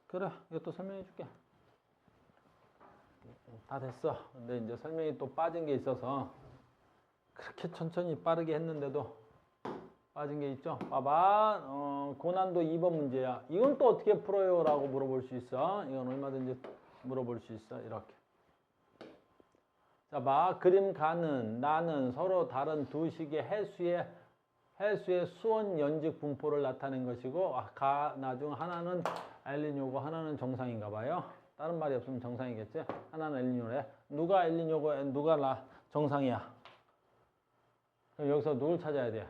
그래, 이것도 설명해 줄게. 다 됐어. 근데 이제 설명이 또 빠진 게 있어서 그렇게 천천히 빠르게 했는데도 빠진 게 있죠. 봐봐. 고난도 2번 문제야. 이건 또 어떻게 풀어요? 라고 물어볼 수 있어. 이건 얼마든지 물어볼 수 있어. 이렇게. 자, 봐. 그림 가는, 나는 서로 다른 두 식의 해수의 수온 연직 분포를 나타낸 것이고, 나중 하나는 엘니뇨고 하나는 정상인가 봐요. 다른 말이 없으면 정상이겠지? 하나는 엘니뇨래. 누가 엘니뇨고 누가 정상이야? 그럼 여기서 누굴 찾아야 돼?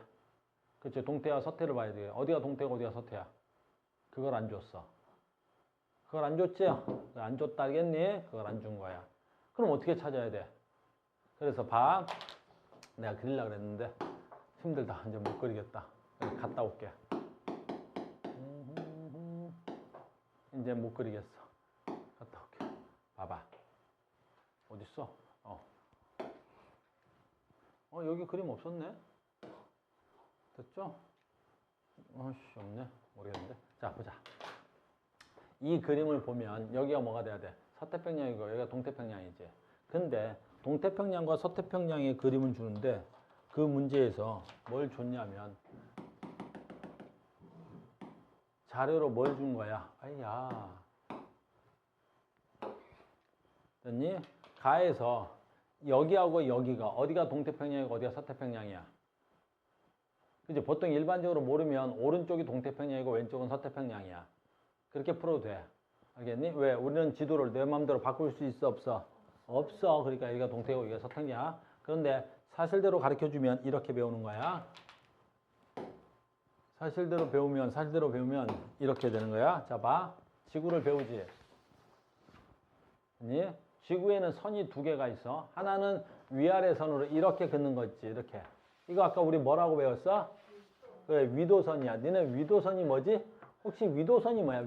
그치? 동태와 서태를 봐야 돼. 어디가 동태고 어디가 서태야? 그걸 안 줬어. 그걸 안 줬지? 안 줬다겠니? 그걸 안 준 거야. 그럼 어떻게 찾아야 돼? 그래서 봐. 내가 그리려고 그랬는데 힘들다. 이제 못 그리겠다. 갔다 올게. 이제 못 그리겠어. 갔다 올게. 봐봐. 어딨어? 여기 그림 없었네? 됐죠? 없네. 모르겠는데. 자, 보자. 이 그림을 보면 여기가 뭐가 돼야 돼? 서태평양이고 여기가 동태평양이지. 근데 동태평양과 서태평양의 그림을 주는데 그 문제에서 뭘 줬냐면 자료로 뭘 준 거야? 아이야. 됐니? 가에서 여기하고 여기가 어디가 동태평양이고 어디가 서태평양이야? 그치? 보통 일반적으로 모르면 오른쪽이 동태평양이고 왼쪽은 서태평양이야. 그렇게 풀어도 돼. 알겠니? 왜? 우리는 지도를 내 마음대로 바꿀 수 있어? 없어? 없어. 그러니까 여기가 동태고 여기가 서태냐. 그런데 사실대로 가르쳐주면 이렇게 배우는 거야. 사실대로 배우면 이렇게 되는 거야. 자, 봐. 지구를 배우지. 아니? 지구에는 선이 두 개가 있어. 하나는 위아래 선으로 이렇게 긋는 거 있지. 이렇게. 이거 아까 우리 뭐라고 배웠어? 그래, 위도선이야. 니네 위도선이 뭐지? 혹시 위도선이 뭐야?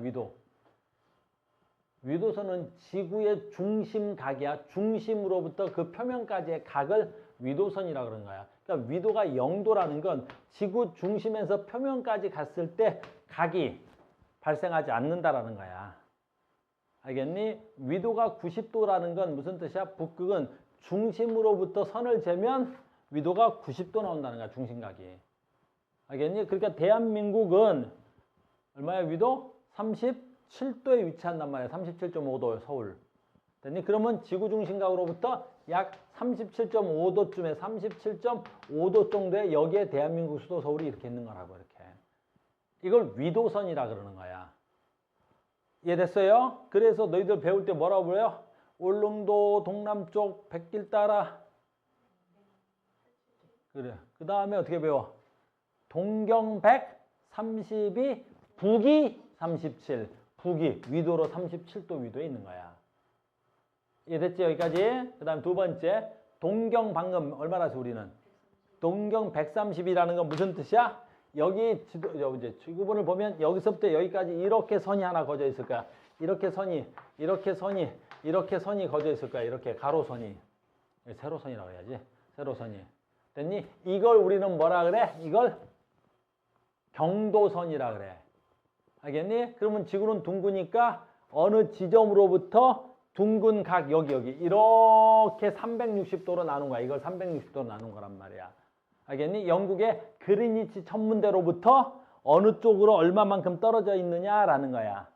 위도선은 지구의 중심각이야. 중심으로부터 그 표면까지의 각을 위도선이라고 그러는 거야. 그러니까 위도가 0도라는 건 지구 중심에서 표면까지 갔을 때 각이 발생하지 않는다라는 거야. 알겠니? 위도가 90도라는 건 무슨 뜻이야? 북극은 중심으로부터 선을 재면 위도가 90도 나온다는 거야. 중심각이. 알겠니? 그러니까 대한민국은 얼마야? 위도? 37도에 위치한단 말이야. 37.5도 서울. 됐니? 그러면 지구 중심각으로부터 약 37.5도쯤에 37.5도 정도에 여기에 대한민국 수도 서울이 이렇게 있는 거라고. 이렇게. 이걸 위도선이라 그러는 거야. 이해됐어요? 그래서 너희들 배울 때 뭐라고 불러요? 울릉도 동남쪽 백길 따라. 그래. 그 다음에 어떻게 배워? 동경 132, 북이 37. 북이 위도로 37도 위도에 있는 거야. 이해됐지? 여기까지? 그 다음 두 번째. 동경 방금 얼마나 해서 우리는? 동경 130이라는 건 무슨 뜻이야? 여기 이제 지구본을 보면 여기서부터 여기까지 이렇게 선이 하나 거져 있을 거야. 이렇게 선이 거져 있을 거야. 이렇게 가로선이. 세로선이라고 해야지. 세로선이. 됐니? 이걸 우리는 뭐라 그래? 이걸 경도선이라 그래. 알겠니? 그러면 지구는 둥그니까 어느 지점으로부터 둥근 각 여기 이렇게 360도로 나눈 거야. 이걸 360도로 나눈 거란 말이야. 알겠니? 영국의 그리니치 천문대로부터 어느 쪽으로 얼마만큼 떨어져 있느냐라는 거야.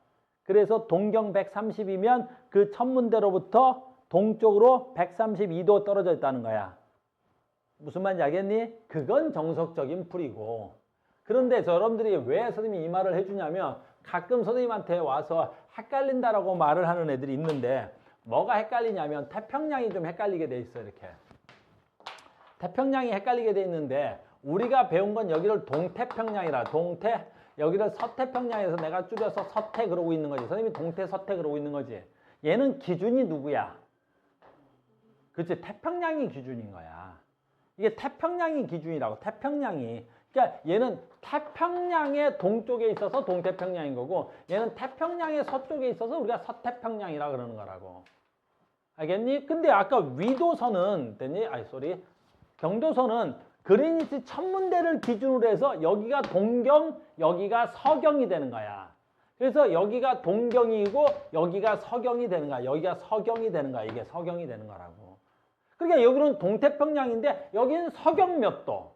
그래서 동경 130이면 그 천문대로부터 동쪽으로 132도 떨어져 있다는 거야. 무슨 말인지 알겠니? 그건 정석적인 풀이고. 그런데 여러분들이 왜 선생님이 이 말을 해주냐면 가끔 선생님한테 와서 헷갈린다라고 말을 하는 애들이 있는데 뭐가 헷갈리냐면 태평양이 좀 헷갈리게 돼 있어. 이렇게. 태평양이 헷갈리게 돼 있는데 우리가 배운 건 여기를 동태평양이라. 동태. 여기를 서태평양에서 내가 줄여서 서태 그러고 있는 거지. 선생님이 동태 서태 그러고 있는 거지. 얘는 기준이 누구야? 그치, 태평양이 기준인 거야. 이게 태평양이 기준이라고, 태평양이. 그러니까 얘는 태평양의 동쪽에 있어서 동태평양인 거고, 얘는 태평양의 서쪽에 있어서 우리가 서태평양이라 그러는 거라고. 알겠니? 근데 아까 위도선은, 됐니? 경도선은 그리니치 천문대를 기준으로 해서 여기가 동경, 여기가 서경이 되는 거야. 그래서 여기가 동경이고 여기가 서경이 되는 거야. 여기가 서경이 되는 거야. 이게 서경이 되는 거라고. 그러니까 여기는 동태평양인데 여기는 서경 몇 도.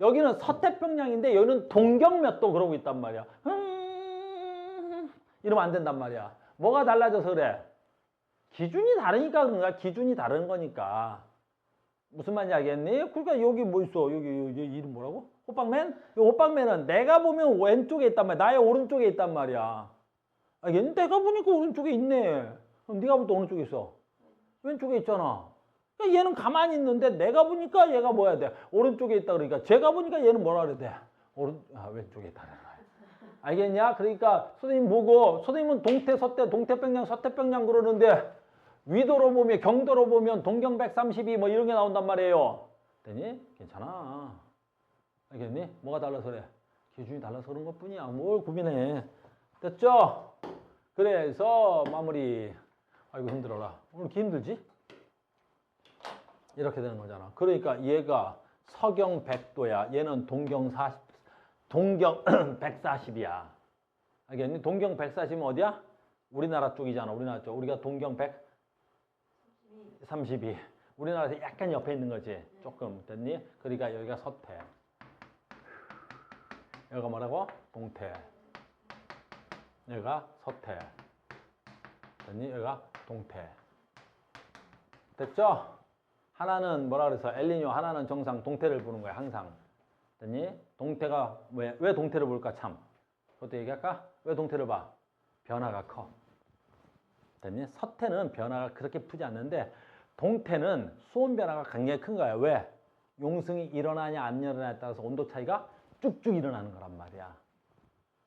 여기는 서태평양인데 여기는 동경 몇 도 그러고 있단 말이야. 이러면 안 된단 말이야. 뭐가 달라져서 그래? 기준이 다르니까 그런 거야. 기준이 다른 거니까. 무슨 말인지 알겠니? 그러니까 여기 뭐 있어? 여기 이름 뭐라고? 호빵맨? 이 호빵맨은 내가 보면 왼쪽에 있단 말이야. 나의 오른쪽에 있단 말이야. 알겠니? 내가 보니까 오른쪽에 있네. 그럼 네가 볼 때 어느 쪽에 있어? 왼쪽에 있잖아. 그러니까 얘는 가만히 있는데 내가 보니까 얘가 뭐야 돼? 오른쪽에 있다 그러니까 제가 보니까 얘는 뭐라 그래야 돼? 왼쪽에 있다. 알겠냐? 그러니까 선생님 보고 선생님은 동태, 서태, 동태평양, 서태평양 그러는데 위도로 보면 경도로 보면 동경 132 뭐 이런 게 나온단 말이에요. 되니? 괜찮아. 알겠니? 뭐가 달라서 그래? 기준이 달라서 그런 것 뿐이야. 뭘 고민해. 됐죠? 그래서 마무리. 아이고 힘들어라. 오늘 이렇게 힘들지? 이렇게 되는 거잖아. 그러니까 얘가 서경 100도야. 얘는 동경 140이야. 알겠니? 동경 140은 어디야? 우리나라 쪽이잖아. 우리나라 쪽. 우리가 동경 132. 우리나라에서 약간 옆에 있는 거지. 조금. 됐니? 그러니까 여기가 서태. 여기가 뭐라고? 동태. 여기가 서태. 됐니? 여기가 동태. 됐죠? 하나는 뭐라 그래서 엘니뇨, 하나는 정상, 동태를 보는 거야. 항상. 됐니? 동태가 왜 동태를 볼까 참. 그것도 얘기할까? 왜 동태를 봐? 변화가 커. 됐니? 서태는 변화가 그렇게 크지 않는데 동태는 수온 변화가 굉장히 큰 거야. 왜? 용승이 일어나냐 안 일어나냐에 따라서 온도 차이가 쭉쭉 일어나는 거란 말이야.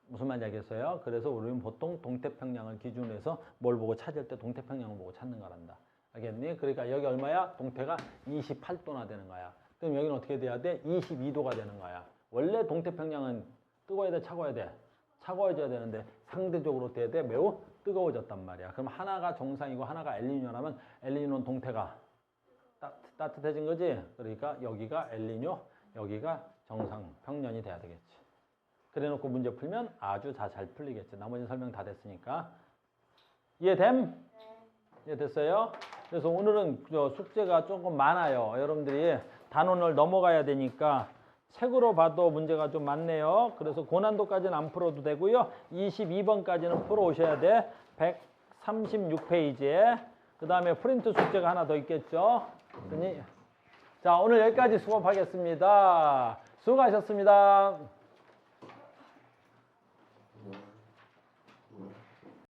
무슨 말인지 알겠어요? 그래서 우리는 보통 동태평양을 기준으로 해서 뭘 보고 찾을 때 동태평양을 보고 찾는 거란다. 알겠니? 그러니까 여기 얼마야? 동태가 28도나 되는 거야. 그럼 여기는 어떻게 돼야 돼? 22도가 되는 거야. 원래 동태평양은 뜨거워야 돼? 차가워야 돼? 차가워져야 되는데 상대적으로 돼야 돼? 매우 뜨거워졌단 말이야. 그럼 하나가 정상이고 하나가 엘니뇨라면 엘니뇨는 동태가 따뜻해진 거지? 그러니까 여기가 엘니뇨, 여기가 정상, 평년이 돼야 되겠지. 그래 놓고 문제 풀면 아주 다 잘 풀리겠지. 나머지 설명 다 됐으니까. 이해됨? 이해됐어요? 그래서 오늘은 숙제가 조금 많아요. 여러분들이 단원을 넘어가야 되니까 책으로 봐도 문제가 좀 많네요. 그래서 고난도까지는 안 풀어도 되고요. 22번까지는 풀어 오셔야 돼. 136페이지에. 그 다음에 프린트 숙제가 하나 더 있겠죠. 자, 오늘 여기까지 수업하겠습니다. 수고하셨습니다.